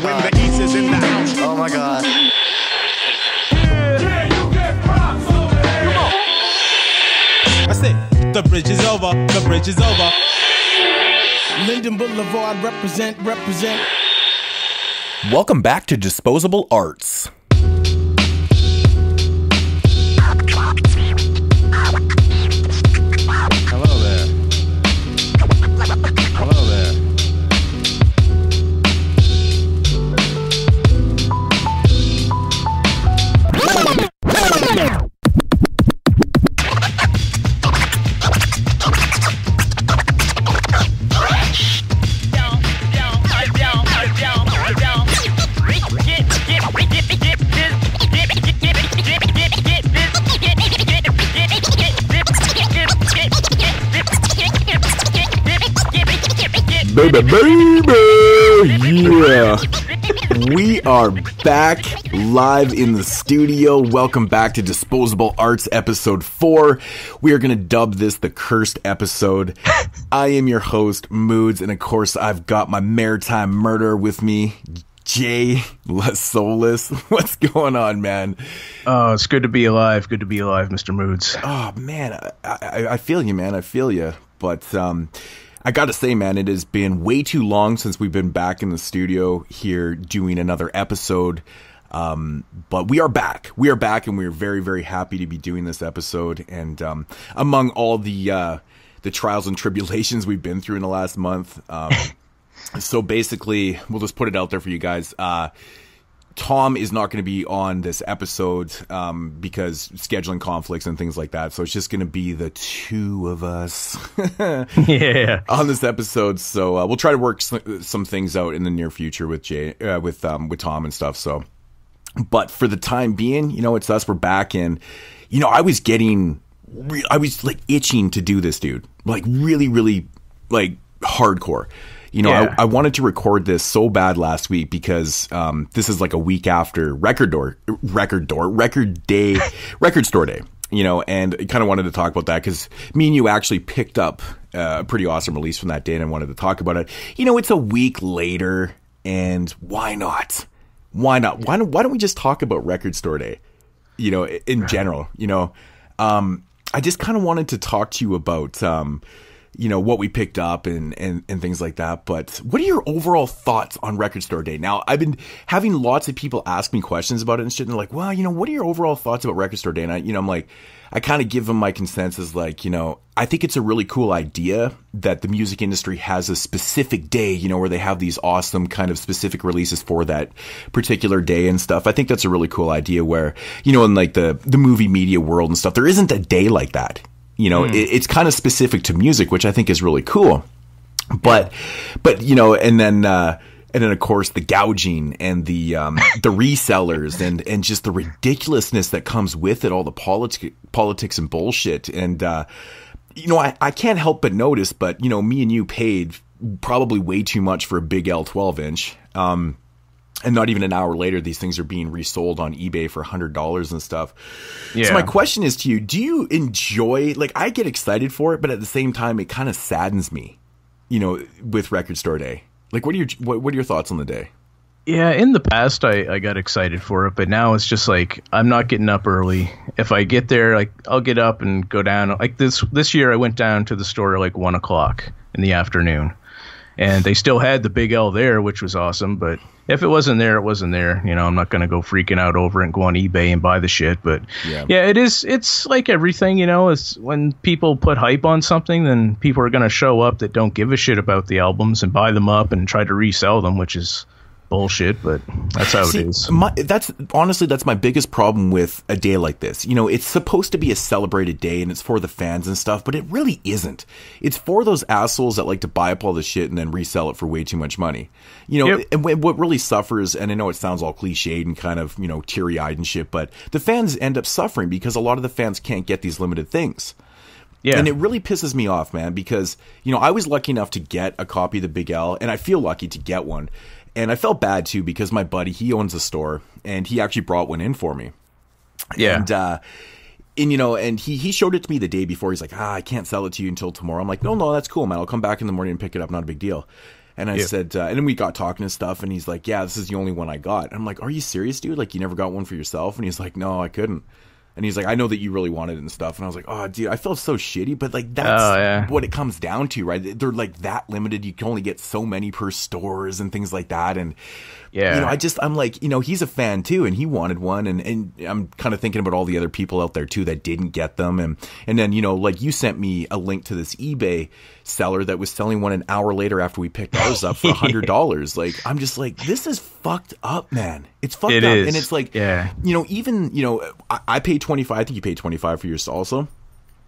When the East is in the house. Oh my god. That's it. The bridge is over. The bridge is over. Linden Boulevard, represent. Welcome back to Disposable Arts. Hello there. Hello there. Yeah. We are back live in the studio. Welcome back to Disposable Arts episode 4. We are going to dub this the cursed episode. I am your host, Moods, and of course I've got my maritime murderer with me, Jay La Soulless. What's going on, man? Oh, it's good to be alive. Good to be alive, Mr. Moods. Oh, man, I feel you, man. I feel you. But, I gotta say, man, it has been way too long since we've been back in the studio here doing another episode. But we are back. We are back, and we are very, very happy to be doing this episode. And among all the trials and tribulations we've been through in the last month, so basically, we'll just put it out there for you guys. Tom is not going to be on this episode because scheduling conflicts and things like that. So it's just going to be the two of us on this episode. So we'll try to work some things out in the near future with Jay, with Tom and stuff. So, but for the time being, you know, it's us. We're back, and you know, I was like itching to do this, dude. Like really, really, like hardcore. You know, yeah. I wanted to record this so bad last week because this is like a week after record store day, you know, and I kind of wanted to talk about that because me and you actually picked up a pretty awesome release from that day, and I wanted to talk about it. You know, it's a week later, and why not? Why don't we just talk about record store day, you know, in general, you know? I just kind of wanted to talk to you about you know, what we picked up and things like that. But what are your overall thoughts on Record Store Day? Now, I've been having lots of people ask me questions about it and shit. And they're like, well, you know, what are your overall thoughts about Record Store Day? And I'm like, I kind of give them my consensus. Like, you know, I think it's a really cool idea that the music industry has a specific day, you know, where they have these awesome kind of specific releases for that particular day and stuff. I think that's a really cool idea where, you know, in like the movie media world and stuff, there isn't a day like that. You know, it's kind of specific to music, which I think is really cool. But you know, and then of course the gouging and the resellers and just the ridiculousness that comes with it, all the politics and bullshit. And you know, I can't help but notice, but you know, me and you paid probably way too much for a Big L 12-inch. And not even an hour later, these things are being resold on eBay for $100 and stuff. Yeah. So my question is to you, do you enjoy, like, I get excited for it, but at the same time, it kind of saddens me, you know, with Record Store Day. Like, what are your thoughts on the day? Yeah, in the past, I got excited for it, but now it's just like, I'm not getting up early. If I get there, like, I'll get up and go down. Like, this year, I went down to the store at, like, 1 o'clock in the afternoon. And they still had the Big L there, which was awesome. But if it wasn't there, it wasn't there. You know, I'm not going to go freaking out over it and go on eBay and buy the shit. But yeah, it's like everything, you know, it's when people put hype on something, then people are going to show up that don't give a shit about the albums and buy them up and try to resell them, which is bullshit, but that's how it is. That's my biggest problem with a day like this. You know, it's supposed to be a celebrated day and it's for the fans and stuff, but it really isn't. It's for those assholes that like to buy up all the shit and then resell it for way too much money. You know, and what really suffers, and I know it sounds all cliched and kind of, you know, teary-eyed and shit, but the fans end up suffering because a lot of the fans can't get these limited things. Yeah. And it really pisses me off, man, because, you know, I was lucky enough to get a copy of the Big L, and I feel lucky to get one. And I felt bad, too, because my buddy, he owns a store, and he actually brought one in for me. Yeah. And you know, and he showed it to me the day before. He's like, I can't sell it to you until tomorrow. I'm like, no, that's cool, man. I'll come back in the morning and pick it up. Not a big deal. And I said, and then we got talking and stuff, and he's like, yeah, this is the only one I got. And I'm like, are you serious, dude? Like, you never got one for yourself? And he's like, no, I couldn't. And he's like, I know that you really wanted it and stuff. And I was like, oh, dude, I feel so shitty. But, like, that's what it comes down to, right? They're, like, that limited. You can only get so many per stores and things like that. And, you know, I'm like, you know, he's a fan, too. And he wanted one. And I'm kind of thinking about all the other people out there, too, that didn't get them. And then, you know, like, you sent me a link to this eBay seller that was selling one an hour later after we picked ours up for $100. Like, I'm just like, this is fucked up, man. It's fucked up. And it's like, you know, even, you know, I paid 25. I think you paid 25 for yours also.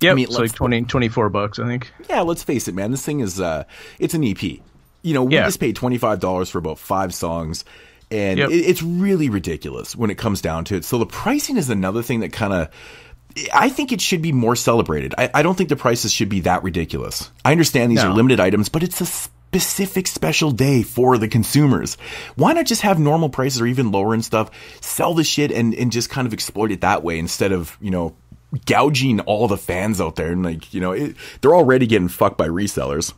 Yep, I mean, it's like $24, I think. Yeah, let's face it, man. This thing is, it's an EP. You know, we just paid $25 for about 5 songs. And it's really ridiculous when it comes down to it. So the pricing is another thing that kind of, I think it should be more celebrated. I don't think the prices should be that ridiculous. I understand these are limited items, but it's a specific special day for the consumers. Why not just have normal prices or even lower and stuff? Sell the shit and just kind of exploit it that way instead of, you know, gouging all the fans out there. And, like, you know, they're already getting fucked by resellers.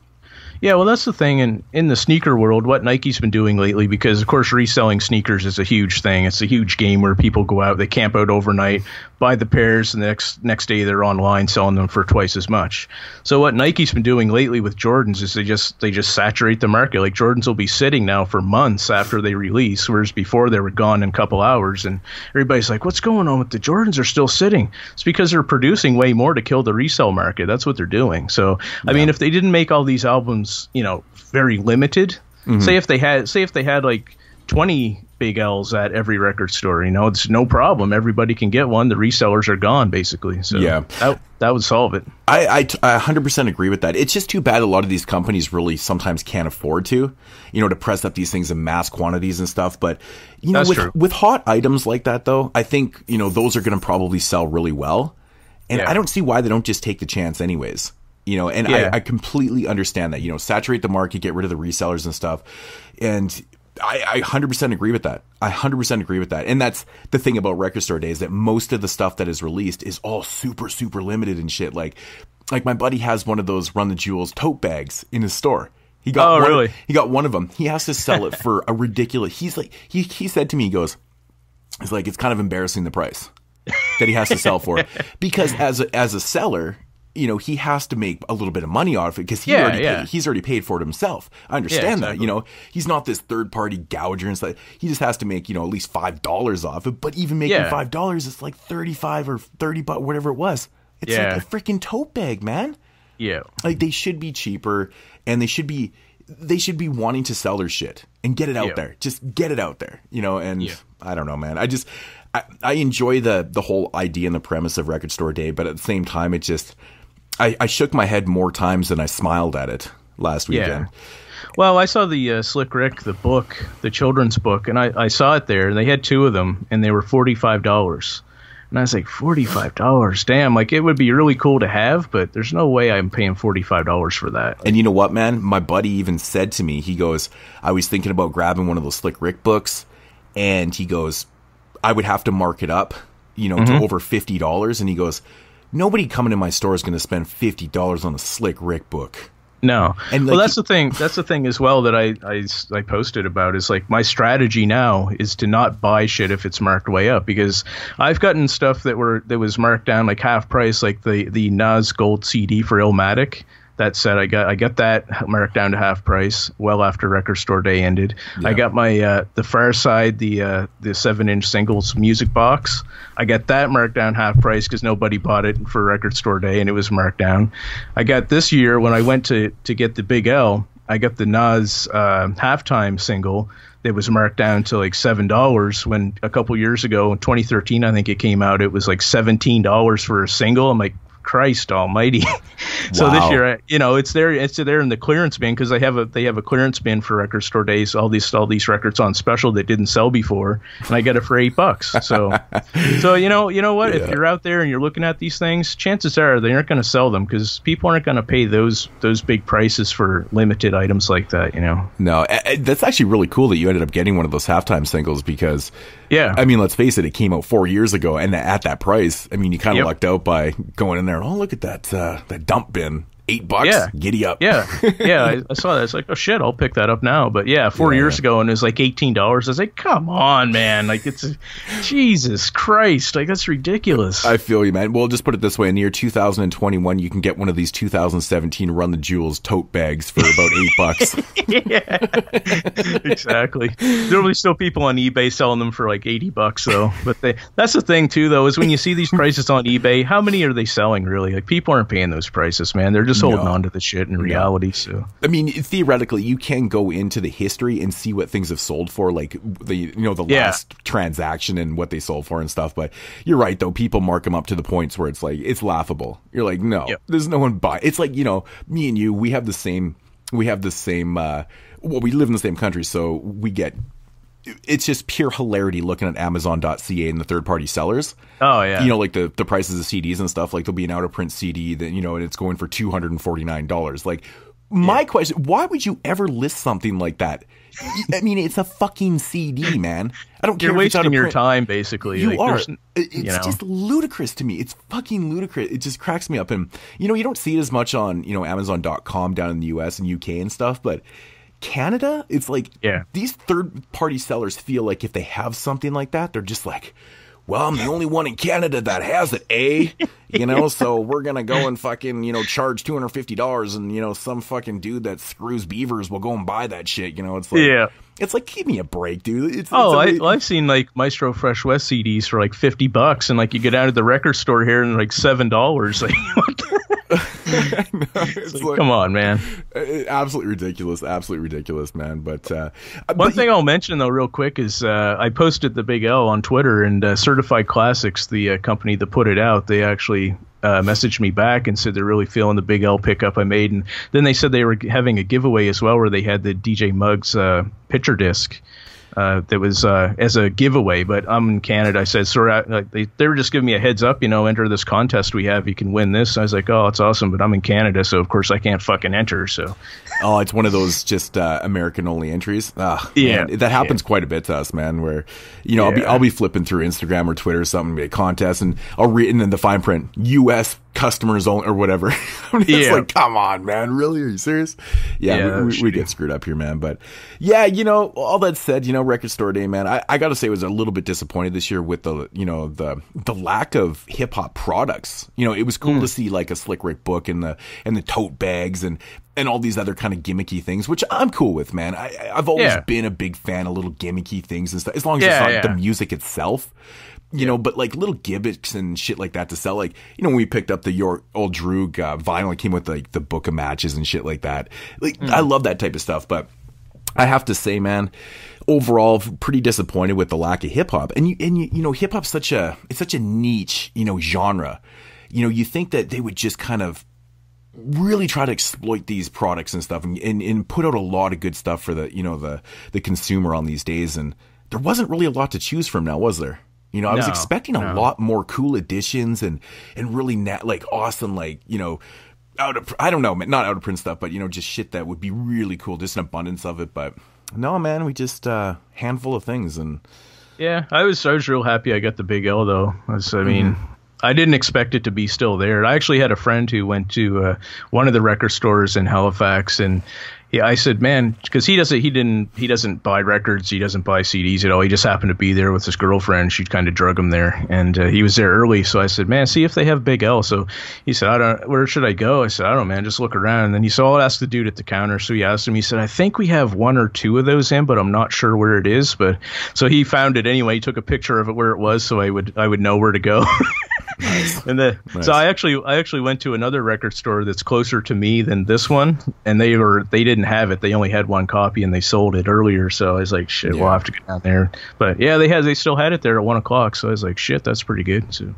Yeah, well, that's the thing in the sneaker world, what Nike's been doing lately, because, of course, reselling sneakers is a huge thing. It's a huge game where people go out, they camp out overnight, buy the pairs, and the next day they're online selling them for twice as much. So what Nike's been doing lately with Jordans is they just saturate the market. Like, Jordans will be sitting now for months after they release, whereas before they were gone in a couple hours. And everybody's like, what's going on with the Jordans? Are still sitting. It's because they're producing way more to kill the resale market. That's what they're doing. So, I mean, if they didn't make all these albums, you know, very limited. Say if they had like 20 big L's at every record store, you know, it's no problem. Everybody can get one. The resellers are gone, basically. So that would solve it. I 100% agree with that. It's just too bad a lot of these companies really sometimes can't afford to, you know, to press up these things in mass quantities and stuff. But, you know, with hot items like that, though, I think, you know, those are going to probably sell really well. And I don't see why they don't just take the chance anyways. You know, and I completely understand that, you know, saturate the market, get rid of the resellers and stuff. And I 100% agree with that. I 100% agree with that. And that's the thing about Record Store Day is that most of the stuff that is released is all super, super limited and shit. Like my buddy has one of those Run the Jewels tote bags in his store. He got really? He got one of them. He has to sell it for a ridiculous. He's like, he said to me, he's like, it's kind of embarrassing the price that he has to sell for because as a seller, you know, he has to make a little bit of money off it because he's already paid for it himself. I understand that, you know, he's not this third party gouger and stuff. He just has to make, you know, at least $5 off it. But even making $5, it's like 35 or 30 bucks, whatever it was. It's like a freaking tote bag, man. Yeah. Like they should be cheaper and they should be wanting to sell their shit and get it out there. Just get it out there, you know, and I don't know, man. I enjoy the whole idea and the premise of Record Store Day, but at the same time, it just, I shook my head more times than I smiled at it last weekend. Well, I saw the Slick Rick, the book, the children's book, and I saw it there. And they had 2 of them, and they were $45. And I was like, $45? Damn, like it would be really cool to have, but there's no way I'm paying $45 for that. And you know what, man? My buddy even said to me, he goes, I was thinking about grabbing one of those Slick Rick books, and he goes, I would have to mark it up, you know, to over $50. And he goes, nobody coming to my store is going to spend $50 on a Slick Rick book. No. And like, well, that's the thing. That's the thing as well that I posted about is like my strategy now is to not buy shit if it's marked way up, because I've gotten stuff that was marked down like half price, like the Nas Gold CD for Illmatic. That said, I got that marked down to half price well after Record Store Day ended. Yeah. I got my the Far Side, the 7-inch singles music box. I got that marked down half price because nobody bought it for Record Store Day and it was marked down. I got this year when I went to get the Big L, I got the Nas halftime single that was marked down to like $7 when a couple years ago in 2013 I think it came out, it was like $17 for a single. I'm like, Christ almighty. So this year, you know, it's there in the clearance bin because they have a clearance bin for Record Store Days, all these records on special that didn't sell before, and I get it for $8. So you know what, if you're out there and you're looking at these things, chances are they aren't going to sell them because people aren't going to pay those big prices for limited items like that, you know. No, that's actually really cool that you ended up getting one of those halftime singles because I mean, let's face it came out 4 years ago, and at that price, I mean, you kind of lucked out by going in there. Oh, look at that dump bin. $8? Yeah. Giddy up. Yeah. I saw that. It's like, oh shit, I'll pick that up now. But yeah, 4 years ago, and it was like $18. I was like, come on, man. Like, it's Jesus Christ. Like, that's ridiculous. I feel you, man. Well, just put it this way. In the year 2021, you can get one of these 2017 Run the Jewels tote bags for about $8. Yeah, exactly. There'll be still people on eBay selling them for like $80 though. But that's the thing too, though, is when you see these prices on eBay, how many are they selling really? Like, people aren't paying those prices, man. They're just holding on to the shit in reality. So I mean, theoretically, you can go into the history and see what things have sold for, like the last transaction and what they sold for and stuff. But you're right, though. People mark them up to the points where it's like, it's laughable. You're like, no, there's no one buy. It's like, me and you, we have the same, we live in the same country, so we get, it's just pure hilarity looking at Amazon.ca and the third-party sellers. Oh, yeah. Like the prices of CDs and stuff, like there'll be an out-of-print CD that, and it's going for $249. Like, my question, why would you ever list something like that? I mean, it's a fucking CD, man. I don't care if it's out of print. You're wasting your time, basically. You are. It's just ludicrous to me. It's fucking ludicrous. It just cracks me up. And, you don't see it as much on, Amazon.com down in the US and UK and stuff, but Canada, it's like these third-party sellers feel like if they have something like that, they're just like, well, I'm the only one in Canada that has it, so we're going to go and fucking, charge $250 and, some fucking dude that screws beavers will go and buy that shit, it's like, it's like, give me a break, dude. I've seen like Maestro Fresh West CDs for like $50 and like you get out of the record store here and like $7. Like, what the it's like, come on, man. Absolutely ridiculous, man. But one thing I'll mention though real quick is I posted the Big L on Twitter, and Certified Classics, the company that put it out, they actually messaged me back and said they're really feeling the Big L pickup I made, and then they said they were having a giveaway as well where they had the DJ Muggs picture disc that was as a giveaway, but I'm in Canada. I said, they were just giving me a heads up, enter this contest we have, you can win this. I was like, oh, it's awesome, but I'm in Canada, so of course I can't fucking enter. So it's one of those just American only entries. Man, that happens quite a bit to us, man, where I'll be flipping through Instagram or Twitter or something, a contest, and I'll read in the fine print, US customers only or whatever. It's like, come on, man, really? Are you serious? We get screwed up here, man. But all that said, Record Store Day, man, I gotta say I was a little bit disappointed this year with the lack of hip hop products. It was cool to see like a Slick Rick book and the tote bags and all these other kind of gimmicky things, which I'm cool with, man. I've always been a big fan of little gimmicky things and stuff, as long as it's not the music itself. But like little gimmicks and shit like that to sell, like, when we picked up the Your Old Droog vinyl, it came with like the book of matches and shit like that. Like, I love that type of stuff, but I have to say, man, overall, pretty disappointed with the lack of hip hop. And hip hop's such a niche, genre. You think that they would just kind of really try to exploit these products and stuff and put out a lot of good stuff for the consumer on these days. And there wasn't really a lot to choose from now, was there? I was expecting a lot more cool editions and really awesome, like, I don't know, not out of print stuff, but, just shit that would be really cool, just an abundance of it. But no, man, we just handful of things. And I was real happy I got the Big L though. I mean, I didn't expect it to be still there. I actually had a friend who went to one of the record stores in Halifax, and I said, man, because he doesn't buy records, he doesn't buy CDs at all. He just happened to be there with his girlfriend. She kind of drug him there, and he was there early. So I said, man, see if they have Big L. So he said, where should I go? I said, I don't know, man, just look around. And then he said, I'll ask the dude at the counter. So he asked him. He said, I think we have one or two of those in, but I'm not sure where it is. But so he found it anyway. He took a picture of it where it was, so I would know where to go. Nice. And so I actually went to another record store that's closer to me than this one, and they didn't have it. They only had one copy, and they sold it earlier. So I was like, shit, we'll have to go down there. But they still had it there at 1 o'clock. So I was like, shit, that's pretty good. So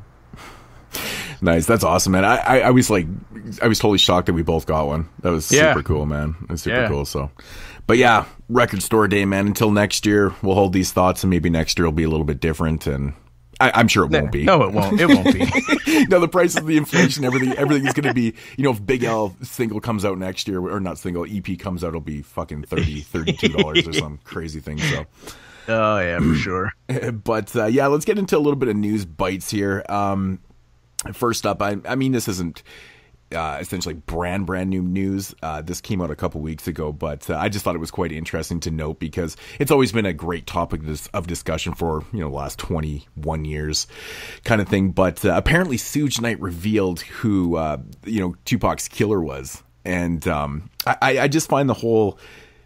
nice, that's awesome, man. I was totally shocked that we both got one. That was super cool, man. That's super cool. So, but Record Store Day, man. Until next year, we'll hold these thoughts, and maybe next year will be a little bit different. And I'm sure it won't be. No, it won't. It won't be. No, the prices of the inflation, everything is going to be, if Big L single comes out next year, or not single, EP comes out, it'll be fucking $32 or some crazy thing. So. Oh, yeah, for sure. But, let's get into a little bit of news bites here. First up, I mean, this isn't essentially brand new news. This came out a couple weeks ago, but I just thought it was quite interesting to note because it's always been a great topic of discussion for, the last 21 years kind of thing. But apparently Suge Knight revealed who, Tupac's killer was. And I just find the whole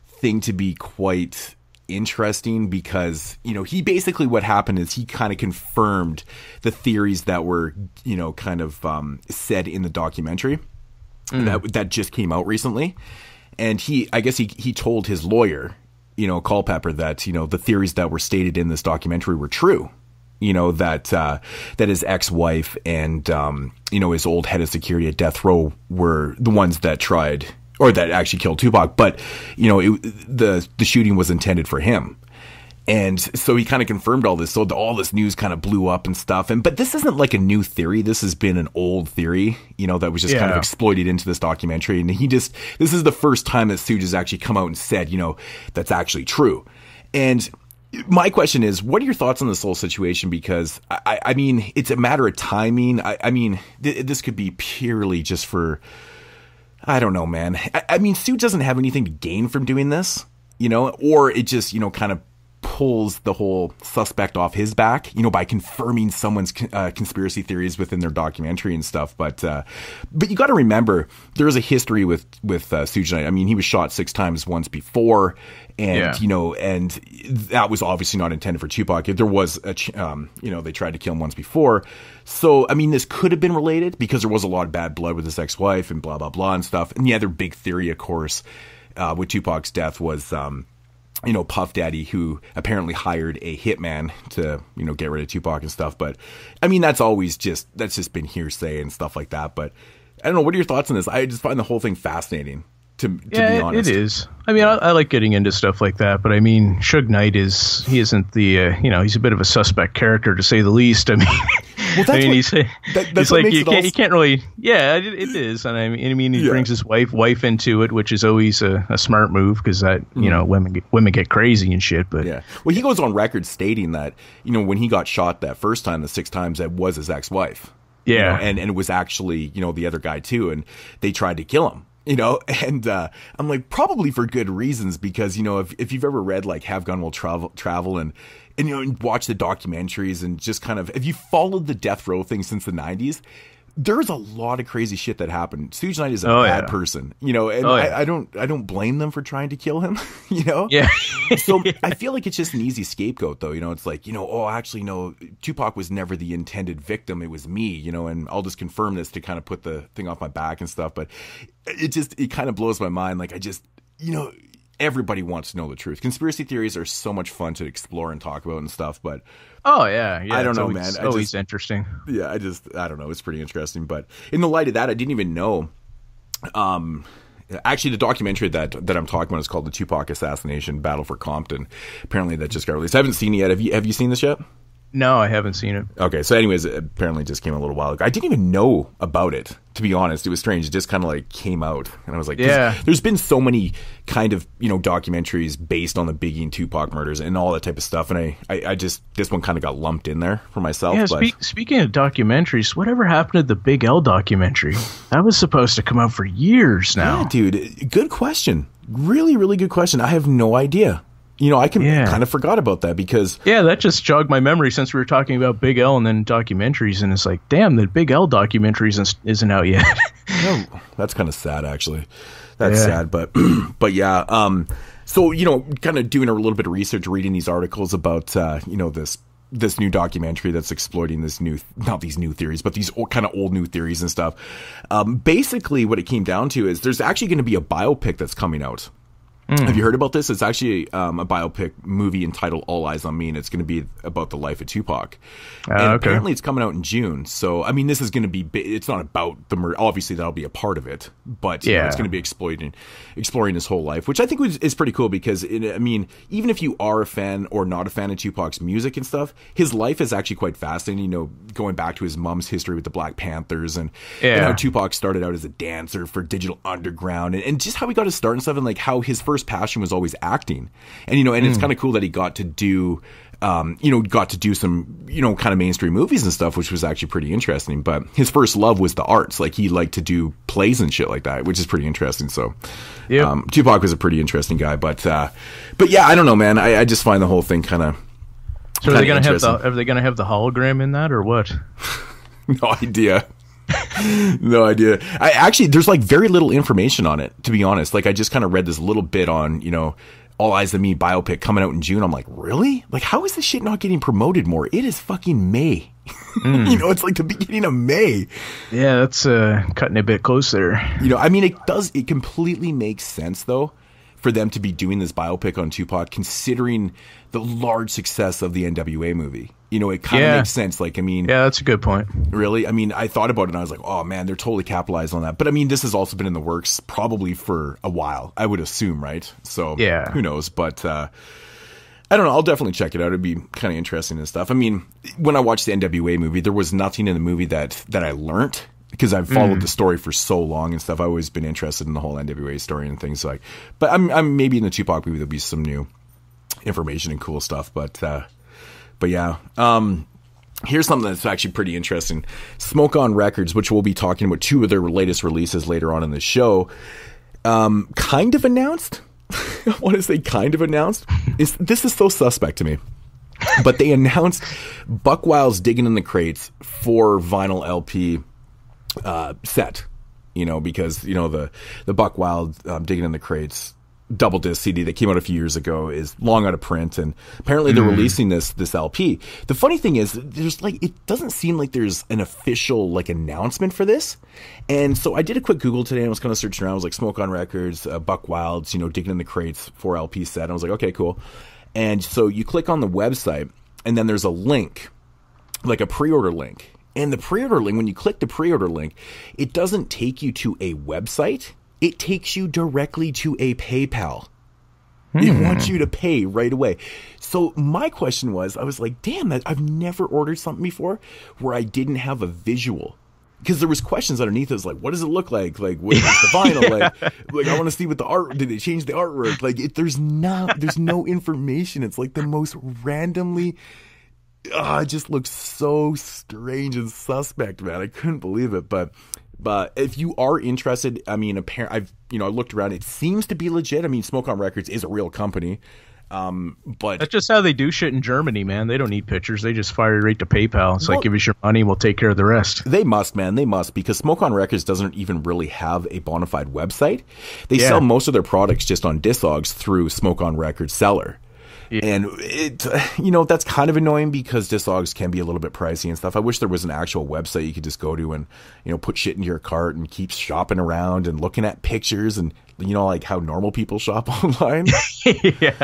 thing to be quite interesting because, he basically, what happened is he kind of confirmed the theories that were, kind of said in the documentary that just came out recently. And he told his lawyer, Culpepper, that, the theories that were stated in this documentary were true. That his ex-wife and, his old head of security at death row were the ones that tried or that actually killed Tupac. But, the shooting was intended for him. And so he kind of confirmed all this. So all this news kind of blew up and stuff. But this isn't like a new theory. This has been an old theory, that was just kind of exploited into this documentary. And this is the first time that Suge has actually come out and said, that's actually true. And my question is, what are your thoughts on this whole situation? Because, I mean, it's a matter of timing. I mean, this could be purely just for, I don't know, man. I mean, Suge doesn't have anything to gain from doing this, or it just, kind of pulls the whole suspect off his back, by confirming someone's conspiracy theories within their documentary and stuff. But you got to remember, there is a history with Suge Knight. I mean, he was shot 6 times once before, and and that was obviously not intended for Tupac. There was they tried to kill him once before. So I mean, this could have been related because there was a lot of bad blood with his ex-wife and blah blah blah and stuff. And the other big theory, of course, with Tupac's death was Puff Daddy, who apparently hired a hitman to, get rid of Tupac and stuff. But I mean, that's just been hearsay and stuff like that. But I don't know. What are your thoughts on this? I just find the whole thing fascinating, to be honest. It is. I mean, I like getting into stuff like that, but I mean, Suge Knight he isn't the, he's a bit of a suspect character to say the least. I mean, he's like, you can't really, it is. And I mean, he brings his wife into it, which is always a smart move because that, women get crazy and shit. But well, he goes on record stating that, when he got shot that first time, the 6 times, that was his ex-wife. Yeah. And it was actually, the other guy too. And they tried to kill him. And I'm like, probably for good reasons, because, if you've ever read like Have Gun Will Travel and watch the documentaries and just kind of, if you followed the death row thing since the 90s, there's a lot of crazy shit that happened. Suge Knight is a bad person, and I don't blame them for trying to kill him, Yeah. So I feel like it's just an easy scapegoat though. It's like, actually, no, Tupac was never the intended victim. It was me, and I'll just confirm this to kind of put the thing off my back and stuff. But it kind of blows my mind. Like everybody wants to know the truth. Conspiracy theories are so much fun to explore and talk about and stuff, but I don't know, man. It's always interesting. Yeah, I don't know. It's pretty interesting. But in the light of that, I didn't even know. Actually, the documentary that I'm talking about is called The Tupac Assassination: Battle for Compton. Apparently, that just got released. I haven't seen it yet. Have you seen this yet? No, I haven't seen it. Okay, so anyways, it apparently just came a little while ago. I didn't even know about it, to be honest. It was strange. It just kind of like came out. And I was like, there's been so many kind of, documentaries based on the Biggie and Tupac murders and all that type of stuff. And I just, this one kind of got lumped in there for myself. Yeah, speaking of documentaries, whatever happened to the Big L documentary? That was supposed to come out for years now. Yeah, dude. Good question. Really, really good question. I have no idea. I kind of forgot about that because... Yeah, that just jogged my memory since we were talking about Big L and then documentaries, and it's like, damn, the Big L documentaries isn't out yet. No, that's kind of sad, actually. That's sad, but yeah. So, kind of doing a little bit of research, reading these articles about, this new documentary that's exploiting not these new theories, but these kind of old new theories and stuff. Basically, what it came down to is there's actually going to be a biopic that's coming out. Have you heard about this? It's actually a biopic movie entitled All Eyes on Me, and it's going to be about the life of Tupac. And apparently it's coming out in June. So, I mean, this is going to be... It's not about the murder. Obviously, that'll be a part of it. But it's going to be exploring his whole life, which I think is pretty cool because, even if you are a fan or not a fan of Tupac's music and stuff, his life is actually quite fascinating, going back to his mom's history with the Black Panthers and how Tupac started out as a dancer for Digital Underground and just how he got his start and stuff, and like how his first passion was always acting. And and it's kind of cool that he got to do got to do some, kind of mainstream movies and stuff, which was actually pretty interesting. But his first love was the arts. Like, he liked to do plays and shit like that, which is pretty interesting. So, Tupac was a pretty interesting guy. But yeah, I don't know, man. I just find the whole thing kind of. So are they going to have the hologram in that, or what? No idea. No idea. There's like very little information on it, to be honest. Like, I just kind of read this little bit on, All Eyes on Me biopic coming out in June. I'm like, really? Like, how is this shit not getting promoted more? It is fucking May. It's like the beginning of May. Yeah, that's cutting it a bit close there. It completely makes sense, though, for them to be doing this biopic on Tupac, considering the large success of the NWA movie. It kind of makes sense. Like, yeah, that's a good point. Really? I thought about it and I was like, oh man, they're totally capitalized on that. But this has also been in the works probably for a while, I would assume, right? So yeah, who knows? But I don't know. I'll definitely check it out. It'd be kind of interesting and stuff. When I watched the NWA movie, there was nothing in the movie that I learned, because I've followed the story for so long and stuff. I've always been interested in the whole NWA story and things like. But I'm maybe in the Tupac movie there'll be some new information and cool stuff. But yeah. Here's something that's actually pretty interesting. Smoke On Records, which we'll be talking about 2 of their latest releases later on in the show, kind of announced. I want to say kind of announced. This is so suspect to me. But they announced Buck Wild's Digging in the Crates for vinyl LP set, because the Buck Wild Digging in the Crates double disc CD that came out a few years ago is long out of print, and apparently they're releasing this LP. The funny thing is, it doesn't seem like there's an official announcement for this. And so I did a quick Google today and I was kind of searching around. I was like, Smoke On Records, Buck Wild's, Digging in the Crates 4 LP set. And I was like, okay, cool. And so you click on the website and then there's a link, like a pre-order link. And the pre-order link, when you click the pre-order link, it doesn't take you to a website. It takes you directly to a PayPal. It wants you to pay right away. So my question was, I was like, damn, I've never ordered something before where I didn't have a visual. Because there was questions underneath. It was like, what does it look like? Like, what is the vinyl? Like, I want to see what the art, did they change the artwork? Like, there's no information. It's like the most randomly, it just looks so strange and suspect, man. I couldn't believe it. But if you are interested, I looked around. It seems to be legit. Smoke On Records is a real company. But that's just how they do shit in Germany, man. They don't need pictures. They just fire right to PayPal. It's like, give us your money, we'll take care of the rest. They must, man. They must, because Smoke On Records doesn't even really have a bona fide website. They sell most of their products just on Discogs through Smoke On Records seller. Yeah. And it, that's kind of annoying because Discogs can be a little bit pricey and stuff. I wish there was an actual website you could just go to and, put shit into your cart and keep shopping around and looking at pictures and, like how normal people shop online. Yeah.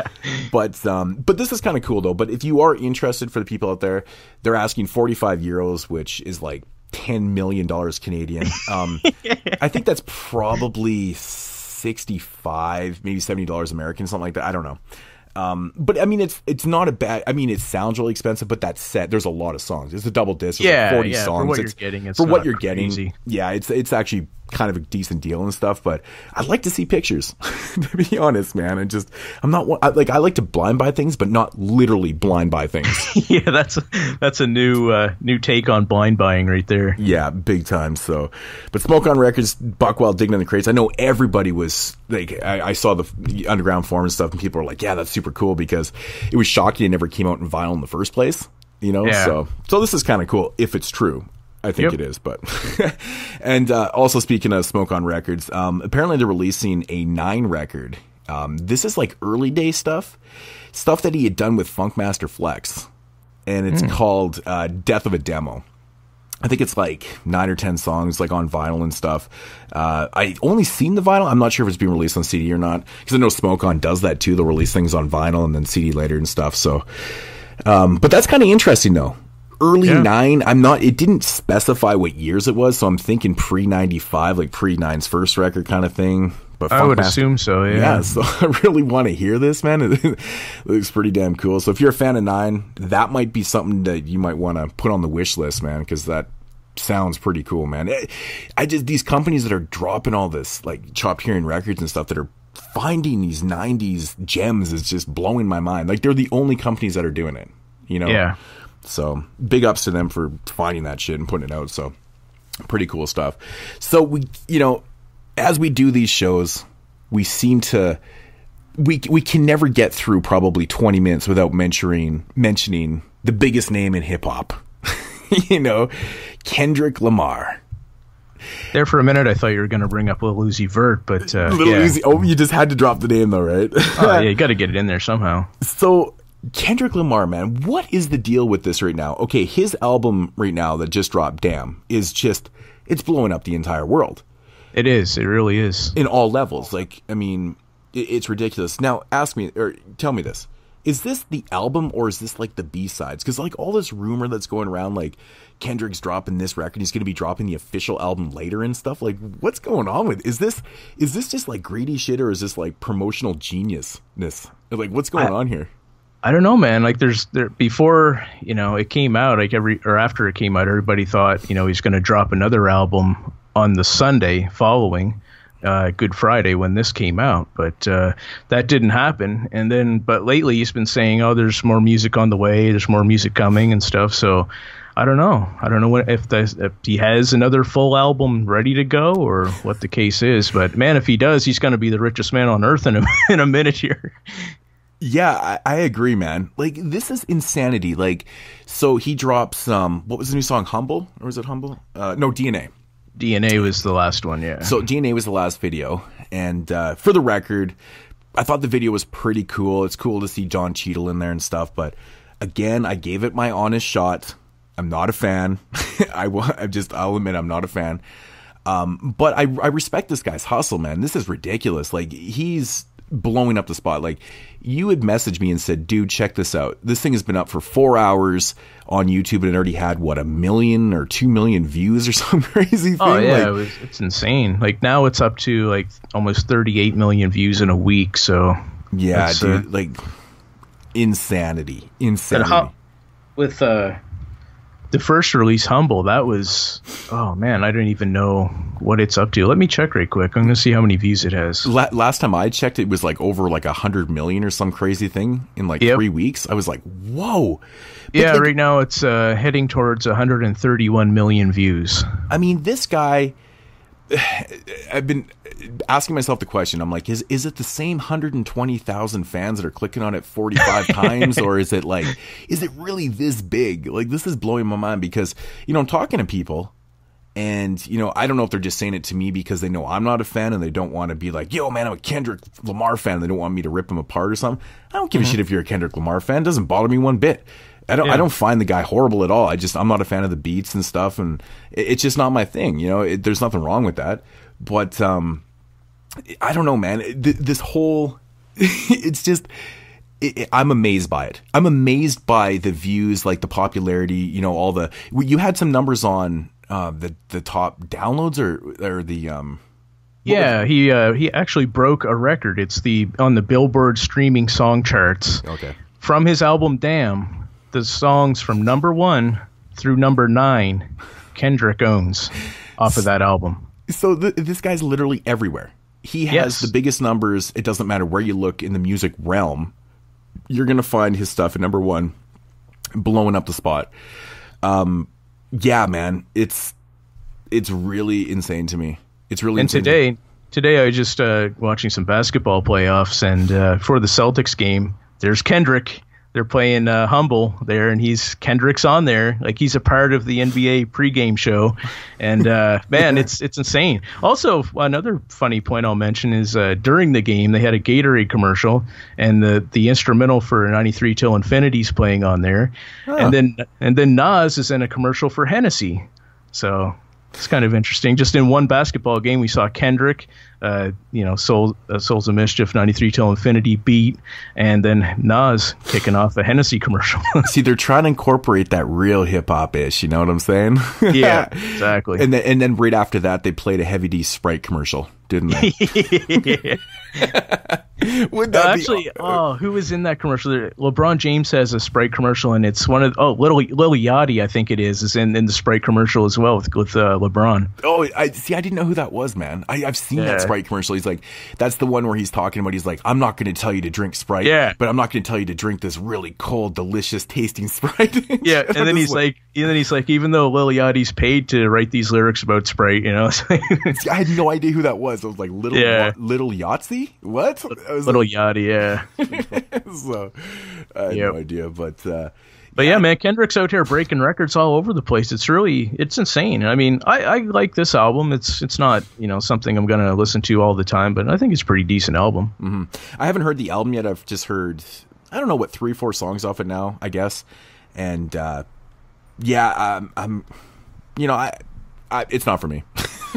But this is kind of cool though. But if you are interested, for the people out there, they're asking €45, which is like $10 million Canadian. I think that's probably 65, maybe $70 American, something like that. I don't know. But it's not a bad. It sounds really expensive, but that set, there's a lot of songs. It's a double disc. There's 40 songs. For what you're getting, yeah, it's actually kind of a decent deal and stuff. But I'd like to see pictures, to be honest, man. I'm not I like to blind buy things, but not literally blind buy things. Yeah, that's a new take on blind buying right there. Yeah, big time. So, but Smoke On Records, Buck Wild Digging in the Crates. I know everybody was like, I saw the underground forum and stuff, and people were like, yeah, that's super cool, because it was shocking it never came out in vinyl in the first place. So this is kind of cool if it's true. I think it is, but and also speaking of Smoke On Records, apparently they're releasing a 9 record. This is like early day stuff that he had done with Funkmaster Flex, and it's called Death of a Demo. I think it's like 9 or 10 songs, like on vinyl and stuff. I only seen the vinyl. I'm not sure if it's being released on CD or not, because I know Smoke On does that too. They'll release things on vinyl and then CD later and stuff. So, but that's kind of interesting though. Early 9, it didn't specify what years it was, so I'm thinking pre-95, like pre-9's first record kind of thing. But I would assume so, yeah. Yeah, so I really want to hear this, man. It looks pretty damn cool. So if you're a fan of 9, that might be something that you might want to put on the wish list, man, because that sounds pretty cool, man. These companies that are dropping all this, like Chopped Hearing Records and stuff, that are finding these 90s gems is just blowing my mind. Like, they're the only companies that are doing it. Yeah. So big ups to them for finding that shit and putting it out. So pretty cool stuff. So we, as we do these shows, we seem to, we can never get through probably 20 minutes without mentioning the biggest name in hip hop, Kendrick Lamar. There for a minute, I thought you were going to bring up Lil Uzi Vert, but Uzi. Oh, you just had to drop the name though, right? Yeah, you got to get it in there somehow. So Kendrick Lamar, man, what is the deal with this right now? Okay, his album right now that just dropped, Damn, is just, it's blowing up the entire world. It is. It really is. In all levels. Like, I mean, it's ridiculous. Now, ask me, or tell me this. Is this the album or is this like the B-sides? Because like all this rumor that's going around, like Kendrick's dropping this record, he's going to be dropping the official album later and stuff. Like, what's going on with? Is this just like greedy shit or is this like promotional geniusness? Like, what's going on here? I don't know, man. Like, before it came out, like after it came out, everybody thought he's going to drop another album on the Sunday following Good Friday when this came out, but that didn't happen. And then, but lately he's been saying, "Oh, there's more music on the way. There's more music coming and stuff." So I don't know. I don't know if he has another full album ready to go or what the case is. But man, if he does, he's going to be the richest man on earth in a minute here. Yeah, I agree, man. Like, this is insanity. Like, so he drops what was the new song? Humble? Or was it Humble? No, DNA. DNA was the last one, yeah. So DNA was the last video. And for the record, I thought the video was pretty cool. It's cool to see John Cheadle in there and stuff. But again, I gave it my honest shot. I'm not a fan. I'll admit I'm not a fan. But I respect this guy's hustle, man. This is ridiculous. Like, he's blowing up the spot. Like, you had messaged me and said, dude, check this out. This thing has been up for 4 hours on YouTube and it already had 1 million or 2 million views or some crazy thing. Oh yeah, like, it's insane. Like, now it's up to like almost 38 million views in a week. So yeah, dude, like insanity. With the first release, Humble, that was, oh man, I don't even know what it's up to. Let me check right quick. I'm going to see how many views it has. Last time I checked, it was like over like 100 million or some crazy thing in like 3 weeks. I was like, whoa. But yeah, right now it's heading towards 131 million views. I mean, this guy, I've been asking myself the question. I'm like, is it the same 120,000 fans that are clicking on it 45 times, or is it really this big? Like, this is blowing my mind because, I'm talking to people and, I don't know if they're just saying it to me because they know I'm not a fan and they don't want to be like, yo, man, I'm a Kendrick Lamar fan. And they don't want me to rip him apart or something. I don't give a shit if you're a Kendrick Lamar fan. It doesn't bother me one bit. I don't find the guy horrible at all. I'm not a fan of the beats and stuff, and it's just not my thing. There's nothing wrong with that. But I don't know, man. This whole, it's just, I'm amazed by it. I'm amazed by the views, like the popularity. You had some numbers on the top downloads or the. Yeah, he actually broke a record. It's on the Billboard streaming song charts. Okay. From his album Damn. The songs from number 1 through number 9, Kendrick owns off of that album. So this guy's literally everywhere. He has the biggest numbers. It doesn't matter where you look in the music realm. You're going to find his stuff at number 1, blowing up the spot. Yeah, man, it's really insane to me. It's really insane. Today I just watching some basketball playoffs, and for the Celtics game, there's Kendrick. They're playing Humble there, and Kendrick's on there. Like, he's a part of the NBA pregame show. And, man, it's insane. Also, another funny point I'll mention is during the game, they had a Gatorade commercial, and the instrumental for 93 Till Infinity's playing on there. Huh. And then Nas is in a commercial for Hennessy. So it's kind of interesting. Just in one basketball game, we saw Kendrick, Souls of Mischief, 93 Till Infinity beat, and then Nas kicking off a Hennessy commercial. See, they're trying to incorporate that real hip-hop-ish, you know what I'm saying? Yeah, exactly. And then right after that, they played a Heavy D Sprite commercial, didn't they? Would that actually, who was in that commercial? LeBron James has a Sprite commercial, and it's one of Lil Yachty, I think it is in the Sprite commercial as well with LeBron. Oh, I didn't know who that was, man. I've seen that Sprite commercial. He's like, that's the one where he's talking about. He's like, I'm not going to tell you to drink Sprite, but I'm not going to tell you to drink this really cold, delicious tasting Sprite. Yeah, and then he's like, even though Lil Yachty's paid to write these lyrics about Sprite, you know, I had no idea who that was. I was like, Little Yahtzee? What? Little Yachty, yeah. So I had no idea, but yeah, man, Kendrick's out here breaking records all over the place. It's insane. I mean, I like this album. It's not, you know, something I'm gonna listen to all the time, but I think it's a pretty decent album. Mm-hmm. I haven't heard the album yet. I've just heard, I don't know, 3-4 songs off it now, I guess. And I'm you know, it's not for me.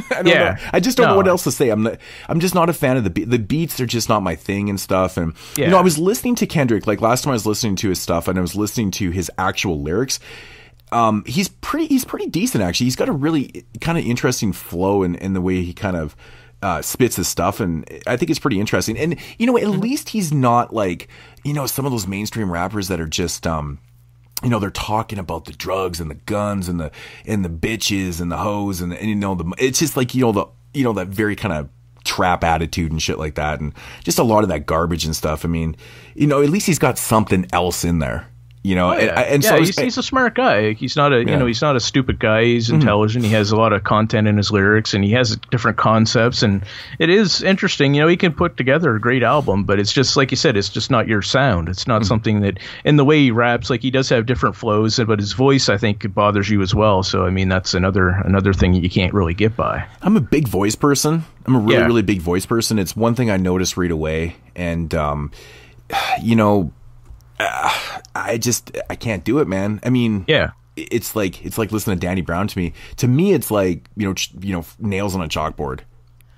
I don't know. I just don't know what else to say. I'm just not a fan of the beats are just not my thing and stuff. And you know, I was listening to Kendrick, like last time I was listening to his stuff, and I was listening to his actual lyrics. He's pretty decent, actually. He's got a really kind of interesting flow in the way he kind of spits his stuff, and I think it's pretty interesting. And you know, at least he's not like, you know, some of those mainstream rappers that are just you know, they're talking about the drugs and the guns and the bitches and the hoes and you know, it's just like, you know, that very kind of trap attitude and shit like that, and just a lot of that garbage and stuff. I mean, you know, at least he's got something else in there. You know, so he's a smart guy. He's not you know, he's not a stupid guy. He's intelligent. He has a lot of content in his lyrics, and he has different concepts. And it is interesting. You know, he can put together a great album, but it's just like you said, it's just not your sound. It's not something that, in the way he raps, like he does have different flows, but his voice, I think, bothers you as well. So I mean, that's another thing that you can't really get by. I'm a big voice person. I'm a really big voice person. It's one thing I noticed right away, and you know. I can't do it, man. I mean, it's like listening to Danny Brown to me. To me, it's like, you know, nails on a chalkboard.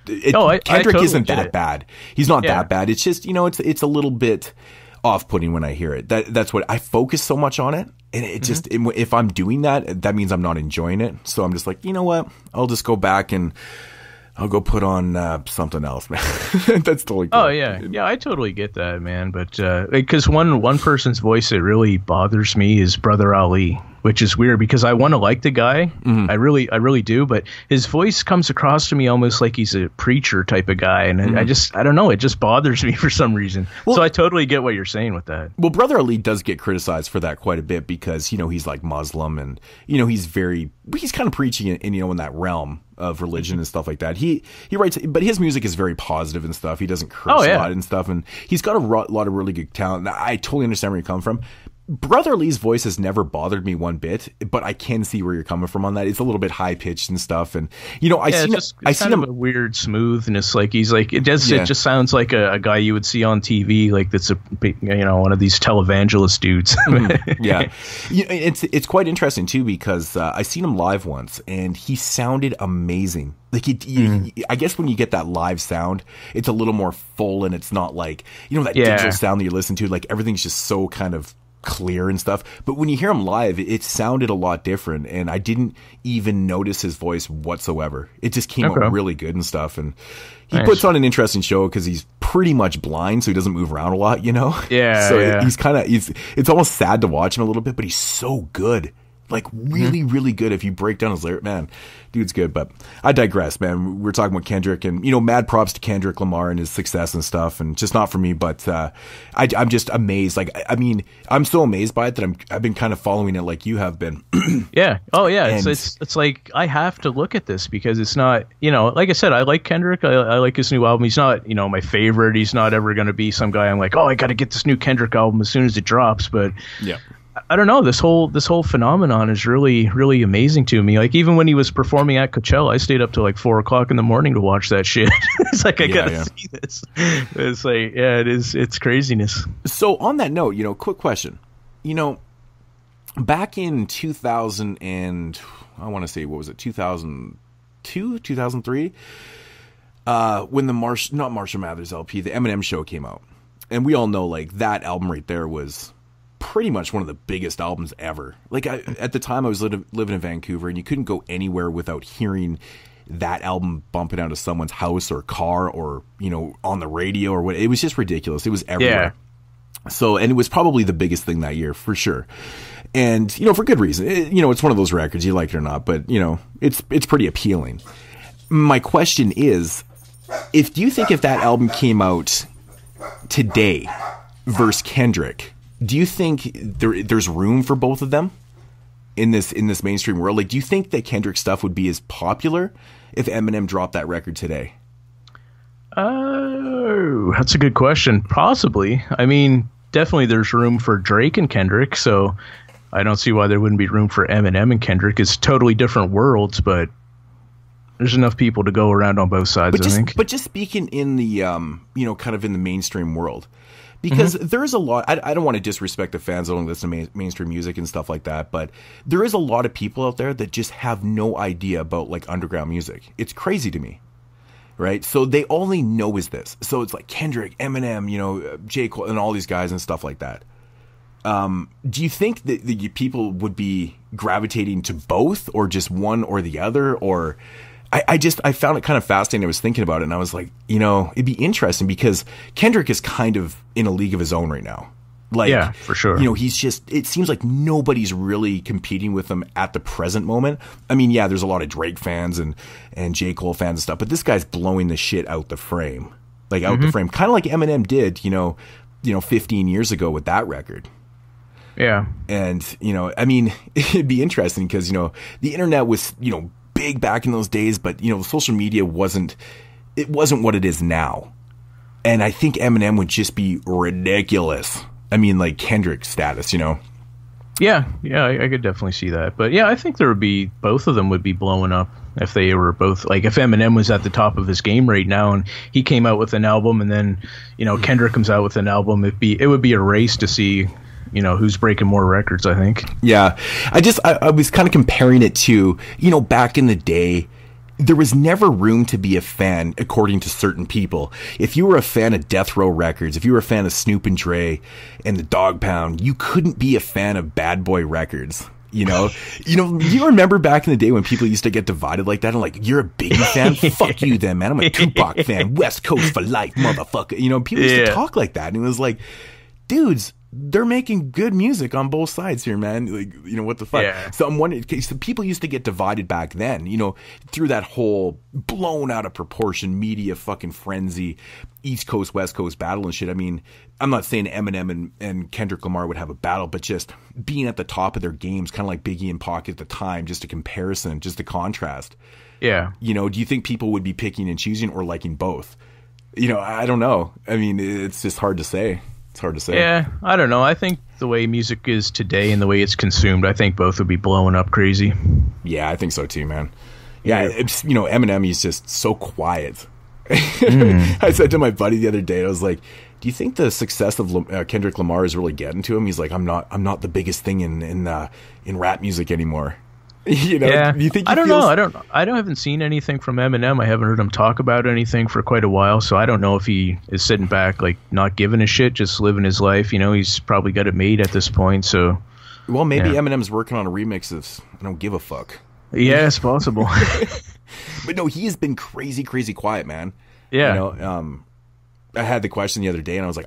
Kendrick totally isn't that bad. He's not that bad. It's just, you know, it's a little bit off-putting when I hear it. That's what I focus so much on it, and it just, if I'm doing that means I'm not enjoying it. So I'm just like, you know what? I'll just go back and I'll go put on something else, man. That's totally cool. Oh, yeah. Yeah, I totally get that, man. But because one person's voice that really bothers me is Brother Ali, which is weird because I want to like the guy. I really do. But his voice comes across to me almost like he's a preacher type of guy. And I don't know. It just bothers me for some reason. Well, so I totally get what you're saying with that. Well, Brother Ali does get criticized for that quite a bit because, you know, he's like Muslim and, you know, he's kind of preaching in, you know, in that realm of religion and stuff like that. He writes, but his music is very positive and stuff. He doesn't curse a lot and stuff, and he's got a lot of really good talent. I totally understand where you come from. Brother Lee's voice has never bothered me one bit, but I can see where you're coming from on that. It's a little bit high pitched and stuff, and you know, I see him a weird smoothness. Like he's like it just sounds like a guy you would see on TV, like that's one of these televangelist dudes. Yeah, it's quite interesting too because I seen him live once and he sounded amazing. Like I guess when you get that live sound, it's a little more full and it's not like, you know, that digital sound that you listen to. Like everything's just so kind of clear and stuff, but when you hear him live, it sounded a lot different, and I didn't even notice his voice whatsoever. It just came out really good and stuff, and he puts on an interesting show because he's pretty much blind, so he doesn't move around a lot, you know. It's almost sad to watch him a little bit, but he's so good. Like really, really good. If you break down his lyric, man, dude's good. But I digress, man. We're talking about Kendrick, and you know, mad props to Kendrick Lamar and his success and stuff. And just not for me, but I'm just amazed. Like, I mean, I'm so amazed by it that I've been kind of following it like you have been. Yeah. Oh yeah. And it's like I have to look at this because it's not, you know, like I said, I like Kendrick. I like his new album. He's not, you know, my favorite. He's not ever going to be some guy I'm like, oh, I got to get this new Kendrick album as soon as it drops. But yeah. I don't know. This whole phenomenon is really, really amazing to me. Like even when he was performing at Coachella, I stayed up till like 4 o'clock in the morning to watch that shit. It's like I gotta see this. It's like it's craziness. So on that note, you know, quick question. You know, back in 2000 and I want to say what was it, 2002, 2003, when the Marshall Mathers LP, the Eminem Show came out, and we all know like that album right there was pretty much one of the biggest albums ever. Like at the time I was living in Vancouver, and you couldn't go anywhere without hearing that album bumping out of someone's house or car or, you know, on the radio or what. It was just ridiculous. It was everywhere. So, and it was probably the biggest thing that year for sure. And, you know, for good reason. You know, it's one of those records, you like it or not, but, you know, it's pretty appealing. My question is, do you think if that album came out today versus Kendrick, do you think there's room for both of them in this mainstream world? Like, do you think that Kendrick stuff would be as popular if Eminem dropped that record today? Oh, that's a good question. Possibly. I mean, definitely there's room for Drake and Kendrick, so I don't see why there wouldn't be room for Eminem and Kendrick. It's totally different worlds, but there's enough people to go around on both sides, I think. But just speaking in the, you know, kind of in the mainstream world, because there is a lot, I don't want to disrespect the fans that don't listen to mainstream music and stuff like that, but there is a lot of people out there that just have no idea about, like, underground music. It's crazy to me. Right? So they only know is this. So it's like Kendrick, Eminem, you know, J. Cole, and all these guys and stuff like that. Do you think that the people would be gravitating to both or just one or the other? Or I found it kind of fascinating. I was thinking about it and I was like, you know, it'd be interesting because Kendrick is kind of in a league of his own right now. Like, yeah, for sure. You know, it seems like nobody's really competing with him at the present moment. I mean, yeah, there's a lot of Drake fans and J. Cole fans and stuff, but this guy's blowing the shit out the frame. Like, out the frame. Kind of like Eminem did, you know, 15 years ago with that record. Yeah. And, you know, I mean, it'd be interesting because, you know, the internet was, you know, big back in those days, but, you know, social media wasn't what it is now. And I think Eminem would just be ridiculous. I mean, like Kendrick status, you know? Yeah, I could definitely see that. But yeah, I think both of them would be blowing up if they were both, like if Eminem was at the top of his game right now and he came out with an album and then, you know, Kendrick comes out with an album, it would be a race to see, you know, who's breaking more records, I think. Yeah. I was kind of comparing it to, you know, back in the day, there was never room to be a fan, according to certain people. If you were a fan of Death Row Records, if you were a fan of Snoop and Dre and the Dog Pound, you couldn't be a fan of Bad Boy Records. You know, you remember back in the day when people used to get divided like that and like, you're a Biggie fan? Fuck you then, man. I'm a Tupac fan. West Coast for life, motherfucker. You know, people used to talk like that. And it was like, dudes, they're making good music on both sides here, man. Like, you know, what the fuck? Yeah. So I'm wondering, so people used to get divided back then, you know, through that whole blown out of proportion media fucking frenzy, East Coast, West Coast battle and shit. I mean, I'm not saying Eminem and Kendrick Lamar would have a battle, but just being at the top of their games, kind of like Biggie and Pac at the time, just a comparison, just a contrast. Yeah. You know, do you think people would be picking and choosing or liking both? You know, I don't know. I mean, it's just hard to say. It's hard to say. Yeah, I don't know. I think the way music is today and the way it's consumed, I think both would be blowing up crazy. Yeah, I think so too, man. Yeah, it's, you know, Eminem, he's just so quiet. I said to my buddy the other day, I was like, do you think the success of Kendrick Lamar is really getting to him? He's like, I'm not the biggest thing in rap music anymore. You know, yeah. Do you think I don't know. I haven't seen anything from Eminem. I haven't heard him talk about anything for quite a while, so I don't know if he is sitting back, like not giving a shit, just living his life. You know, he's probably got it made at this point. So, well, maybe Eminem's working on a remix of I Don't Give a Fuck. Yeah, it's possible. But no, he has been crazy quiet, man. Yeah. You know, I had the question the other day, and I was like,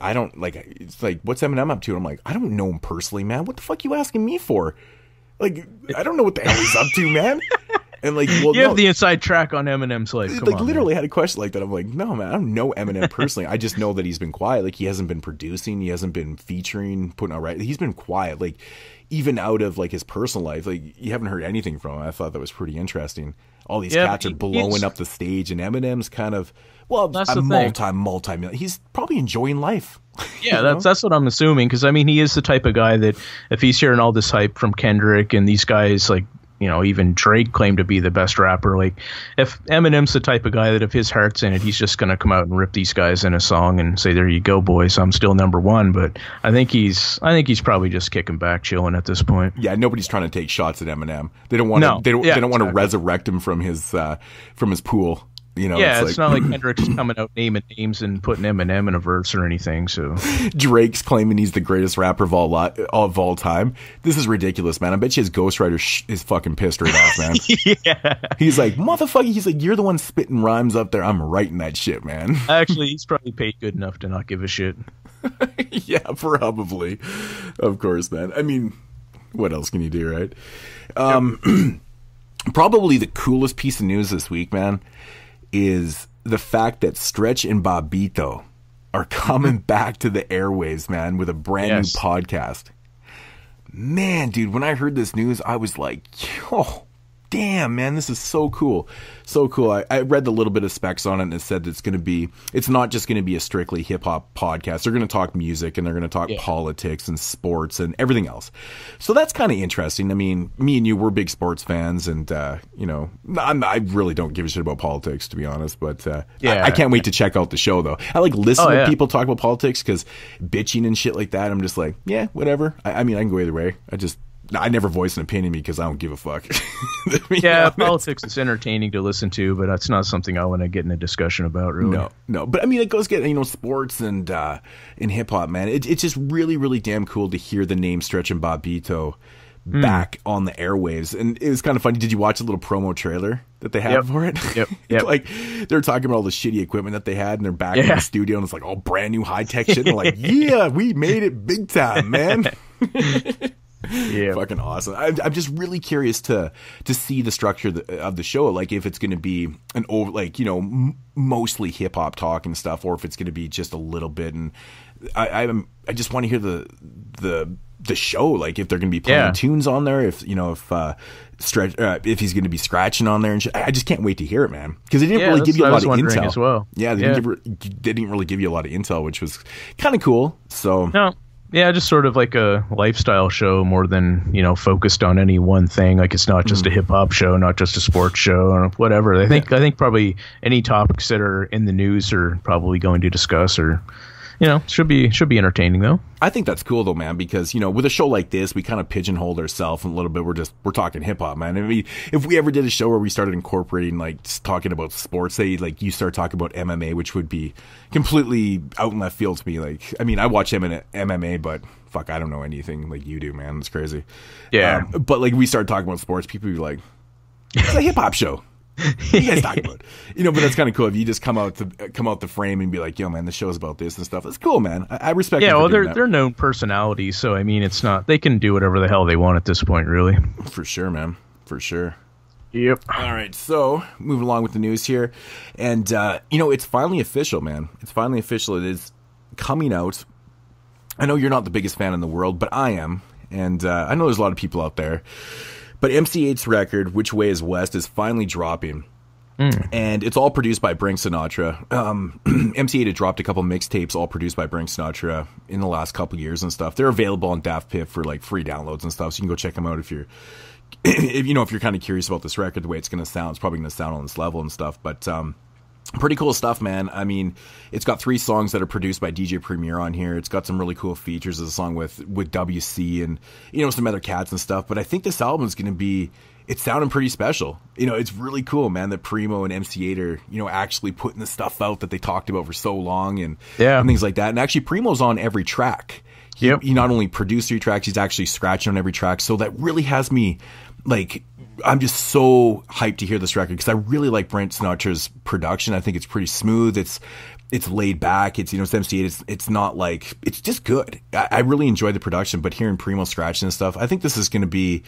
it's like, what's Eminem up to? And I'm like, I don't know him personally, man. What the fuck you asking me for? Like, I don't know what the hell he's up to, man. And like, well, you have the inside track on Eminem's life. Come on, literally had a question like that. I'm like, no, man, I don't know Eminem personally. I just know that he's been quiet. Like, he hasn't been producing, he hasn't been featuring, putting out right. He's been quiet. Like, even out of like his personal life, like you haven't heard anything from him. I thought that was pretty interesting. All these cats are blowing up the stage, and Eminem's kind of that's a multi. He's probably enjoying life. Yeah, that's what I'm assuming, because I mean, he is the type of guy that if he's hearing all this hype from Kendrick and these guys, like, you know, even Drake claimed to be the best rapper. Like, if Eminem's the type of guy that if his heart's in it, he's just going to come out and rip these guys in a song and say, "There you go, boys, I'm still number one." But I think he's probably just kicking back, chilling at this point. Yeah, nobody's trying to take shots at Eminem. They don't want to. They don't want to resurrect him from his pool. You know, yeah, it's not like Kendrick's coming out naming names and putting Eminem in a verse or anything. So Drake's claiming he's the greatest rapper of all time. This is ridiculous, man. I bet you his ghostwriter is fucking pissed right off, man. yeah, He's like, motherfucker. He's like, you're the one spitting rhymes up there. I'm writing that shit, man. actually, he's probably paid good enough to not give a shit. Yeah, probably. Of course, man. I mean, what else can you do, right? Probably the coolest piece of news this week, man, is the fact that Stretch and Bobbito are coming back to the airwaves, man, with a brand new podcast. Man, dude, when I heard this news, I was like, oh, damn, man, this is so cool. So cool. I read the little bit of specs on it, and it said that it's not just going to be a strictly hip-hop podcast. They're going to talk music, and they're going to talk politics and sports and everything else. So that's kind of interesting. I mean, me and you, we're big sports fans, and, you know, I really don't give a shit about politics, to be honest, but I can't wait to check out the show, though. I like listening to people talk about politics, because bitching and shit like that, I'm just like, yeah, whatever. I mean, I can go either way. I never voice an opinion because I don't give a fuck. Yeah, politics is entertaining to listen to, but that's not something I want to get in a discussion about, really. No. But I mean, it goes get, you know, sports and hip hop, man. It's just really, really damn cool to hear the name Stretch and Bobbito back on the airwaves. And it was kind of funny. Did you watch the little promo trailer that they had for it? Yep. Like, they're talking about all the shitty equipment that they had, and they're back in the studio, and it's like all brand new high tech shit. And they're like, yeah, we made it big time, man. Yeah, fucking awesome. I'm just really curious to see the structure of the show, like if it's going to be mostly hip hop talk and stuff, or if it's going to be just a little bit. And I just want to hear the show, like if they're going to be playing tunes on there, if if he's going to be scratching on there and shit. I just can't wait to hear it, man, because they didn't really give you a lot of intel as well. Yeah, they didn't really give you a lot of intel, which was kind of cool. So no. Yeah, just sort of like a lifestyle show more than, you know, focused on any one thing. Like it's not just a hip hop show, not just a sports show or whatever. I think probably any topics that are in the news are probably going to discuss, or, you know, should be entertaining though. I think that's cool though, man, because, you know, with a show like this, we kind of pigeonholed ourselves a little bit. We're talking hip hop, man. I mean, if we ever did a show where we started incorporating, like, talking about sports, say, like, you start talking about MMA, which would be completely out in left field to me. Like, I mean, I watch MMA, but fuck, I don't know anything like you do, man. It's crazy. Yeah. But like, we started talking about sports, people would be like, it's a hip hop show. What are you guys talking about? You know, but that's kind of cool if you just come out the frame and be like, yo, man, the show's about this and stuff. That's cool, man. I respect. Yeah, well, they're known personalities, so I mean, it's not, they can do whatever the hell they want at this point, really. For sure, man. For sure. Yep. All right, so moving along with the news here, and you know, it's finally official, man. It's finally official. It is coming out. I know you're not the biggest fan in the world, but I am, and I know there's a lot of people out there. But MC8's record, Which Way Is West, is finally dropping. And it's all produced by Brink Sinatra. MC8 had dropped a couple mixtapes all produced by Brink Sinatra in the last couple years and stuff. They're available on Daft Pip for like free downloads and stuff, so you can go check them out if you're kind of curious about this record, the way it's going to sound. It's probably going to sound on this level and stuff. But pretty cool stuff, man. I mean, it's got 3 songs that are produced by DJ Premier on here. It's got some really cool features. There's a song with WC and, you know, some other cats and stuff. But I think this album is going to be, it's sounding pretty special. You know, it's really cool, man, that Primo and MC8 are, you know, actually putting the stuff out that they talked about for so long and things like that. And actually, Primo's on every track. Yep. He not only produced 3 tracks, he's actually scratching on every track. So that really has me, like, I'm just so hyped to hear this record because I really like Brent Sinatra's production. I think it's pretty smooth. It's laid back. It's, you know, it's MC8. It's not like, it's just good. I really enjoy the production, but hearing Primo scratching and stuff, I think this is going to be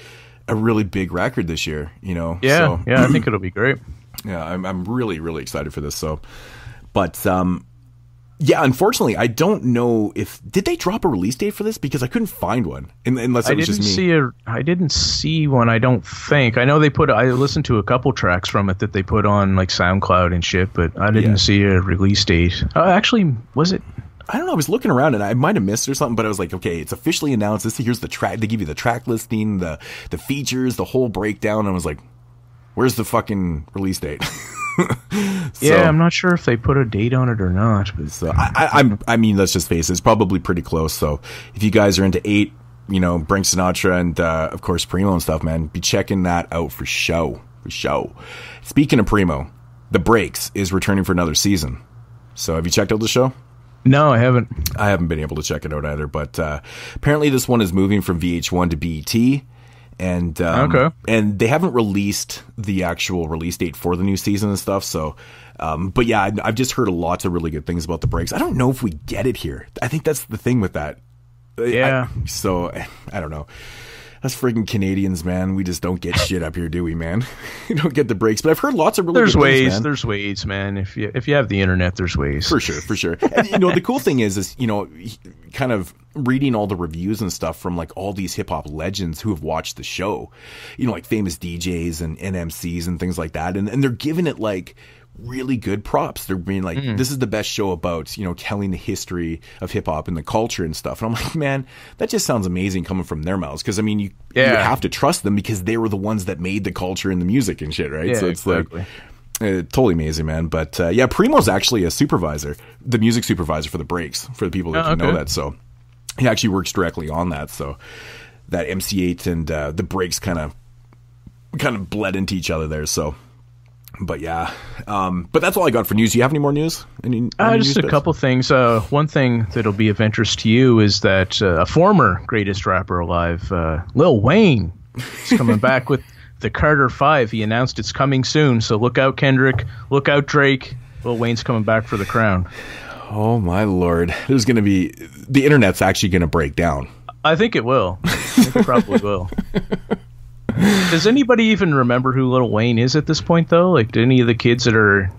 a really big record this year, you know? Yeah. I think it'll be great. Yeah. I'm really, really excited for this. So, but, yeah, unfortunately, I don't know did they drop a release date for this, because I couldn't find one, unless it was just me. I didn't see one, I don't think. I know I listened to a couple tracks from it that they put on like SoundCloud and shit, but I didn't see a release date. Actually, was it? I don't know. I was looking around and I might have missed it or something, but I was like, okay, it's officially announced. Here's the track. They give you the track listing, the features, the whole breakdown. And I was like, where's the fucking release date? Yeah, I'm not sure if they put a date on it or not. But so I mean, let's just face it, it's probably pretty close. So if you guys are into Eiht, you know, Brink Sinatra and of course Primo and stuff, man, be checking that out for show. Speaking of Primo, The Breaks is returning for another season. So have you checked out the show? No, I haven't. I haven't been able to check it out either, but apparently this one is moving from VH1 to BET. And and they haven't released the actual release date for the new season and stuff. So, but yeah, I've just heard lots of really good things about The Breaks. I don't know if we get it here. I think that's the thing with that. Yeah. I don't know. Us freaking Canadians, man. We just don't get shit up here, do we, man? We don't get the breaks. But I've heard lots of really good things, man. There's ways, man. If you have the internet, there's ways. For sure. And, the cool thing is, kind of reading all the reviews and stuff from, like, all these hip-hop legends who have watched the show. Like, famous DJs and MCs and things like that. And they're giving it, like, really good props. They're being like, this is the best show about, telling the history of hip hop and the culture and stuff. And I'm like, man, that just sounds amazing coming from their mouths. Cause I mean, you have to trust them because they were the ones that made the culture and the music and shit. Right. Yeah, so it's exactly. Like, totally amazing, man. But, Primo's actually a supervisor, the music supervisor for The Breaks, for the people that know that. So he actually works directly on that. So that MC8 and, The Breaks kind of bled into each other there. So, but yeah, but that's all I got for news. Do you have any more news? Any just a couple things. One thing that'll be of interest to you is that a former greatest rapper alive, Lil Wayne, is coming back with the Carter 5. He announced it's coming soon, so look out, Kendrick. Look out, Drake. Lil Wayne's coming back for the crown. Oh my lord, there's going to be the internet's actually going to break down. I think it will. I think it probably will. Does anybody even remember who Lil Wayne is at this point, though? Like, do any of the kids that are,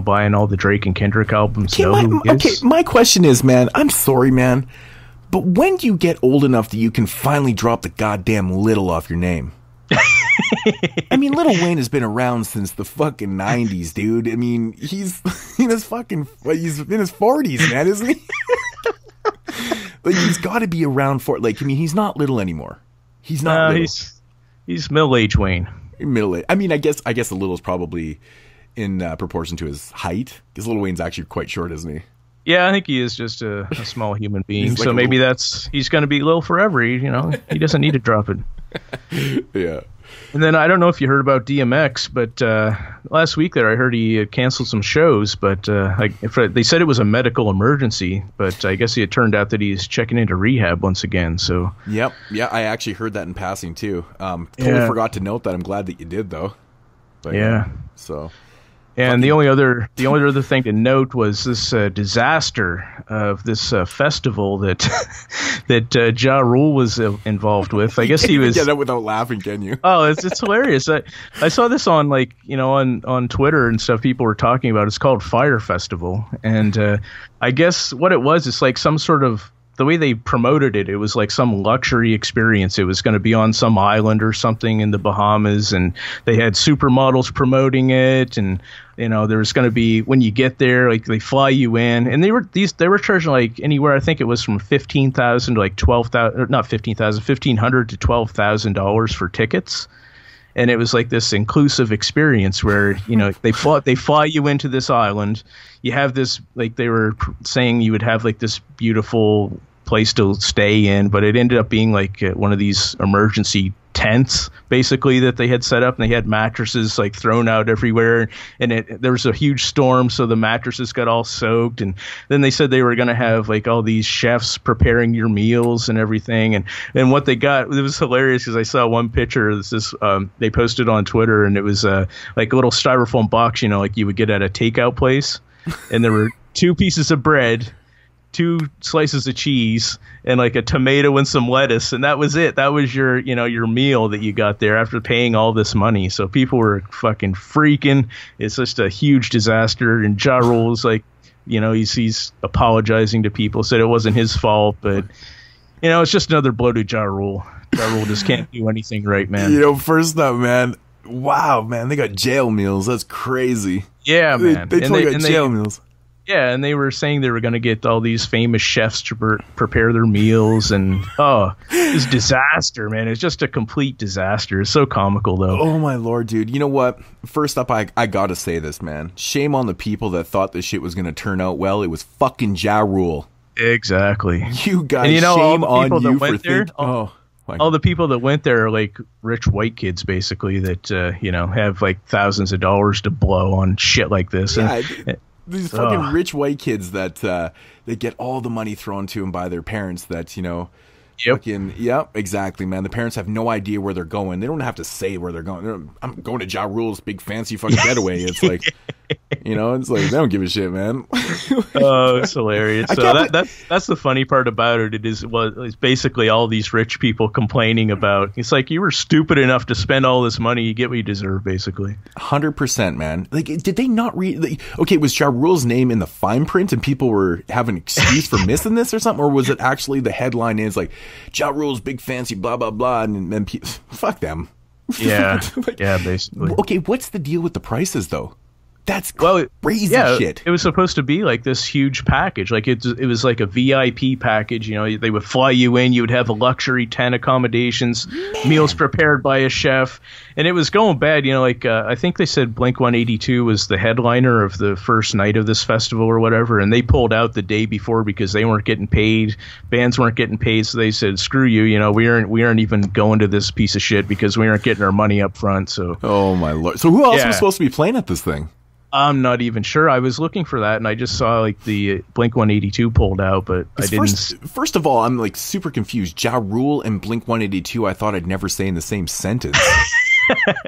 buying all the Drake and Kendrick albums know who he is? Okay, my question is, man, I'm sorry, man, but when do you get old enough that you can finally drop the goddamn little off your name? I mean, Lil Wayne has been around since the fucking 90s, dude. I mean, he's in his 40s, man, isn't he? Like, he's got to be around for, like, I mean, he's not little anymore. He's not little. He's middle-aged Wayne. Middle-aged. I mean, I guess the little is probably in proportion to his height, because Lil Wayne's actually quite short, isn't he? Yeah, I think he is just a small human being. So maybe he's going to be little forever. He doesn't need to drop it. Yeah. And then I don't know if you heard about DMX, but last week there I heard he had canceled some shows. But they said it was a medical emergency, but I guess it turned out that he's checking into rehab once again. So yep, yeah, I actually heard that in passing too. Totally forgot to note that. I'm glad that you did though. But, so. And the only other thing to note was this disaster of this festival that Ja Rule was involved with. I guess he was. Get that without laughing, can you? Oh, it's hilarious. I saw this on on Twitter and stuff. People were talking about it. It's called Fire Festival, and I guess what it was is like some sort of. The way they promoted it, it was like some luxury experience. It was going to be on some island or something in the Bahamas, and they had supermodels promoting it. And there was going to be, when you get there, like they fly you in, and they were charging like anywhere. I think it was from $15,000 to like $12,000, not $15,000, $1,500 to $12,000 for tickets. And it was like this inclusive experience where, they fly you into this island. You have this, like they were saying you would have like this beautiful place to stay in, but it ended up being like one of these emergency tents basically that they had set up, and they had mattresses like thrown out everywhere, and there was a huge storm, so the mattresses got all soaked. And then they said they were going to have like all these chefs preparing your meals and everything, and what they got, it was hilarious because I saw one picture. This they posted on Twitter, and it was like a little styrofoam box, like you would get at a takeout place, and there were 2 pieces of bread, 2 slices of cheese, and like a tomato and some lettuce, and that was it. That was your your meal that you got there after paying all this money. So people were fucking freaking. It's just a huge disaster. And Ja Rule's like, he's apologizing to people, said it wasn't his fault, but it's just another blow to Ja Rule. Ja Rule just can't do anything right, man. First up, man. Wow, man, they got jail meals. That's crazy. Yeah, man. They totally got jail meals. Yeah, and they were saying they were going to get all these famous chefs to prepare their meals, and it's disaster, man. It's just a complete disaster. It's so comical, though. Oh my lord, dude. You know what? First up, I gotta say this, man. Shame on the people that thought this shit was going to turn out well. It was fucking Ja Rule. Exactly. You guys, shame on you for thinking. all the people that went there are like rich white kids, basically, that have like thousands of dollars to blow on shit like this. Yeah, these fucking rich white kids that they get all the money thrown to them by their parents. That Yep, exactly, man. The parents have no idea where they're going. They don't have to say where they're going. I'm going to Ja Rule's big fancy fucking getaway. It's like, it's like they don't give a shit, man. Oh, it's hilarious. So that's the funny part about it. It's basically all these rich people complaining about. It's like, you were stupid enough to spend all this money. You get what you deserve, basically. 100%, man. Like, did they not read? Okay, was Ja Rule's name in the fine print and people were having an excuse for missing this or something, or was it actually the headline is like Ja Rule's big fancy blah blah blah, and then fuck them. Yeah, yeah, basically. Okay, what's the deal with the prices though? That's crazy shit. It was supposed to be like this huge package. Like it was like a VIP package. They would fly you in. You would have a luxury tent accommodations, meals prepared by a chef, and it was going bad. I think they said Blink-182 was the headliner of the first night of this festival or whatever, and they pulled out the day before because they weren't getting paid. Bands weren't getting paid, so they said, "Screw you." We aren't even going to this piece of shit because we aren't getting our money up front. So, oh my lord. So who else was supposed to be playing at this thing? I'm not even sure. I was looking for that, and I just saw like the Blink-182 pulled out, but I didn't. First of all, I'm like super confused. Ja Rule and Blink-182, I thought I'd never say in the same sentence.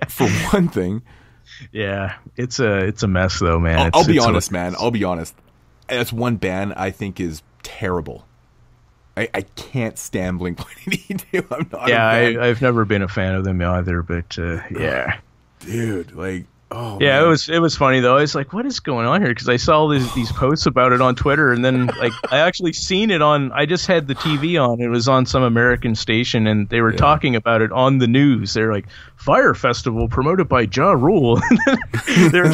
For one thing. Yeah, it's a mess though, man. I'll be honest, man. I'll be honest. That's one band I think is terrible. I can't stand Blink-182. I'm not. Yeah, I've never been a fan of them either, but yeah, dude, like. Oh, yeah, man. it was funny though. I was like, "What is going on here?" Because I saw these posts about it on Twitter, and then like I actually seen it on. I just had the TV on. It was on some American station, and they were talking about it on the news. They're like, "Fire Festival promoted by Ja Rule." they were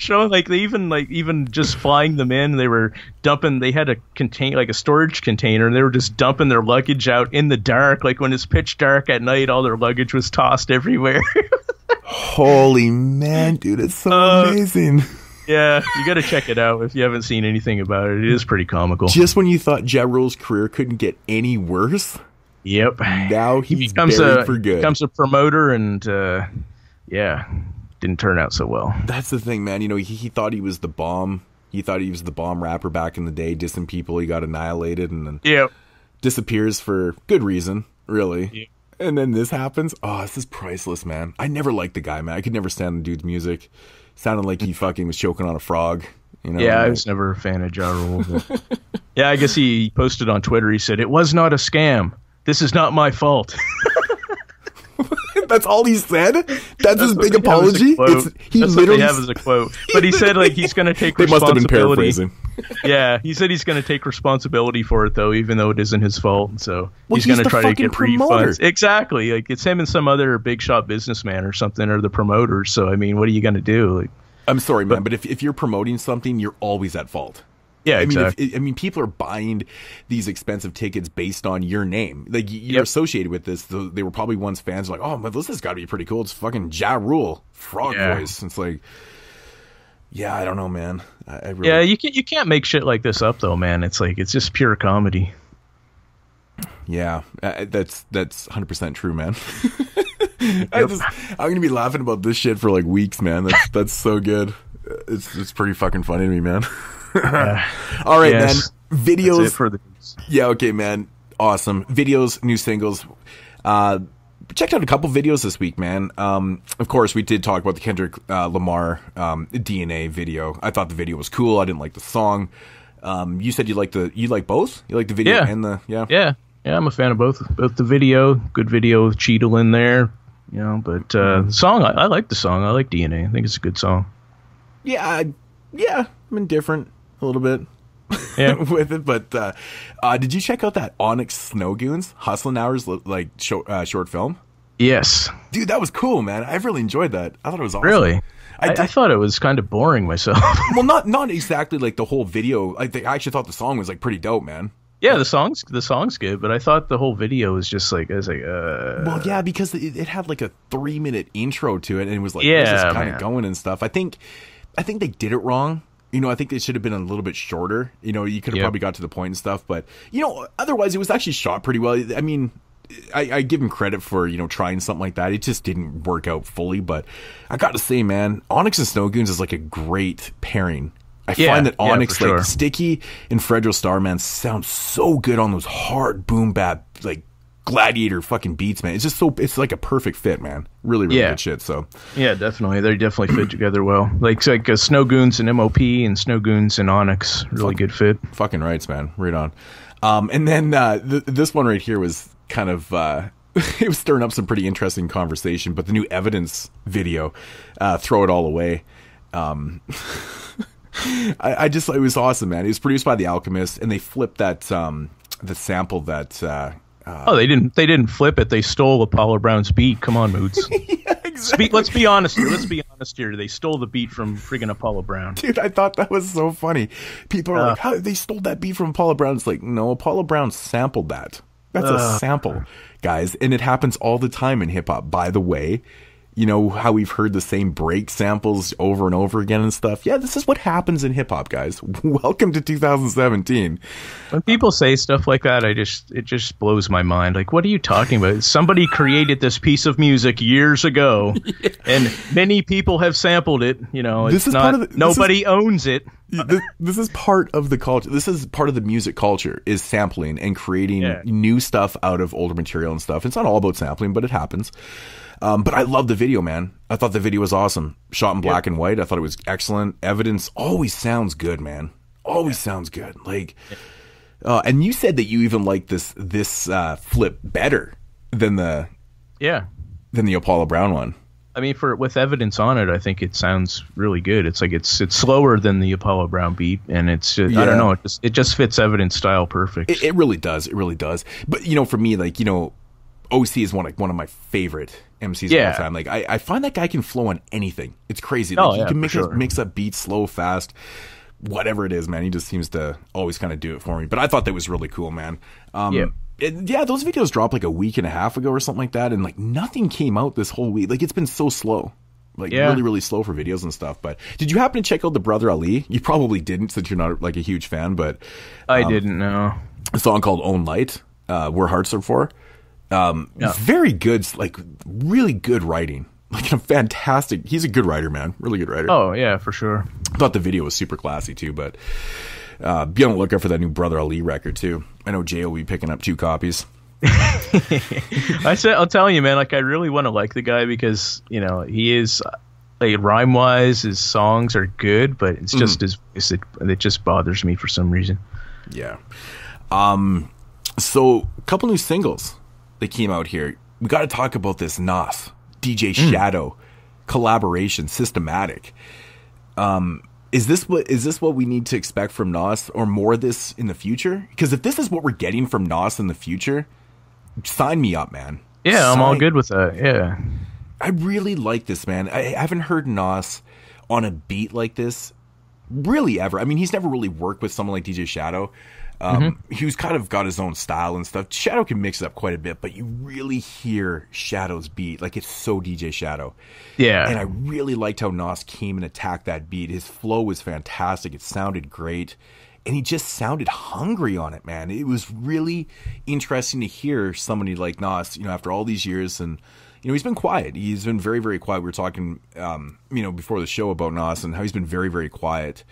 showing like they even just flying them in. They were dumping. They had a storage container, and they were just dumping their luggage out in the dark. Like when it's pitch dark at night, all their luggage was tossed everywhere. Holy man, dude, it's so amazing. Yeah, you got to check it out if you haven't seen anything about it. It is pretty comical. Just when you thought Ja Rule's career couldn't get any worse, yep. Now he becomes for good. Becomes a promoter, and didn't turn out so well. That's the thing, man. He thought he was the bomb. He thought he was the bomb rapper back in the day, dissing people. He got annihilated, and then disappears for good reason, really. Yep. And then this happens. Oh, this is priceless, man. I never liked the guy, man. I could never stand the dude's music. Sounded like he fucking was choking on a frog. Yeah, I was never a fan of Ja Rule. Yeah, I guess he posted on Twitter. He said, "It was not a scam. This is not my fault." That's all he said? That's his big apology? That's what they have as a quote. But he said like he's going to take responsibility. They must have been paraphrasing. Yeah, he said he's going to take responsibility for it, though, even though it isn't his fault. So he's going to try to get refunds. Exactly. Like it's him and some other big shot businessman or something, or the promoters. So, I mean, what are you going to do? Like, I'm sorry, man, but if you're promoting something, you're always at fault. Yeah, exactly. I mean, people are buying these expensive tickets based on your name. Like, you're associated with this. They were probably once fans like, oh, but this has got to be pretty cool. It's fucking Ja Rule, frog voice. It's like, yeah, I don't know, man. I really... Yeah, you can't make shit like this up, though, man. It's like, it's just pure comedy. Yeah, that's 100% true, man. I'm going to be laughing about this shit for like weeks, man. That's so good. It's pretty fucking funny to me, man. All right, man. Videos. That's it for the news. Yeah, okay, man. Awesome. Videos, new singles. Checked out a couple videos this week, man. Of course, we did talk about the Kendrick Lamar DNA video. I thought the video was cool. I didn't like the song. You said you like both? You like the video and the Yeah, I'm a fan of both. Both the video, good video with Cheadle in there, but the song, I like the song. I like DNA. I think it's a good song. Yeah, I'm indifferent a little bit with it, but did you check out that Onyx Snowgoons Hustlin' Hours short film? Yes, dude, that was cool, man. I really enjoyed that. I thou's awesome. Really? I thought it was kind of boring myself. Well, not exactly like the whole video. I actually thought the song was like pretty dope, man. Yeah, the song's good, but I thought the whole video was just like, well, yeah, because it had like a 3-minute intro to it, and it was like just kind of going and stuff. I think they did it wrong. I think they should have been a little bit shorter. You could have probably got to the point and stuff, but otherwise it was actually shot pretty well. I mean, I give him credit for, you know, trying something like that. It just didn't work out fully, but I got to say, man, Onyx and Snowgoons is like a great pairing. I find that Onyx, like Sticky and Fredro Starman, sound so good on those hard boom bap, like gladiator fucking beats, man. It's just so, it's like a perfect fit, man. Really good shit. So yeah, definitely, they definitely fit together well. Like Snowgoons and MOP and Snowgoons and Onyx, really good fit. Fucking rights, man. Right on. And then this one right here was kind of it was stirring up some pretty interesting conversation. But the new Evidence video, Throw It All Away. I just, it was awesome, man. It was produced by The Alchemist, and they flipped that the sample that. They didn't flip it. They stole Apollo Brown's beat. Come on, Moods. Yeah, exactly. Let's be honest here. They stole the beat from friggin' Apollo Brown. Dude, I thought that was so funny. People are like, how they stole that beat from Apollo Brown? It's like, no, Apollo Brown sampled that. That's a sample, guys, and it happens all the time in hip hop. By the way, you know how we've heard the same break samples over and over again and stuff? Yeah, this is what happens in hip hop, guys. Welcome to 2017. When people say stuff like that, it just blows my mind. Like, what are you talking about? Somebody created this piece of music years ago, and many people have sampled it. You know, it's nobody owns it. This is part of the culture. This is part of the music culture, is sampling and creating new stuff out of older material and stuff. It's not all about sampling, but it happens. But I love the video, man. I thought the video was awesome. Shot in black and white. I thought it was excellent. Evidence always sounds good, man. Always sounds good. Like, and you said that you even like this flip better than the Apollo Brown one. I mean, with Evidence on it, I think it sounds really good. It's like it's slower than the Apollo Brown beat, and it's just, I don't know, it just fits Evidence style perfect. It really does. It really does. But you know, for me, like, you know, OC is one of my favorite MCs of all time. Like, I find that guy can flow on anything. It's crazy. Like, he can mix up beats, slow, fast, whatever it is, man. He just seems to always kind of do it for me. But I thought that was really cool, man. Those videos dropped like a week and a half ago or something like that, and like nothing came out this whole week. Like, it's been so slow. Like, really, really slow for videos and stuff. But did you happen to check out the Brother Ali? You probably didn't, since you're not like a huge fan, but I didn't know. A song called Own Light, Where Hearts Are For. Very good, like really good writing. Like, a fantastic, he's a good writer, man. Really good writer. Oh yeah, for sure. I thought the video was super classy too, but be on the lookout for that new Brother Ali record too. I know Jay will be picking up 2 copies. I'll tell you, man, like, I really want to like the guy because, you know, he is, like, rhyme wise, his songs are good, but it's just it just bothers me for some reason. Yeah. So a couple new singles that came out here. We got to talk about this Nas DJ Shadow collaboration, Systematic. Is this what we need to expect from Nas, or more of this in the future? Because if this is what we're getting from Nas in the future, sign me up, man. Yeah, I'm all good with that. Yeah, I really like this, man. I haven't heard Nas on a beat like this really ever. I mean, he's never really worked with someone like DJ Shadow. He's kind of got his own style and stuff. Shadow can mix it up quite a bit, but you really hear Shadow's beat. Like, it's so DJ Shadow. Yeah. And I really liked how Nas came and attacked that beat. His flow was fantastic. It sounded great. And he just sounded hungry on it, man. It was really interesting to hear somebody like Nas, you know, after all these years. And, you know, he's been quiet. He's been very, very quiet. We were talking, you know, before the show about Nas and how he's been very, very quiet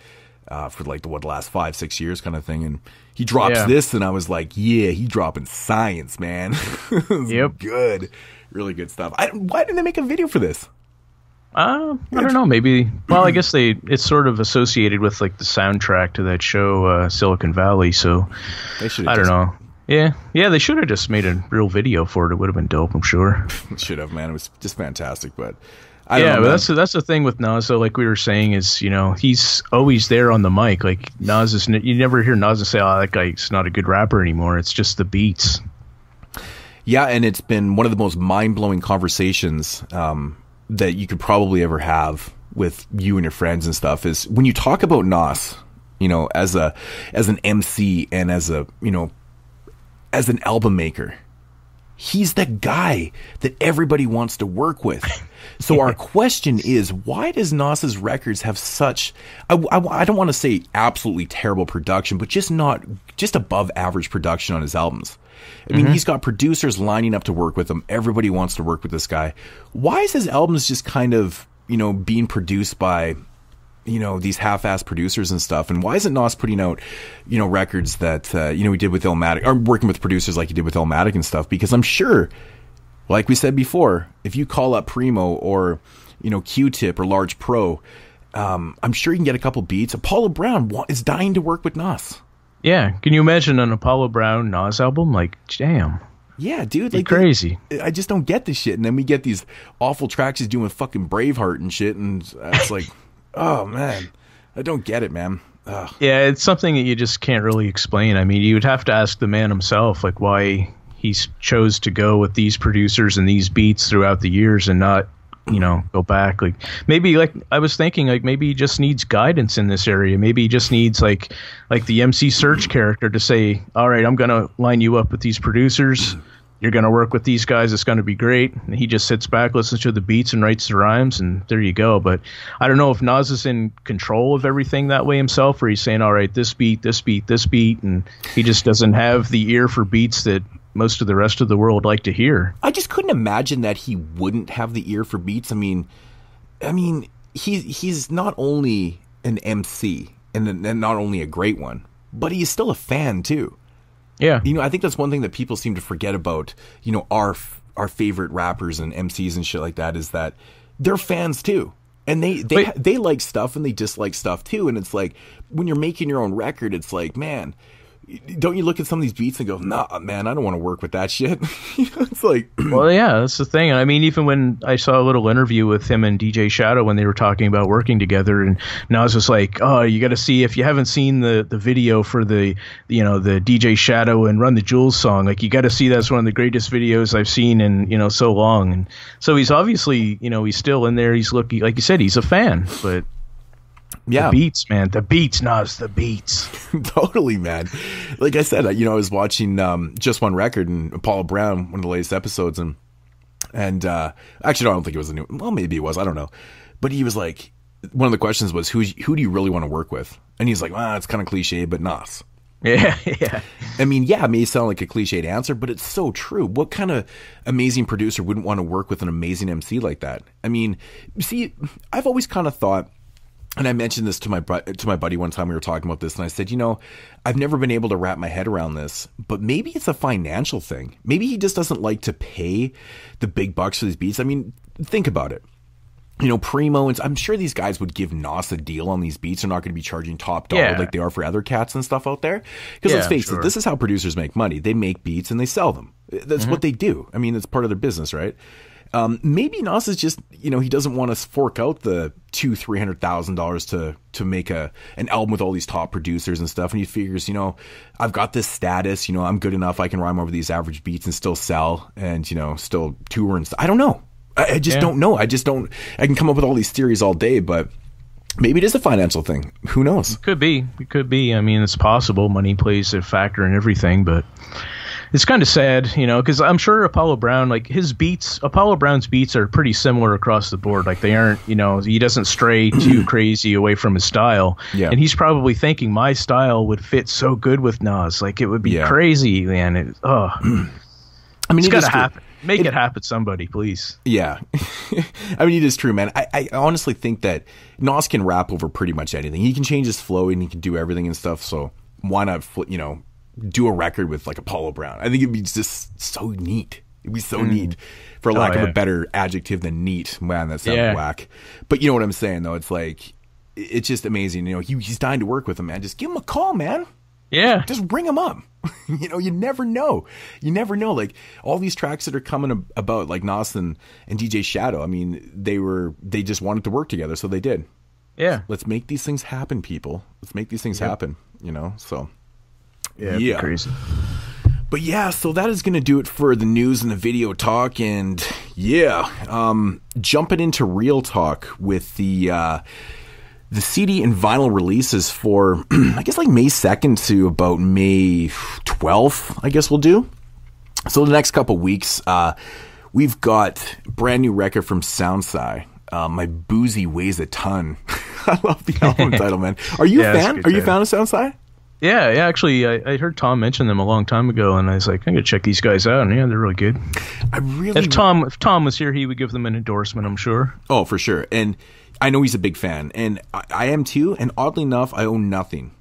for like the last 5-6 years kind of thing. And he drops this, and I was like, yeah, he dropping science, man. Yep. Good. Really good stuff. Why didn't they make a video for this? I don't know. Maybe. Well, I guess it's sort of associated with like the soundtrack to that show, Silicon Valley. So I don't know. Yeah. They should have just made a real video for it. It would have been dope, I'm sure. Should have, man. It was just fantastic. But but that's the thing with Nas, though, like we were saying, is, you know, he's always there on the mic. Like, Nas is, you never hear Nas say, "Oh, that guy's not a good rapper anymore." It's just the beats. Yeah, and it's been one of the most mind-blowing conversations that you could probably ever have with you and your friends and stuff, is when you talk about Nas, you know, as an MC and as a, you know, as an album maker. He's the guy that everybody wants to work with. So our question is, why does Nas's records have such, I don't want to say absolutely terrible production, but just above average production on his albums? I mean, he's got producers lining up to work with him. Everybody wants to work with this guy. Why is his albums just kind of, being produced by, these half-assed producers and stuff? And why isn't Nas putting out, records that, he did with Illmatic, or working with producers like he did with Illmatic and stuff? Because I'm sure, like we said before, if you call up Primo or, Q-Tip or Large Pro, I'm sure you can get a couple beats. Apollo Brown is dying to work with Nas. Yeah. Can you imagine an Apollo Brown Nas album? Like, damn. Yeah, dude. Like, crazy. I just don't get this shit. And then we get these awful tracks he's doing with fucking Braveheart and shit. And it's like, oh, man. I don't get it, man. Ugh. Yeah, it's something that you just can't really explain. I mean, you would have to ask the man himself, like, why he chose to go with these producers and these beats throughout the years and not, go back. Like, maybe, like, I was thinking, like, maybe he just needs guidance in this area. Maybe he just needs, like the MC Search character to say, all right, I'm going to line you up with these producers. You're going to work with these guys. It's going to be great. And he just sits back, listens to the beats, and writes the rhymes, and there you go. But I don't know if Nas is in control of everything that way himself, or he's saying, all right, this beat, this beat, this beat, and he just doesn't have the ear for beats that most of the rest of the world like to hear. I just couldn't imagine that he wouldn't have the ear for beats. I mean, he's not only an MC and not only a great one, but he is still a fan too. Yeah. I think that's one thing that people seem to forget about, our favorite rappers and MCs and shit like that, is that they're fans too. And they like stuff and they dislike stuff too. And it's like, when you're making your own record, it's like, man, don't you look at some of these beats and go, nah, man, I don't want to work with that shit. It's like, well, yeah, that's the thing. I mean, even when I saw a little interview with him and DJ Shadow when they were talking about working together, and now it's just like, oh, you got to see, if you haven't seen the video for the DJ Shadow and Run the Jewels song, like, you got to see that's one of the greatest videos I've seen in so long. And so he's obviously, he's still in there. He's looking, like you said, he's a fan, but. Yeah, the beats, man. The beats, Nas, the beats. Totally, man. Like I said, I was watching Just One Record and Apollo Brown, one of the latest episodes, and actually, I don't think it was a new. Well, maybe it was. I don't know. But he was like, one of the questions was, who do you really want to work with? And he's like, it's kind of cliche, but Nas. Yeah, yeah. I mean, yeah, it may sound like a cliched answer, but it's so true. What kind of amazing producer wouldn't want to work with an amazing MC like that? I mean, see, I've always kind of thought. And I mentioned this to my buddy one time. We were talking about this, and I said, I've never been able to wrap my head around this, but maybe it's a financial thing. Maybe he just doesn't like to pay the big bucks for these beats. I mean, think about it. Primo, and I'm sure these guys would give Nas a deal on these beats. They're not going to be charging top dollar like they are for other cats and stuff out there. Because let's face it, this is how producers make money. They make beats and they sell them. That's what they do. I mean, it's part of their business, right? Maybe Nas is just, he doesn't want to fork out the $200,000-$300,000 to make an album with all these top producers and stuff. And he figures, I've got this status, I'm good enough. I can rhyme over these average beats and still sell and, still tour and stuff. I don't know. I just don't know. I can come up with all these theories all day, but maybe it is a financial thing. Who knows? It could be. I mean, it's possible. Money plays a factor in everything, but it's kind of sad, because I'm sure Apollo Brown, like Apollo Brown's beats are pretty similar across the board. Like, they aren't, he doesn't stray too crazy away from his style. Yeah. And he's probably thinking my style would fit so good with Nas. Like, it would be crazy, man. I mean, it's got to happen. Make it happen, somebody, please. Yeah. I mean, it is true, man. I honestly think that Nas can rap over pretty much anything. He can change his flow and he can do everything and stuff. So why not, do a record with like Apollo Brown? I think it'd be just so neat. It'd be so neat, for lack of a better adjective than neat. Man, that sounds whack. But you know what I'm saying, though. It's like, it's just amazing. He's dying to work with him, man. Just give him a call, man. Yeah. Just bring him up. You never know. You never know. Like, all these tracks that are coming about, like Nas and DJ Shadow, I mean, they just wanted to work together, so they did. Yeah. Let's make these things happen, people. Let's make these things happen, so. Yeah. Crazy. But yeah, so that is going to do it for the news and the video talk. And jumping into real talk with the CD and vinyl releases for, I guess, like May 2nd to about May 12th, I guess we'll do. So the next couple weeks, we've got brand new record from Soundsci. My Boozy Weighs a Ton. I love the album title, man. Are you a fan? Are you a fan of Soundsci? Yeah, actually, I heard Tom mention them a long time ago, and I was like, I'm gonna check these guys out, and yeah, they're really good. If Tom was here, he would give them an endorsement, I'm sure. Oh, for sure. And I know he's a big fan, and I am too. And oddly enough, I own nothing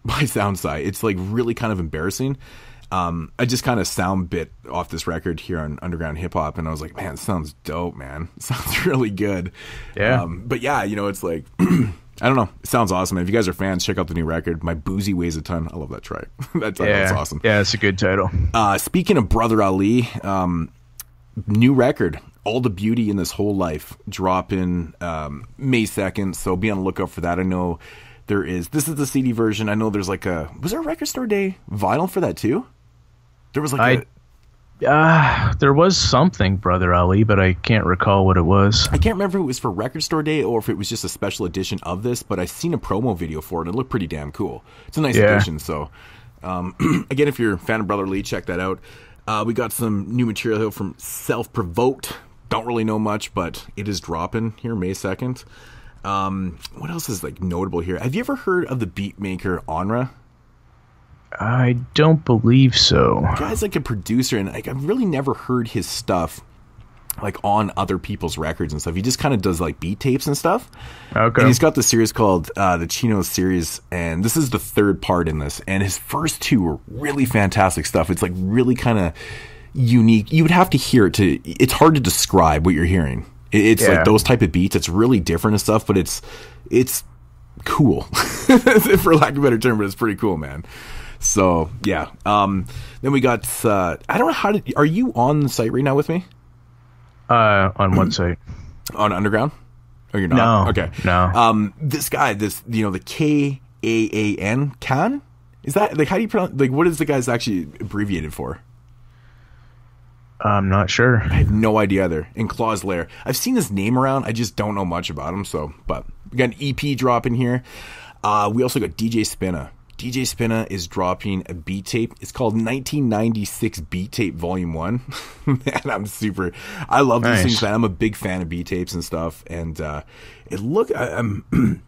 by Soundside. It's like really kind of embarrassing. I just kind of sound bit off this record here on Underground Hip Hop, and I was like, man, it sounds dope, man. It sounds really good. Yeah. But yeah, it's like, I don't know. It sounds awesome. If you guys are fans, check out the new record. My Boozy Weighs a Ton. I love that track. That's awesome. Yeah, it's a good title. Speaking of Brother Ali, new record, All the Beauty in This Whole Life, dropping May 2nd. So be on the lookout for that. I know this is the CD version. I know there's was there a Record Store Day vinyl for that too? There was there was something, Brother Ali, but I can't recall what it was. I can't remember if it was for Record Store Day or if it was just a special edition of this, but I seen a promo video for it, and it looked pretty damn cool. It's a nice edition, so again, if you're a fan of Brother Lee, check that out. We got some new material from Self Provoked. Don't really know much, but it is dropping here May 2nd. What else is notable here? Have you ever heard of the beat maker Onra? I don't believe so. The guy's a producer, and I've really never heard his stuff on other people's records and stuff. He just kind of does beat tapes and stuff. Okay. And he's got this series called the Chino series, and this is the third part in this. And his first two were really fantastic stuff. It's really kind of unique. You would have to hear it it's hard to describe what you're hearing. It's those type of beats. It's really different and stuff, but it's cool, for lack of a better term. But it's pretty cool, man. So yeah. Then we got I don't know are you on the site right now with me? On what site? On Underground? Oh, you're not? No. Okay. No. This guy, the Kaan, Khan? Is that how do you pronounce? What is the guy's actually abbreviated for? I'm not sure. I have no idea either. In Claw's Lair, I've seen his name around. I just don't know much about him. So, but we got an EP drop in here. We also got DJ Spinna. DJ Spinna is dropping a beat tape. It's called 1996 Beat Tape Volume 1. Man, I love these things, man. I'm a big fan of beat tapes and stuff. And I'm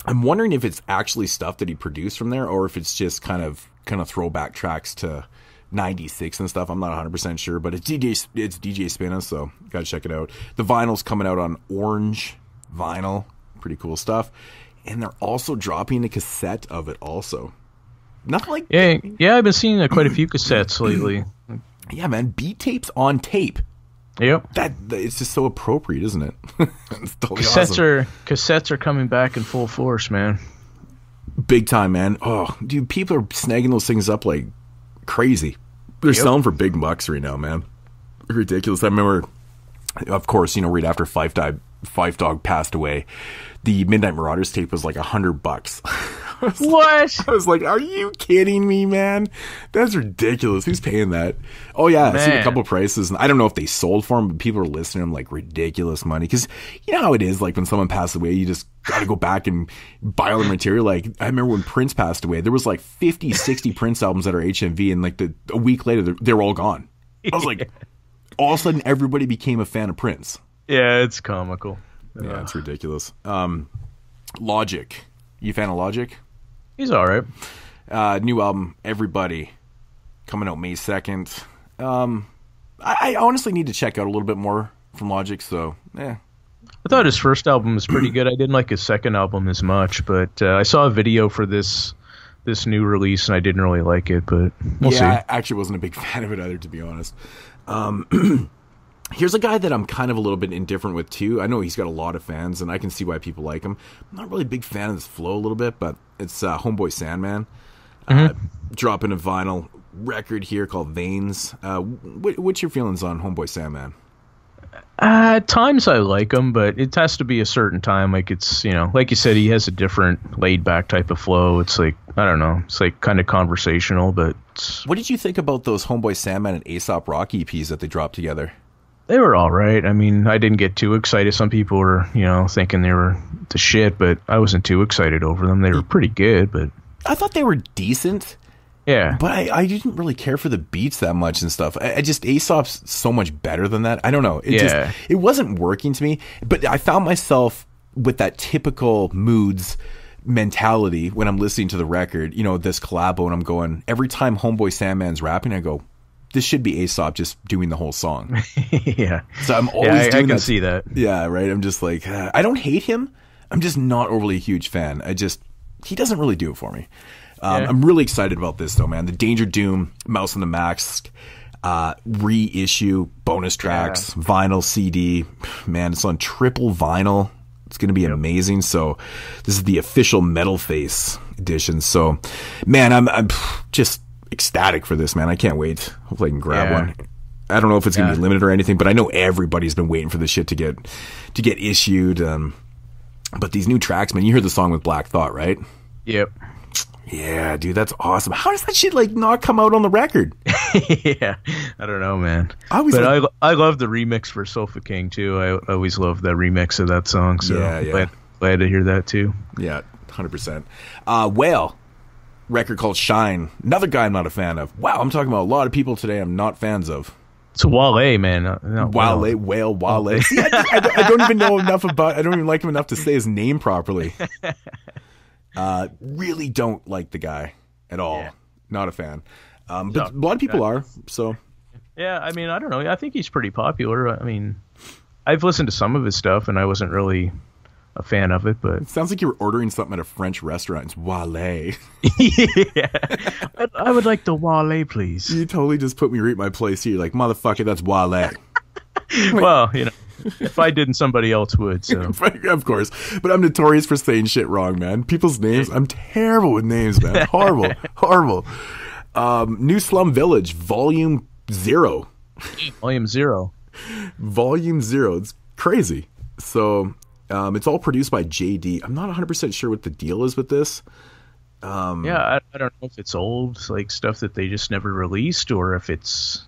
wondering if it's actually stuff that he produced from there, or if it's just kind of throwback tracks to 96 and stuff. I'm not 100% sure, but it's DJ Spinna, so gotta check it out. The vinyl's coming out on orange vinyl. Pretty cool stuff. And they're also dropping a cassette of it also. Nothing Yeah, I've been seeing quite a few cassettes lately. Yeah, man, beat tapes on tape. Yep. It's just so appropriate, isn't it? It's totally Cassettes are coming back in full force, man. Big time, man. Oh, dude, people are snagging those things up like crazy. They're selling for big bucks right now, man. Ridiculous. I remember, of course, right after Fife Dog passed away, the Midnight Marauders tape was $100. What? I was like, are you kidding me, man? That's ridiculous. Who's paying that? Oh, yeah. I've seen a couple prices, and I don't know if they sold for them, but people are listing them ridiculous money. Because you know how it is, when someone passes away, you just got to go back and buy all the material. I remember when Prince passed away, there was 50, 60 Prince albums that are HMV, and a week later, they were all gone. I was like, all of a sudden, everybody became a fan of Prince. Yeah, it's comical. Yeah, it's ridiculous. Logic. You a fan of Logic? He's all right. New album, Everybody, coming out May 2nd. I honestly need to check out a little bit more from Logic, so, yeah. I thought his first album was pretty good. I didn't like his second album as much, but I saw a video for this new release, and I didn't really like it, but we'll see. I actually wasn't a big fan of it either, to be honest. Here's a guy that I'm kind of a little bit indifferent with, too. I know he's got a lot of fans, and I can see why people like him. I'm not really a big fan of this flow a little bit, but it's Homeboy Sandman. Dropping a vinyl record here called Veins. What's your feelings on Homeboy Sandman? At times I like him, but it has to be a certain time. It's, like you said, he has a different laid-back type of flow. It's I don't know, it's kind of conversational, but... What did you think about those Homeboy Sandman and Aesop Rock EPs that they dropped together? They were all right. I mean, I didn't get too excited. Some people were, thinking they were the shit, but I wasn't too excited over them. They were pretty good, but... I thought they were decent. Yeah. But I didn't really care for the beats that much and stuff. I just, Aesop's so much better than that. I don't know. It wasn't working to me, but I found myself with that typical moods mentality when I'm listening to the record, you know, this collabo, and I'm going, every time Homeboy Sandman's rapping, I go, this should be Aesop just doing the whole song. Yeah. So I'm always doing I can that. see that. Yeah, right. I'm just like, I don't hate him. I'm just not overly a huge fan. He doesn't really do it for me. I'm really excited about this though, man. The Danger Doom, Mouse and the Mask, reissue, bonus tracks, vinyl CD. Man, it's on triple vinyl. It's going to be amazing. So this is the official Metal Face edition. So, man, I'm just ecstatic for this, man. I can't wait. Hopefully I can grab one. I don't know if it's going to be limited or anything, but I know everybody's been waiting for this shit to get issued. But these new tracks, man, you heard the song with Black Thought, right? Yep. Yeah, dude, that's awesome. How does that shit like not come out on the record? Yeah, I don't know, man. I love the remix for Sofa King too. I always love that remix of that song. So glad to hear that too. Yeah, 100%. Whale, record called Shine. Another guy I'm not a fan of. Wow, I'm talking about a lot of people today I'm not fans of. It's Wale, man. Wale. See, I don't even know enough about. I don't even like him enough to say his name properly. Really don't like the guy at all. Yeah. Not a fan. But a lot of people are. So. Yeah, I mean, I don't know. I think he's pretty popular. I mean, I've listened to some of his stuff, and I wasn't really a fan of it. But it sounds like you were ordering something at a French restaurant. It's Wale. Yeah, I would like the Wale, please. You totally just put me right at my place here. You're like, motherfucker, that's Wale. Well, you know, if I didn't, somebody else would. So. Of course. But I'm notorious for saying shit wrong, man. People's names, I'm terrible with names, man. Horrible. Horrible. New Slum Village, Volume 0. Volume 0. Volume 0. It's crazy. So, it's all produced by JD. I'm not 100% sure what the deal is with this. I don't know if it's old, like stuff that they just never released, or if it's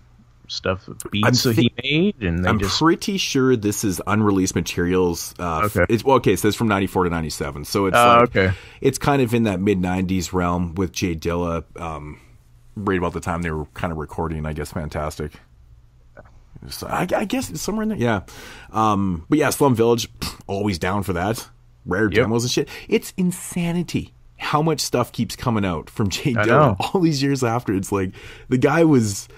stuff beats that he made, and I'm pretty sure this is unreleased materials. Okay. It says from 94 to 97, so it's it's kind of in that mid 90s realm with Jay Dilla. Right about the time they were kind of recording, I guess. Fantastic. So I guess it's somewhere in there. Yeah. But yeah, Slum Village, always down for that. Rare demos and shit. It's insanity how much stuff keeps coming out from Jay Dilla all these years after. It's like the guy was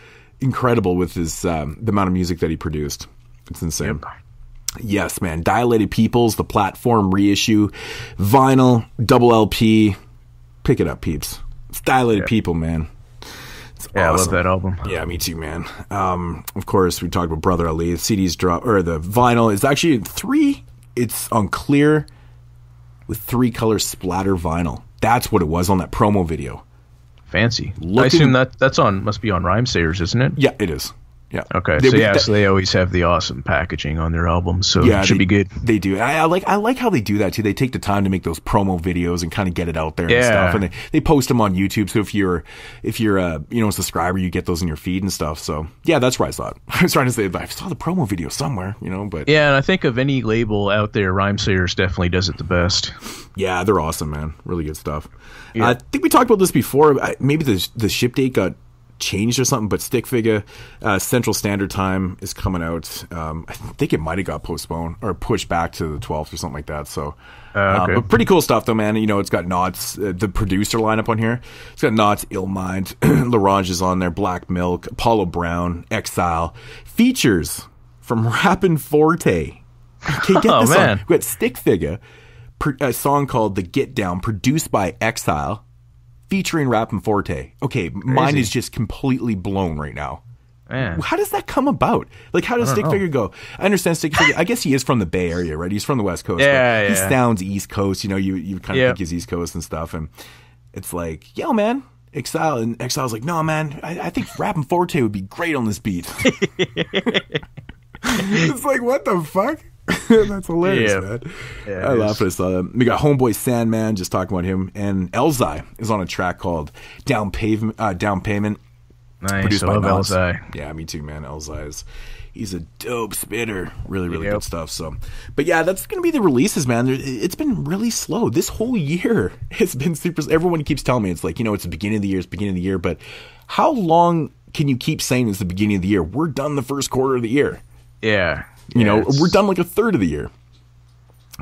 incredible with his the amount of music that he produced. It's insane. Yep. Yes, man. Dilated Peoples, the Platform reissue, vinyl, double LP. Pick it up, peeps. It's Dilated People, man. It's awesome. I love that album. Yeah, me too, man. Of course, we talked about Brother Ali. The CD's drop, or the vinyl is actually 3. It's on clear with 3-color splatter vinyl. That's what it was on that promo video. Fancy. I assume that's must be on Rhymesayers, isn't it? Yeah, it is. Yeah. Okay. So they always have the awesome packaging on their albums, so it should be good. They do. I like how they do that too. They take the time to make those promo videos and kind of get it out there and stuff. And they post them on YouTube. So if you're a subscriber, you get those in your feed and stuff. So yeah, that's where I saw it. I was trying to say I saw the promo video somewhere, but yeah. And I think of any label out there, Rhymesayers definitely does it the best. Yeah, they're awesome, man. Really good stuff. Yeah. I think we talked about this before. Maybe the ship date got changed or something, but Stick Figure Central Standard Time is coming out. I think it might have got postponed or pushed back to the 12th or something like that. So but pretty cool stuff though, man. It's got Knots, the producer lineup on here. It's got Knots, Illmind, Larange is on there, Black Milk, Apollo Brown, Exile, features from Rappin' Forte. Okay, get this song. We got Stick Figure, a song called The Get Down, produced by Exile, featuring Rappin' Forte. Okay, mine is just completely blown right now. Man. How does that come about? Like, how does Stick Figure go? I understand Stick Figure. I guess he is from the Bay Area, right? He's from the West Coast. Yeah, He sounds East Coast. You kind of think he's East Coast and stuff. And it's like, yo, man, Exile. And Exile's like, no, man, I think Rappin' Forte would be great on this beat. It's like, what the fuck? That's hilarious, man. Yeah, I laugh when I saw that. We got Homeboy Sandman, just talking about him, and Elzai is on a track called Down Payment. Nice. Produced by Elzai. Yeah, me too, man. Elzai he's a dope spitter. Really, really good stuff. So, but yeah, that's gonna be the releases, man. It's been really slow. This whole year has been super. Everyone keeps telling me it's like, it's the beginning of the year. It's the beginning of the year. But how long can you keep saying it's the beginning of the year? We're done the first quarter of the year. Yeah. We're done like a third of the year.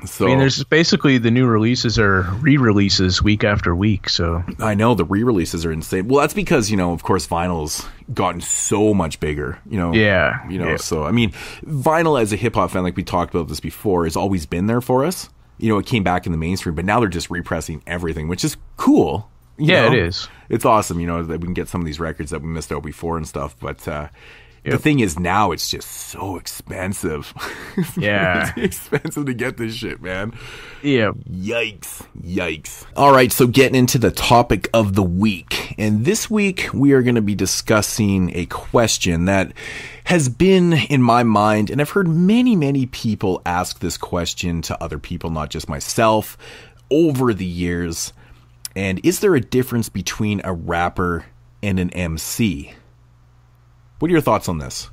So I mean, there's basically the new releases are re-releases week after week. So I know the re-releases are insane. Well, that's because, of course, vinyl's gotten so much bigger, Yeah. So, I mean, vinyl as a hip-hop fan, like we talked about this before, has always been there for us. It came back in the mainstream, but now they're just repressing everything, which is cool. It is. It's awesome, that we can get some of these records that we missed out before and stuff, but the thing is now it's just so expensive. Yeah. It's expensive to get this shit, man. Yeah. Yikes. All right, so getting into the topic of the week. And this week we are going to be discussing a question that has been in my mind, and I've heard many, many people ask this question to other people, not just myself, over the years. And is there a difference between a rapper and an MC? What are your thoughts on this?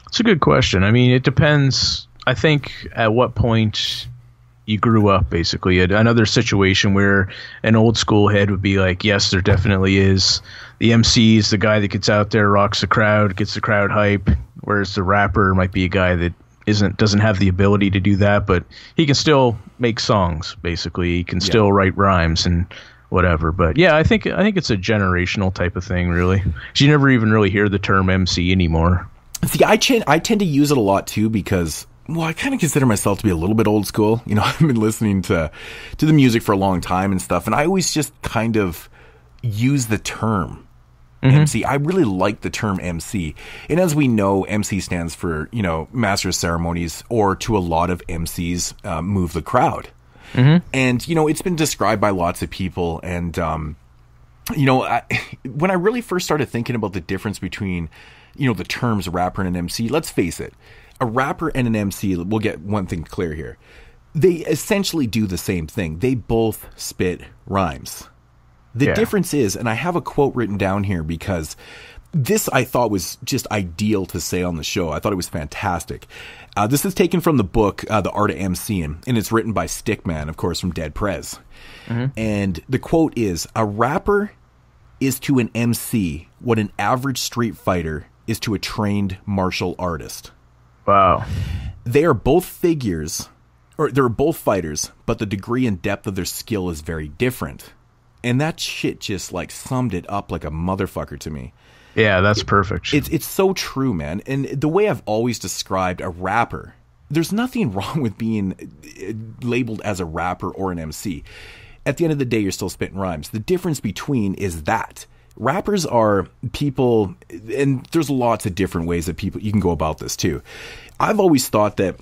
It's a good question. I mean, it depends, I think, at what point you grew up, basically. Another situation where an old school head would be like, yes, there definitely is. The MC is the guy that gets out there, rocks the crowd, gets the crowd hype, whereas the rapper might be a guy that doesn't have the ability to do that, but he can still make songs, basically. He can still write rhymes and whatever. But yeah, I think it's a generational type of thing, really. 'Cause you never even really hear the term MC anymore. See, I tend to use it a lot too because, I kind of consider myself to be a little bit old school. I've been listening to the music for a long time and stuff, and I always just kind of use the term MC. I really like the term MC. And as we know, MC stands for, Master of Ceremonies, or to a lot of MCs, move the crowd. And, it's been described by lots of people. And, when I really first started thinking about the difference between, the terms rapper and an MC, let's face it, a rapper and an MC, we'll get one thing clear here. They essentially do the same thing. They both spit rhymes. The difference is, and I have a quote written down here because this I thought was just ideal to say on the show. I thought it was fantastic. This is taken from the book, The Art of MCing, and it's written by Stickman, of course, from Dead Prez. And the quote is, "A rapper is to an MC what an average street fighter is to a trained martial artist." Wow. They are both figures, or they're both fighters, but the degree and depth of their skill is very different. And that shit just summed it up like a motherfucker to me. Yeah, that's perfect. It's so true, man. And the way I've always described a rapper, there's nothing wrong with being labeled as a rapper or an MC. At the end of the day, you're still spitting rhymes. The difference between is that rappers are people, and there's lots of different ways that you can go about this too. I've always thought that,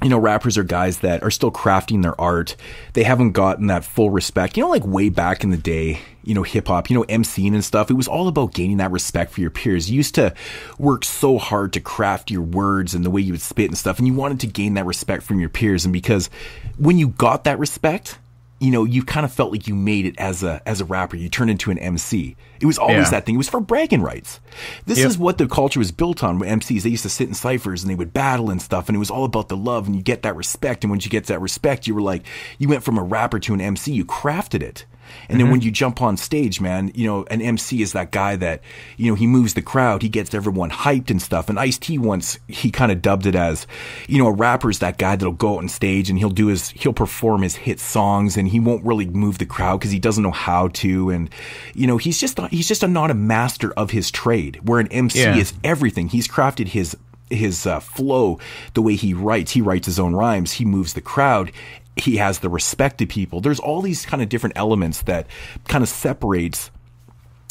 rappers are guys that are still crafting their art. They haven't gotten that full respect. Way back in the day, hip hop, MCing and stuff, it was all about gaining that respect for your peers. You used to work so hard to craft your words and the way you would spit and stuff, and you wanted to gain that respect from your peers. And because when you got that respect, you kind of felt like you made it as a rapper. You turned into an MC. It was always that thing. It was for bragging rights. This is what the culture was built on. MCs, they used to sit in ciphers and they would battle and stuff, and it was all about the love, and you get that respect. And once you get that respect, you went from a rapper to an MC. You crafted it. And then when you jump on stage, man, an MC is that guy that, he moves the crowd. He gets everyone hyped and stuff. And Ice-T once, he kind of dubbed it as, a rapper's that guy that'll go out on stage and he'll perform his hit songs, and he won't really move the crowd because he doesn't know how to. And, he's just not a master of his trade, where an MC is everything. He's crafted his flow, the way he writes his own rhymes. He moves the crowd. He has the respect of people. There's all these kind of different elements that kind of separates,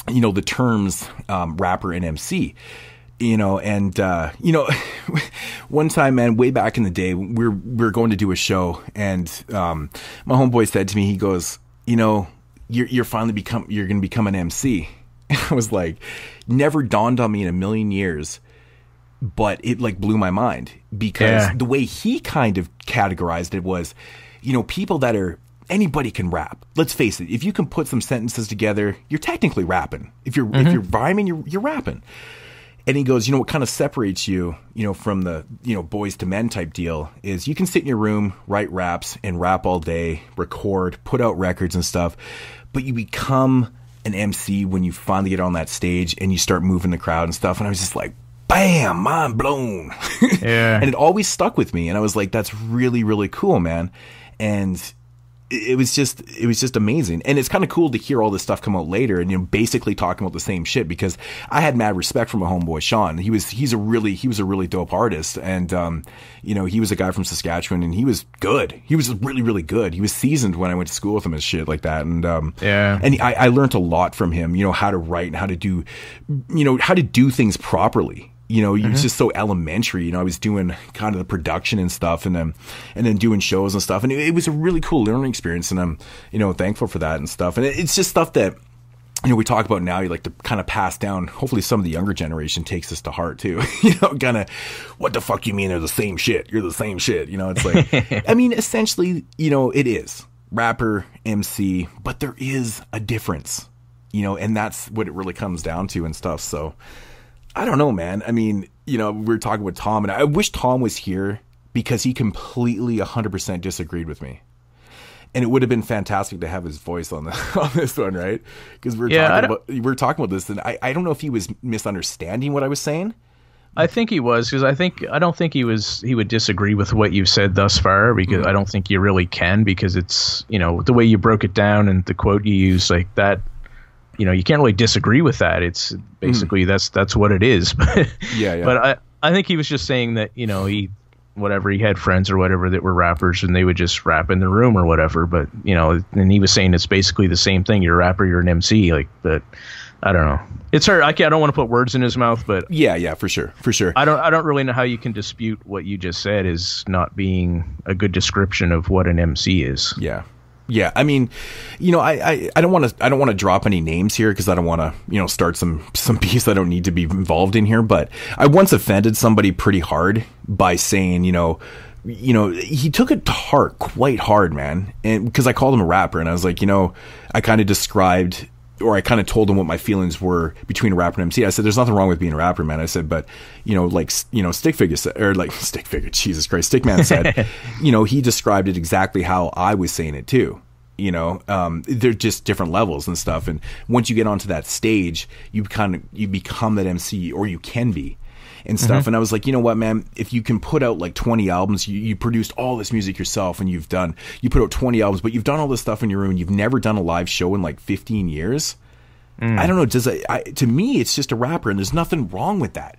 the terms rapper and MC. One time, man, way back in the day, we were going to do a show, and my homeboy said to me, he goes, you're going to become an MC. I was like, never dawned on me in a million years. But it blew my mind because the way he kind of categorized it was, people that are, anybody can rap. Let's face it. If you can put some sentences together, you're technically rapping. If you're rhyming, you're rapping. And he goes, what kind of separates you, from the, boys to men type deal is you can sit in your room, write raps and rap all day, record, put out records and stuff. But you become an MC when you finally get on that stage and you start moving the crowd and stuff. And I was just like, bam, mind blown. Yeah. And it always stuck with me. And I was like, that's really, really cool, man. And it was just amazing. And it's kind of cool to hear all this stuff come out later and, basically talking about the same shit, because I had mad respect for my homeboy Sean. He was a really dope artist. And, he was a guy from Saskatchewan, and he was good. He was really, really good. He was seasoned when I went to school with him and shit like that. And, and I learned a lot from him, how to write and how to do things properly. He was just so elementary. I was doing kind of the production and stuff, and then doing shows and stuff. And it was a really cool learning experience. And I'm, thankful for that and stuff. And it's just stuff that, we talk about now, you like to kind of pass down. Hopefully some of the younger generation takes this to heart too. Kind of, what the fuck you mean they're the same shit? You're the same shit. It's like, I mean, essentially, it is rapper, MC, but there is a difference, and that's what it really comes down to and stuff. So, I don't know, man. I mean, we were talking with Tom, and I wish Tom was here because he completely 100% disagreed with me. And it would have been fantastic to have his voice on this one, right? Because we were talking about this, and I don't know if he was misunderstanding what I was saying. I think he was, because I don't think he would disagree with what you've said thus far, because I don't think you really can, because it's, the way you broke it down and the quote you used, like that. You can't really disagree with that. It's basically that's what it is. Yeah. But I think he was just saying that, he had friends or whatever that were rappers, and they would just rap in the room or whatever. But, and he was saying it's basically the same thing. You're a rapper, you're an MC. Like, but I don't know. It's hard. I don't want to put words in his mouth, but yeah, for sure. I don't really know how you can dispute what you just said as not being a good description of what an MC is. Yeah. Yeah, I mean, I don't want to drop any names here because I don't want to, start some beefs I don't need to be involved in here. But I once offended somebody pretty hard by saying, he took it to heart quite hard, man. And because I called him a rapper, and I was like, I kind of described, or I kind of told him what my feelings were between a rapper and MC. I said, there's nothing wrong with being a rapper, man. I said, but, Stickfigure said, or like Stickfigure, Jesus Christ, Stickman said, he described it exactly how I was saying it too. They're just different levels and stuff. And once you get onto that stage, you become that MC, or you can be and stuff. And I was like, you know what, man, if you can put out like 20 albums, you produced all this music yourself, and you put out 20 albums, but you've done all this stuff in your room, and you've never done a live show in like 15 years. I don't know. To me, it's just a rapper, and there's nothing wrong with that.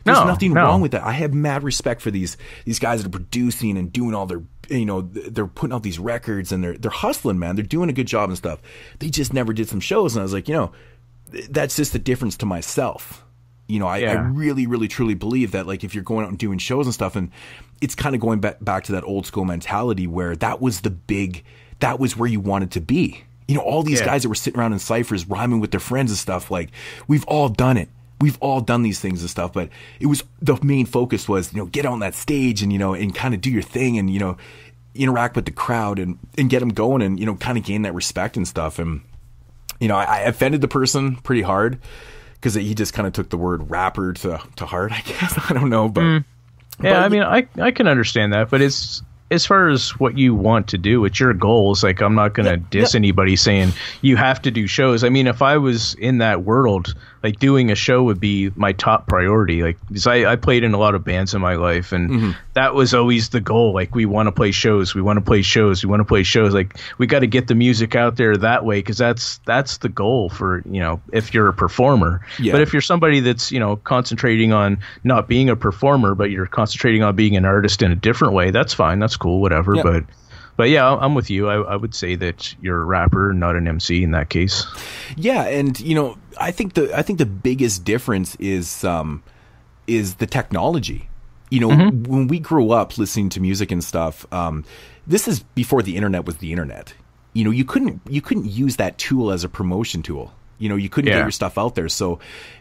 There's nothing wrong with that. I have mad respect for these guys that are producing and doing all their, they're putting out these records, and they're hustling, man. They're doing a good job and stuff. They just never did some shows. And I was like, that's just the difference to myself. I really, really, truly believe that, like, if you're going out and doing shows and stuff, and it's kind of going back to that old school mentality where that was where you wanted to be. All these guys that were sitting around in ciphers rhyming with their friends and stuff, like, we've all done it. We've all done these things and stuff, but it was, the main focus was, get on that stage and, and kind of do your thing and, interact with the crowd and get them going and, kind of gain that respect and stuff. And, I offended the person pretty hard because he just kind of took the word rapper to heart, I guess. I don't know, but. I mean, I can understand that, but it's, as far as what you want to do, it's your goals. Like, I'm not going to diss anybody saying you have to do shows. I mean, if I was in that world, like, doing a show would be my top priority. Like, because I played in a lot of bands in my life, and that was always the goal. Like, we want to play shows. We want to play shows. We want to play shows. Like, we got to get the music out there that way, because that's the goal for, if you're a performer. Yeah. But if you're somebody that's, concentrating on not being a performer, but you're concentrating on being an artist in a different way, that's fine. That's cool, whatever. Yeah. But yeah, I'm with you. I would say that you're a rapper, not an MC in that case. Yeah, and I think the biggest difference is the technology. When we grew up listening to music and stuff, this is before the internet was the internet. You couldn't use that tool as a promotion tool. You couldn't get your stuff out there. So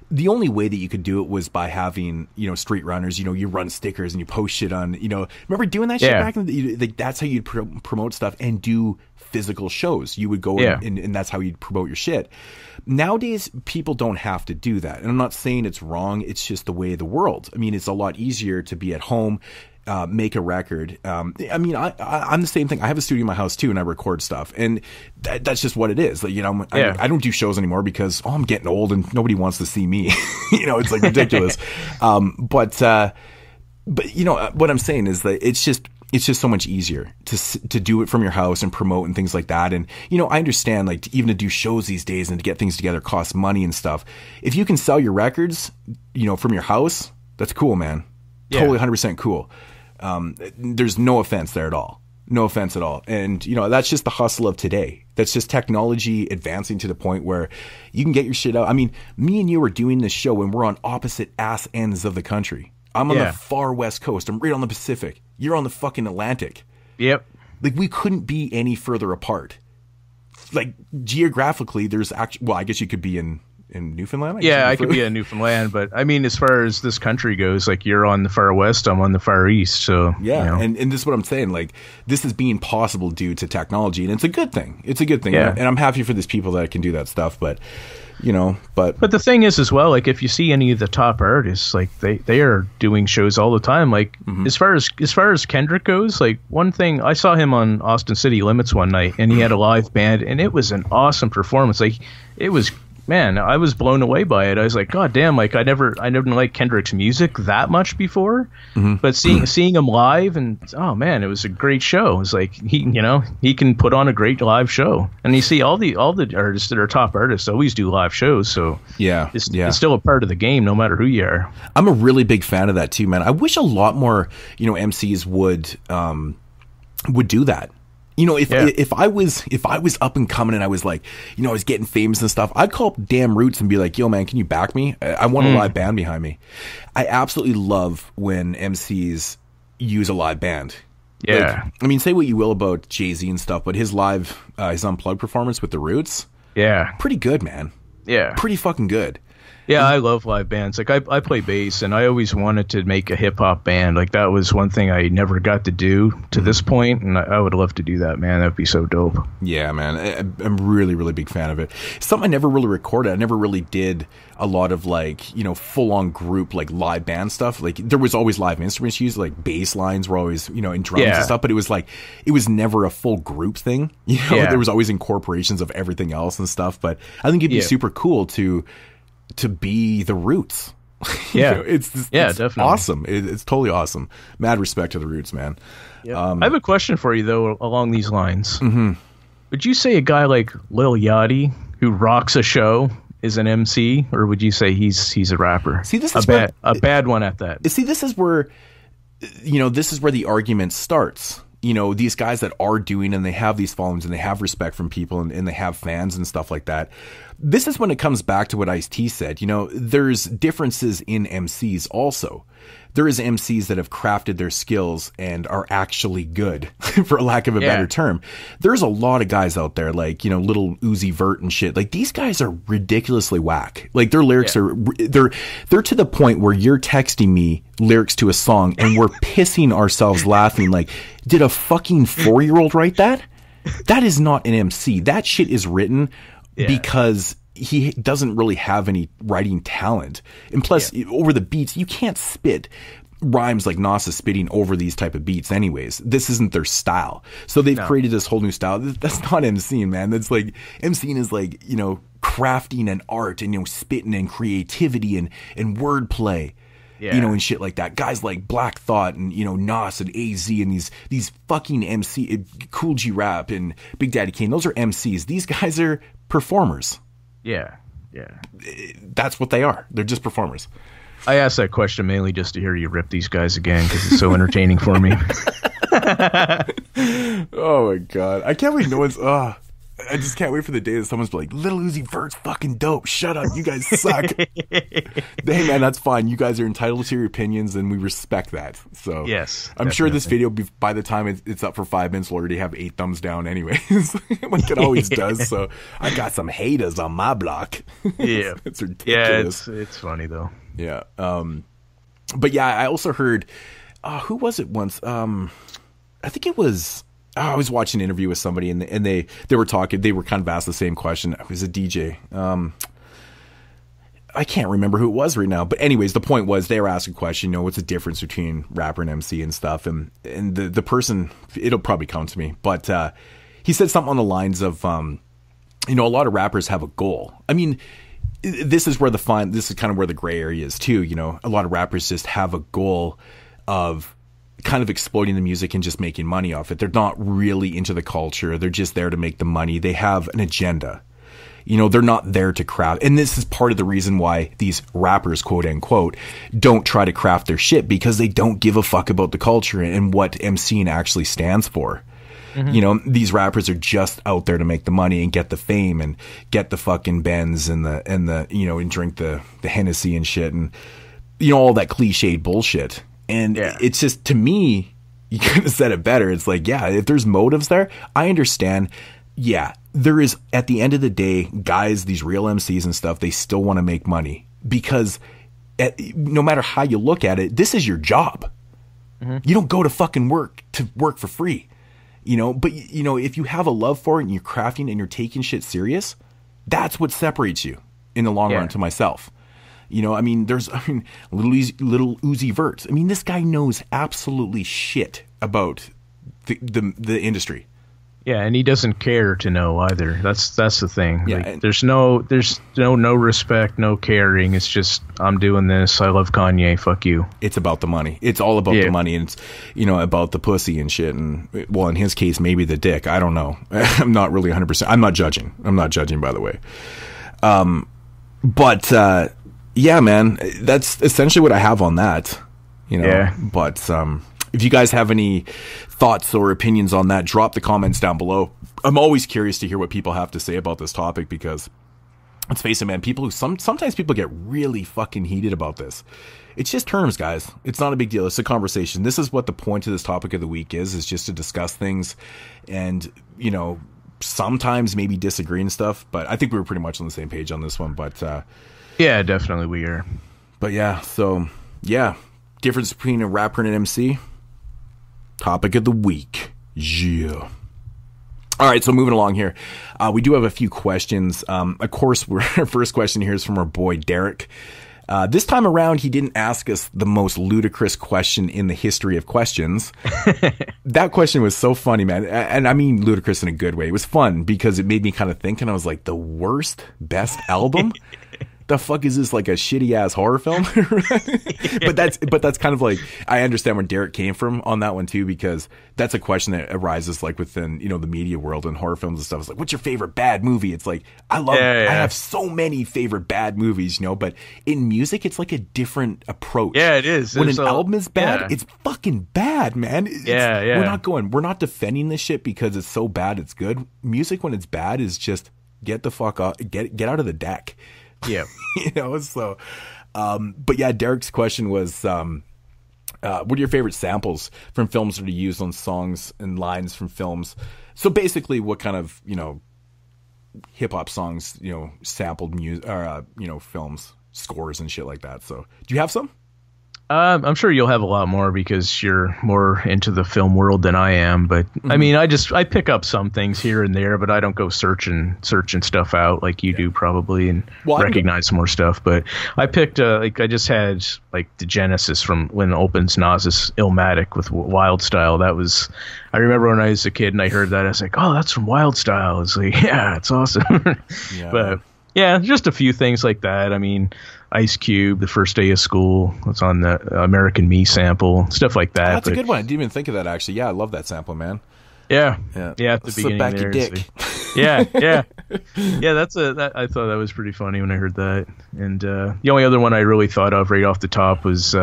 the only way that you could do it was by having, street runners, you run stickers and you post shit on, remember doing that shit back in the, like, that's how you'd promote stuff and do physical shows. You would go and that's how you'd promote your shit. Nowadays, people don't have to do that. And I'm not saying it's wrong. It's just the way of the world. I mean, it's a lot easier to be at home, make a record. I'm the same thing. I have a studio in my house too, and I record stuff, and that's just what it is. Like, I don't do shows anymore because I'm getting old and nobody wants to see me. It's like ridiculous. But But what I'm saying is that it's just so much easier to do it from your house and promote and things like that. And I understand, like, even to do shows these days and to get things together costs money and stuff. If you can sell your records, from your house, that's cool, man. Yeah. Totally 100% cool. There's no offense there at all. No offense at all. And, that's just the hustle of today. That's just technology advancing to the point where you can get your shit out. I mean, me and you are doing this show and we're on opposite ass ends of the country. I'm on the far West Coast. I'm right on the Pacific. You're on the fucking Atlantic. Yep. Like, we couldn't be any further apart. Like, geographically, there's actually... Well, I guess you could be in Newfoundland? I could be in Newfoundland. But, I mean, as far as this country goes, like, you're on the far west, I'm on the far east. So, yeah, and this is what I'm saying. Like, this is being possible due to technology, and it's a good thing. It's a good thing. Yeah. And I'm happy for these people that can do that stuff, but... But the thing is as well, like, if you see any of the top artists, like, they are doing shows all the time. Like, as far as Kendrick goes, like, one thing, I saw him on Austin City Limits one night, and he had a live band, and it was an awesome performance. Like, it was, man, I was blown away by it. I was like, God damn, like, I never liked Kendrick's music that much before, but seeing him live, and oh man, it was a great show. It was like, he can put on a great live show, and you see all the artists that are top artists always do live shows. So it's still a part of the game, no matter who you are. I'm a really big fan of that too, man. I wish a lot more MCs would do that. If I was up and coming and I was like, I was getting famous and stuff, I'd call up Damn Roots and be like, yo man, can you back me? I want a live band behind me. I absolutely love when MCs use a live band. Yeah. Like, I mean, say what you will about Jay-Z and stuff, but his unplugged performance with the Roots, pretty good, man. Yeah. Pretty fucking good. Yeah, I love live bands. Like, I play bass, and I always wanted to make a hip-hop band. Like, that was one thing I never got to do to this point, and I would love to do that, man. That would be so dope. Yeah, man. I'm really, really big fan of it. Something I never really recorded. I never really did a lot of, like, full-on group, like, live band stuff. Like, there was always live instruments used, like, bass lines were always, in drums and stuff, but it was, like, it was never a full group thing. There was always incorporations of everything else and stuff, but I think it'd be super cool to be the Roots. It's definitely awesome. It's totally awesome. Mad respect to the Roots, man. Yep. I have a question for you though along these lines. Would you say a guy like Lil Yachty, who rocks a show, is an MC, or would you say he's a rapper? See, this is a bad one at that. See, this is where the argument starts. These guys that are doing, and they have these followings and they have respect from people and they have fans and stuff like that. This is when it comes back to what Eiht said. There's differences in MCs also. There is MCs that have crafted their skills and are actually good, for lack of a better term. There's a lot of guys out there like, little Uzi Vert and shit. Like, these guys are ridiculously whack. Like, their lyrics are, they're to the point where you're texting me lyrics to a song and we're pissing ourselves laughing. Like, did a fucking 4-year-old write that? That is not an MC. That shit is written because he doesn't really have any writing talent. And plus, over the beats, you can't spit rhymes like Nas is spitting over these type of beats anyways. This isn't their style. So they've created this whole new style. That's not MCing, man. That's like, MCing is like, crafting and art and, spitting and creativity and wordplay. And shit like that. Guys like Black Thought and, Nas and AZ and these fucking MC, Cool G Rap and Big Daddy Kane. Those are MCs. These guys are performers. Yeah. That's what they are. They're just performers. I asked that question mainly just to hear you rip these guys again because it's so entertaining for me. Oh my God. I can't wait. I just can't wait for the day that someone's like, Little Uzi Vert's fucking dope. Shut up. You guys suck. Hey, man, that's fine. You guys are entitled to your opinions, and we respect that. So, yes, I'm sure this video, by the time it's up for 5 minutes, will already have 8 thumbs down anyways, like it always does. So, I got some haters on my block. Yeah. It's ridiculous. Yeah, it's funny, though. Yeah. But yeah, I also heard, who was it once? I think it was... I was watching an interview with somebody and they were talking. They were kind of asked the same question. It was a DJ. I can't remember who it was right now. But anyways, the point was they were asked a question. What's the difference between rapper and MC and stuff? And the person, it'll probably come to me. But he said something on the lines of, a lot of rappers have a goal. I mean, this is kind of where the gray area is too. A lot of rappers just have a goal of kind of exploiting the music and just making money off it. They're not really into the culture. They're just there to make the money. They have an agenda. You know, they're not there to craft. And this is part of the reason why these rappers, quote unquote, don't try to craft their shit, because they don't give a fuck about the culture and what MCing actually stands for. Mm-hmm. You know, these rappers are just out there to make the money and get the fame and get the fucking Benz and the you know, and drink the Hennessy and shit and, you know, all that cliched bullshit. And it's just, to me, you could have said it better. It's like, yeah, if there's motives there, I understand. Yeah, there is, at the end of the day, guys, these real MCs and stuff, they still want to make money, because no matter how you look at it, this is your job. Mm-hmm. You don't go to fucking work for free, you know, but you know, if you have a love for it and you're crafting and you're taking shit serious, that's what separates you in the long run to myself. You know, I mean, little Uzi Vert. I mean, this guy knows absolutely shit about the industry. Yeah, and he doesn't care to know either. That's the thing. Yeah, like, there's no respect, no caring. It's just, I'm doing this. I love Kanye. Fuck you. It's about the money. It's all about the money, and it's, you know, about the pussy and shit. And, well, in his case, maybe the dick. I don't know. I'm not really 100%. I'm not judging. By the way. But yeah, man, that's essentially what I have on that. You know. Yeah. But if you guys have any thoughts or opinions on that, drop the comments down below. I'm always curious to hear what people have to say about this topic, because let's face it, man, sometimes people get really fucking heated about this. It's just terms, guys. It's not a big deal. It's a conversation. This is what the point of this topic of the week is just to discuss things and, you know, sometimes maybe disagree and stuff, but I think we were pretty much on the same page on this one. But yeah, definitely we are. But yeah, so yeah, difference between a rapper and an MC. Topic of the week. Yeah. All right, so moving along here. We do have a few questions. Of course, our first question here is from our boy Derek. This time around, he didn't ask us the most ludicrous question in the history of questions. That question was so funny, man. And I mean ludicrous in a good way. It was fun because it made me kind of think, and I was like, the worst, best album? The fuck is this, like a shitty ass horror film? but that's kind of like, I understand where Derek came from on that one too, because that's a question that arises like within, you know, the media world and horror films and stuff. It's like, what's your favorite bad movie? It's like, I have so many favorite bad movies, you know, but in music, it's like a different approach. Yeah, it is. When an album is bad, it's fucking bad, man. Yeah. We're not defending this shit because it's so bad it's good. Music, when it's bad, is just get the fuck out, get out of the deck. Yeah. You know, so, but yeah, Derek's question was, what are your favorite samples from films that are used on songs and lines from films? So basically, what kind of, you know, hip hop songs, you know, sampled music, or, you know, films, scores and shit like that. So do you have some? I'm sure you'll have a lot more because you're more into the film world than I am. But I mean, I pick up some things here and there, but I don't go searching stuff out like you do probably, and recognize more stuff. But I picked like I just had like the Genesis from when it opens Nas's Illmatic with Wild Style. That was, I remember when I was a kid and I heard that, I was like, oh, that's from Wild Style. It's like, yeah, it's awesome. Yeah. But yeah, just a few things like that. I mean, Ice Cube, The First Day of School. It's on the American Me sample, stuff like that. That's a good one. I didn't even think of that, actually. Yeah, I love that sample, man. Yeah. At the beginning back there, your dick. Yeah. I thought that was pretty funny when I heard that. And the only other one I really thought of right off the top was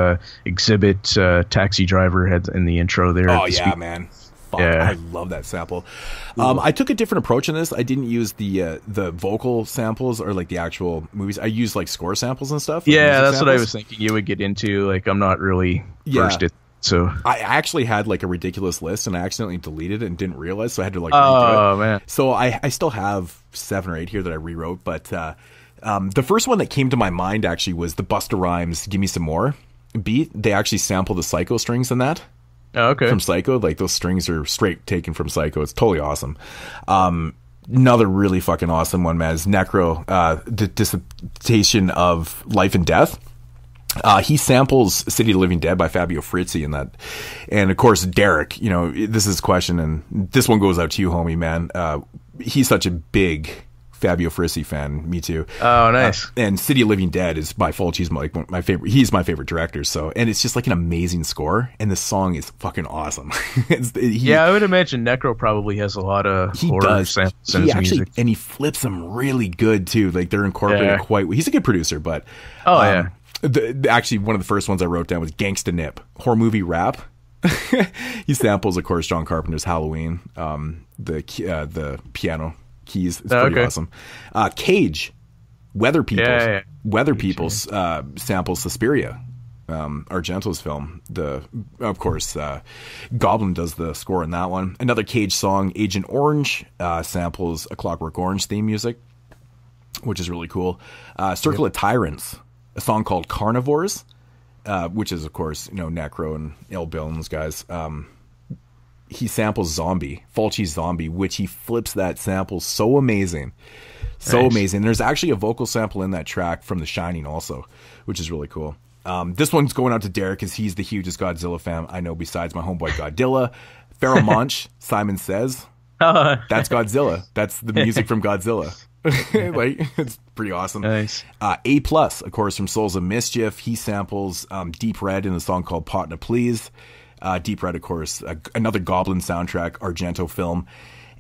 Exhibit, Taxi Driver had in the intro there. Oh yeah, man. Yeah. I love that sample. I took a different approach in this. I didn't use the vocal samples or like the actual movies. I used like score samples and stuff. Yeah, that's what I was thinking you would get into. Like, I'm not really versed at. So I actually had like a ridiculous list and I accidentally deleted it and didn't realize, so I had to like redo it. Oh man. So I still have 7 or 8 here that I rewrote, but the first one that came to my mind actually was the Busta Rhymes Give Me Some More beat. They actually sampled the Psycho strings in that. Oh, okay. From Psycho. Like, those strings are straight taken from Psycho. It's totally awesome. Another really fucking awesome one, man, is Necro, the Dissertation of Life and Death. He samples City of the Living Dead by Fabio Frizzi in that. And of course, Derek, you know, this is his question, and this one goes out to you, homie, man. He's such a big Fabio Frissi fan. Me too. Oh, nice. And City of Living Dead is by Fulci's my favorite. He's my favorite director. So, and it's just like an amazing score, and the song is fucking awesome. I would imagine Necro probably has a lot of horror samples in his music, and he flips them really good too. Like they're incorporated quite. He's a good producer, but actually, one of the first ones I wrote down was Gangsta Nip, horror movie rap. He samples, of course, John Carpenter's Halloween, the piano keys. It's pretty awesome. Cage, Weather Peoples. Weather Peoples samples Suspiria, Argento's film. Of course, Goblin does the score in that one. Another Cage song, Agent Orange, samples A Clockwork Orange theme music, which is really cool. Circle of Tyrants, a song called Carnivores, which is, of course, Necro and Ill Bill and those guys. He samples Zombie, Fulci's Zombie, which he flips that sample so amazing. So amazing. There's actually a vocal sample in that track from The Shining also, which is really cool. This one's going out to Derek because he's the hugest Godzilla fan I know besides my homeboy Godzilla. Pharaoh Monch, Simon Says. That's Godzilla. That's the music from Godzilla. Like, it's pretty awesome. Nice. A+, of course, from Souls of Mischief. He samples Deep Red in a song called Partner Please. Deep Red, of course, another Goblin soundtrack, Argento film.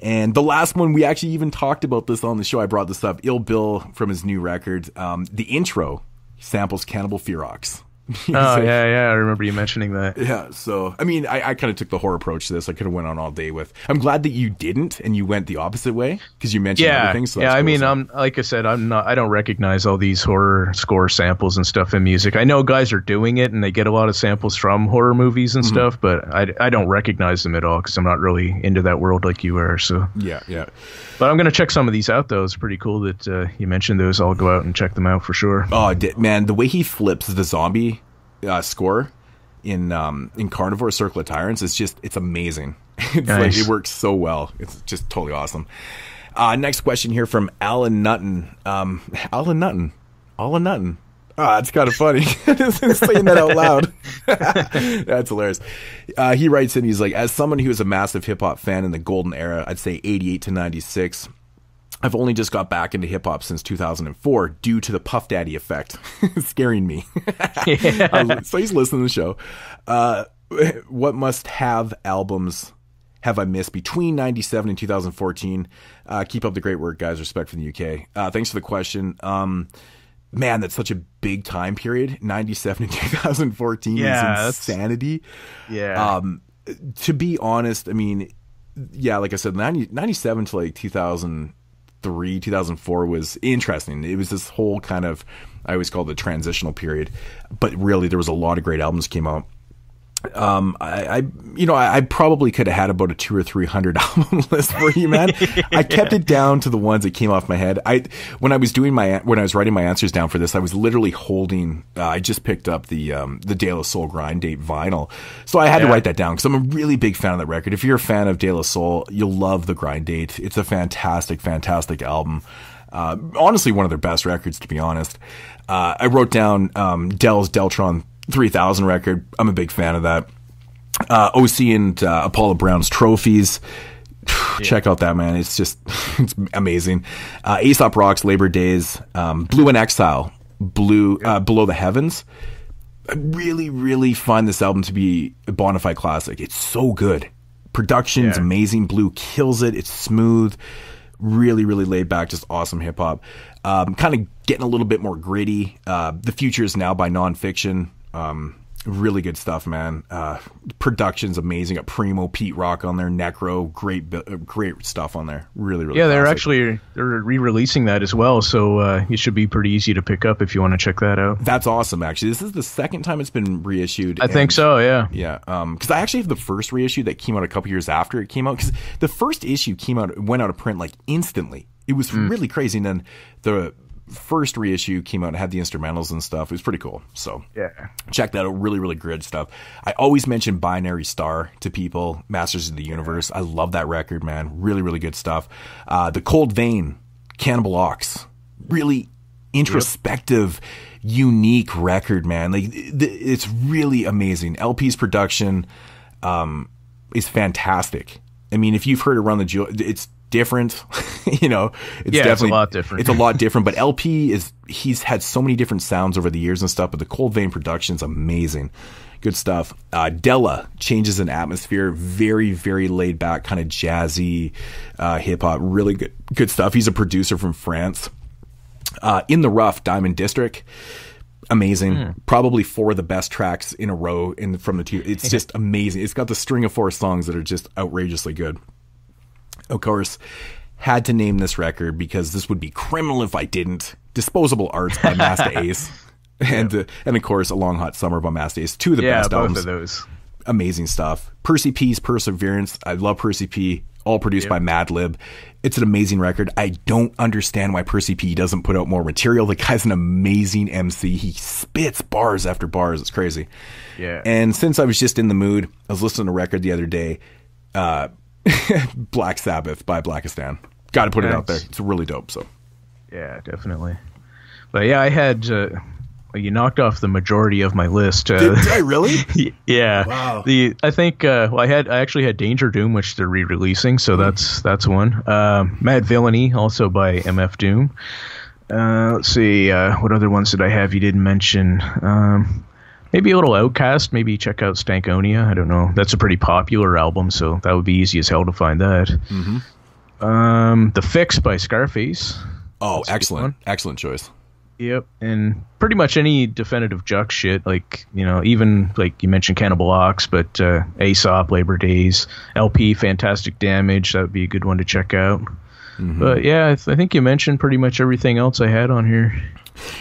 And the last one, we actually even talked about this on the show. I brought this up. Ill Bill from his new record. The intro samples Cannibal Ferox. I remember you mentioning that. Yeah, so I mean, I kind of took the horror approach to this. I could have went on all day with. I'm glad that you didn't, and you went the opposite way because you mentioned everything. So I mean, like I said, I don't recognize all these horror score samples and stuff in music. I know guys are doing it, and they get a lot of samples from horror movies and stuff, but I don't recognize them at all because I'm not really into that world like you are. So yeah. But I'm gonna check some of these out though. It's pretty cool that you mentioned those. I'll go out and check them out for sure. Oh man, the way he flips the zombie score in Carnivore Circle of Tyrants it's amazing. It's nice. Like it works so well. It's just totally awesome. Next question here from Alan Nutton. Alan Nutton. It's kind of funny saying that out loud. That's hilarious. He writes in, he's like, as someone who is a massive hip hop fan in the golden era, I'd say 88 to 96. I've only just got back into hip-hop since 2004 due to the Puff Daddy effect. Scaring me. So he's listening to the show. What must-have albums have I missed between 97 and 2014? Keep up the great work, guys. Respect from the UK. Thanks for the question. Man, that's such a big time period. 97 to 2014 is insanity. Yeah. To be honest, I mean, like I said, 97 to like 2003, 2004 was interesting. It was this whole kind of, I always call it the transitional period, but really there was a lot of great albums came out. I probably could have had about a 200 or 300 album list for you, man. I kept it down to the ones that came off my head. When I was writing my answers down for this, I was literally holding. I just picked up the De La Soul Grind Date vinyl, so I had to write that down because I'm a really big fan of that record. If you're a fan of De La Soul, you'll love the Grind Date. It's a fantastic album. Honestly, one of their best records, to be honest. I wrote down Dell's Deltron 3000 record. I'm a big fan of that. OC and Apollo Brown's Trophies. Check out that, man. It's amazing. Aesop Rock's Labor Days. Blue in Exile. Below the Heavens. I really, really find this album to be a bona fide classic. It's so good. Production's amazing. Blue kills it. It's smooth. Really, really laid back. Just awesome hip hop. Kind of getting a little bit more gritty. The Future Is Now by Nonfiction. Really good stuff, man. Production's amazing. Got Primo, Pete Rock on there, Necro, great stuff on there. Really, really. Yeah, they're re-releasing that as well, so it should be pretty easy to pick up if you want to check that out. That's awesome, actually. This is the second time it's been reissued. I think so. Yeah. Yeah. Because I actually have the first reissue that came out a couple years after it came out. Because the first issue went out of print like instantly. It was really crazy, and then the first reissue came out and had the instrumentals and stuff. It was pretty cool. So check that out. Really, really good stuff. I always mention Binary Star to people, Masters of the Universe. I love that record, man. Really, really good stuff. The Cold Vein, Cannibal Ox. Really introspective, unique record, man. Like it's really amazing. LP's production is fantastic. I mean, if you've heard Around the Jewel, it's different. You know, it's Yeah, definitely it's a lot different. It's a lot different, but LP he's had so many different sounds over the years and stuff, but the Cold Vein production's amazing. Good stuff. Della changes in atmosphere, very, very laid back, kind of jazzy, hip hop, really good stuff. He's a producer from France. In the Rough, Diamond District, amazing. Probably 4 of the best tracks in a row from the two. It's just amazing. It's got the string of 4 songs that are just outrageously good. Of course, had to name this record because this would be criminal if I didn't. Disposable Arts by Masta Ace. And of course, A Long Hot Summer by Masta Ace. 2 of the best both albums. of those. Amazing stuff. Percy P's Perseverance. I love Percy P. All produced by Madlib. It's an amazing record. I don't understand why Percy P doesn't put out more material. The guy's an amazing MC. He spits bars after bars. It's crazy. Yeah. And since I was just in the mood, I was listening to a record the other day. Black Sabbath by Blackistan. Got to put it out there. It's really dope. So. Yeah, definitely. But yeah, I had you knocked off the majority of my list. Did I really? Yeah. Wow. I think I actually had Danger Doom, which they're re-releasing, so that's one. Mad Villainy, also by MF Doom. Let's see, what other ones did I have you didn't mention? Maybe a little Outcast. Maybe check out Stankonia. I don't know. That's a pretty popular album, so that would be easy as hell to find that. The Fix by Scarface. Oh, excellent. Excellent choice. Yep, and pretty much any Definitive Jux shit, like, you know, even like you mentioned Cannibal Ox, but Aesop, Labor Days, LP, Fantastic Damage, that would be a good one to check out. But yeah, I think you mentioned pretty much everything else I had on here.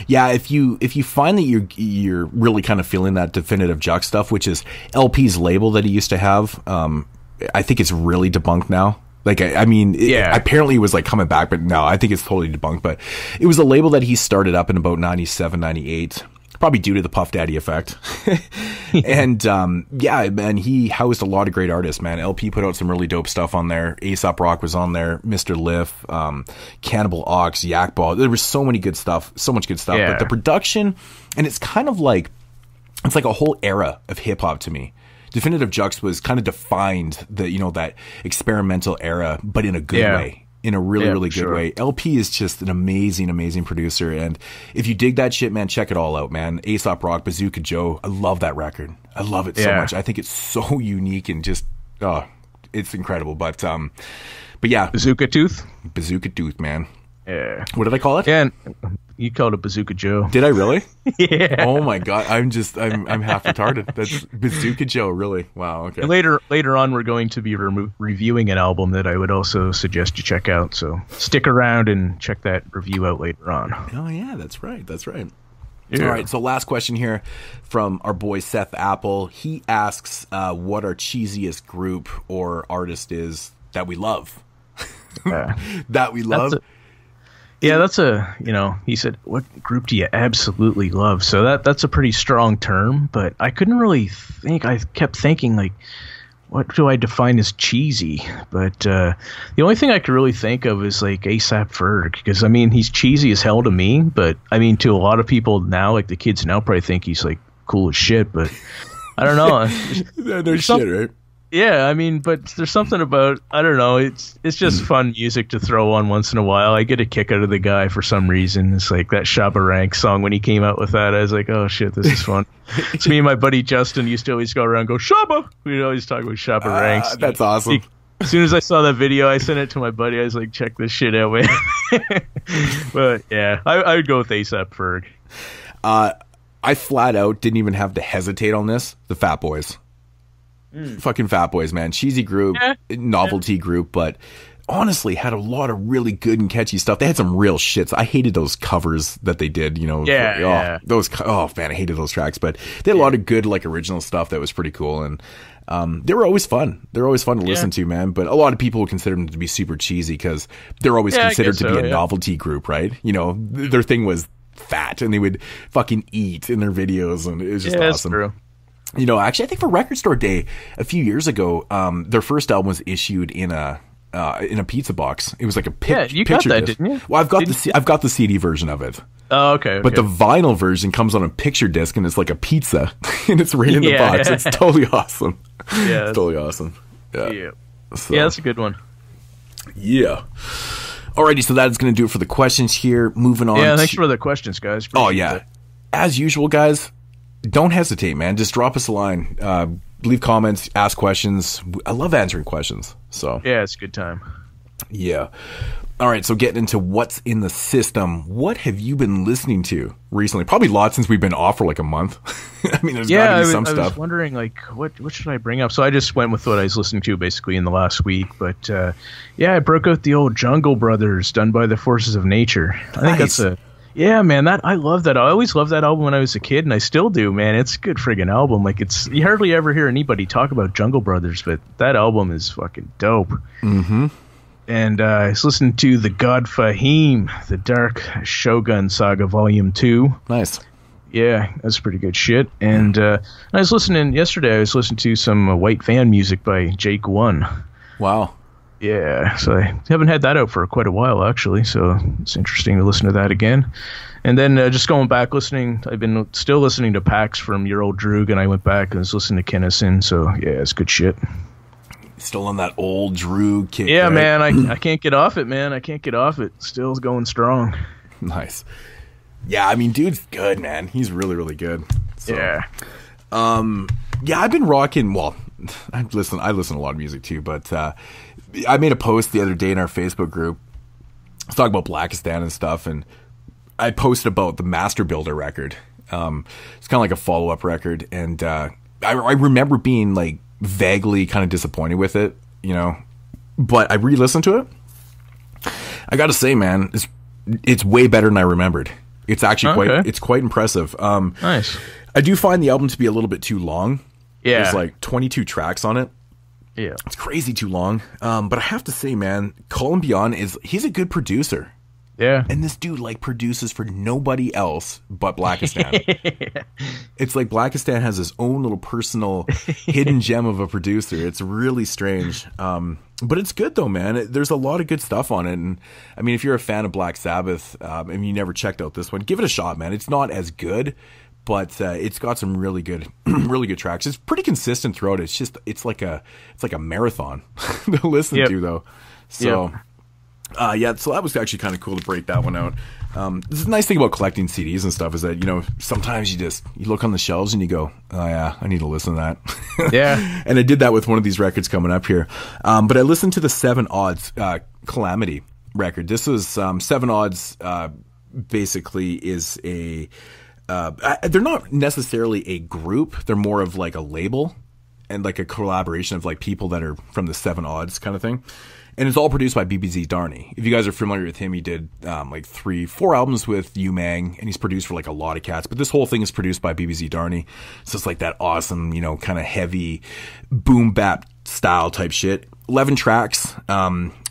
Yeah, if you find that you're really kind of feeling that Definitive Jux stuff, which is LP's label that he used to have, I think it's really debunked now. Like, I mean, apparently it was like coming back, but no, I think it's totally debunked. But it was a label that he started up in about 97, 98, probably due to the Puff Daddy effect. And, yeah, man, he housed a lot of great artists, man. LP put out some really dope stuff on there. Aesop Rock was on there, Mr. Liff, Cannibal Ox, Yak Ball. There was so much good stuff. Yeah. But the production, and it's kind of like, it's like a whole era of hip hop to me. Definitive Jux was kind of defined that experimental era, but in a good way, in a really good way. LP is just an amazing producer. And if you dig that shit, man, check it all out, man. Aesop Rock, Bazooka Joe. I love that record. I love it so much. I think it's so unique and just, it's incredible. But yeah. Bazooka Tooth, man. Yeah. What did I call it? Yeah, you called it Bazooka Joe. Did I really? Yeah. Oh my god, I'm half retarded. That's Bazooka Joe, really? Wow. Okay. And later on, we're going to be reviewing an album that I would also suggest you check out. So stick around and check that review out later on. Oh yeah, that's right. Yeah. All right. So last question here from our boy Seth Apple. He asks, what our cheesiest group or artist is that we love. That we love. He said, what group do you absolutely love? So that's a pretty strong term, but I couldn't really think. I kept thinking, like, what do I define as cheesy? But the only thing I could really think of is like A$AP Ferg, because I mean, he's cheesy as hell to me, but I mean, to a lot of people now, like the kids now probably think he's like cool as shit, but I don't know. They're shit, right? Yeah, I mean, but there's something about, I don't know, it's just fun music to throw on once in a while. I get a kick out of the guy for some reason. It's like that Shabba Rank song when he came out with that. I was like, oh shit, this is fun. Me and my buddy Justin used to always go around and go, Shabba! We'd always talk about Shabba Ranks. That's awesome. As soon as I saw that video, I sent it to my buddy. I was like, check this shit out, man. But yeah, I would go with A$AP Ferg. I flat out didn't even have to hesitate on this. The Fat Boys. Fucking Fat Boys, man. Cheesy group, novelty group, but honestly had a lot of really good and catchy stuff. They had some real shits. I hated those covers that they did, you know. Oh man, I hated those tracks, but they had a lot of good, like, original stuff that was pretty cool. And they were always fun. They're always fun to listen to, man. But a lot of people would consider them to be super cheesy because they're always considered to be a novelty group, right? You know, their thing was fat and they would fucking eat in their videos, and it was just awesome. That's true. You know, actually, I think for Record Store Day a few years ago, their first album was issued in a pizza box. It was like a you picture got that, disc. didn't you? Well, I've got the CD version of it. Oh, okay. But the vinyl version comes on a picture disc, and it's like a pizza, and it's right in the box. It's totally awesome. Yeah, it's totally awesome. Yeah, so, yeah, that's a good one. Yeah. Alrighty, so that is going to do it for the questions here. Moving on. Yeah, thanks for the questions, guys. Appreciate that. As usual, guys, don't hesitate, man. Just drop us a line. Leave comments, ask questions. I love answering questions. So yeah, it's a good time. Yeah. All right, so getting into what's in the system. What have you been listening to recently? Probably lots since we've been off for like a month. I mean, there's got to be some stuff. I was wondering, like, what should I bring up? So I just went with what I was listening to basically in the last week. But yeah, I broke out the old Jungle Brothers, done by the Forces of Nature. I think that's yeah, man. I love that. I always loved that album when I was a kid, and I still do, man. It's a good friggin' album. Like, you hardly ever hear anybody talk about Jungle Brothers, but that album is fucking dope. Mm-hmm. And I was listening to The God Fahim, The Dark Shogun Saga Volume 2. Nice. Yeah, that's pretty good shit. And I was listening to some White Fan music by Jake One. Wow. Yeah, so I haven't had that out for quite a while, actually, so it's interesting to listen to that again. And then just going back listening, I've been still listening to Pax from Your Old Droog, and I went back and was listening to Kennison, so yeah, it's good shit. Still on that old Drew kick. Yeah, right? Man, I can't get off it, man. I can't get off it. Still going strong. Nice. Yeah, I mean, dude's good, man. He's really, really good. So, yeah. Yeah, I've been rocking. Well, I listen to a lot of music too, but I made a post the other day in our Facebook group. I was talking about Blackistan and stuff, and I posted about the Master Builder record. It's kind of like a follow-up record, and I remember being like vaguely kind of disappointed with it, you know, but I re-listened to it. I gotta say, man, it's way better than I remembered. It's actually quite impressive. Nice. I do find the album to be a little bit too long. Yeah. There's like 22 tracks on it. Yeah. It's crazy too long. But I have to say, man, Colin Beyond he's a good producer. Yeah. And this dude like produces for nobody else but Blackistan. Yeah. It's like Blackistan has his own little personal hidden gem of a producer. It's really strange. But it's good though, man. There's a lot of good stuff on it. And I mean, if you're a fan of Black Sabbath, and you never checked out this one, give it a shot, man. It's not as good, but it's got some really good tracks. It's pretty consistent throughout. It's like a marathon to listen to though. So. Yep. So that was actually kind of cool to break that one out. This is a nice thing about collecting CDs and stuff is that, you know, sometimes you look on the shelves and you go, oh yeah, I need to listen to that. Yeah. And I did that with one of these records coming up here. But I listened to the 7 Odds Calamity record. This was 7 Odds basically is a they're not necessarily a group. They're more of like a label and like a collaboration of like people that are from the 7 Odds kind of thing. And it's all produced by BBZ Darney. If you guys are familiar with him, he did like 3-4 albums with U-Mang, and he's produced for like a lot of cats. But this whole thing is produced by BBZ Darney. So it's like that awesome, you know, kind of heavy boom bap style type shit. 11 tracks,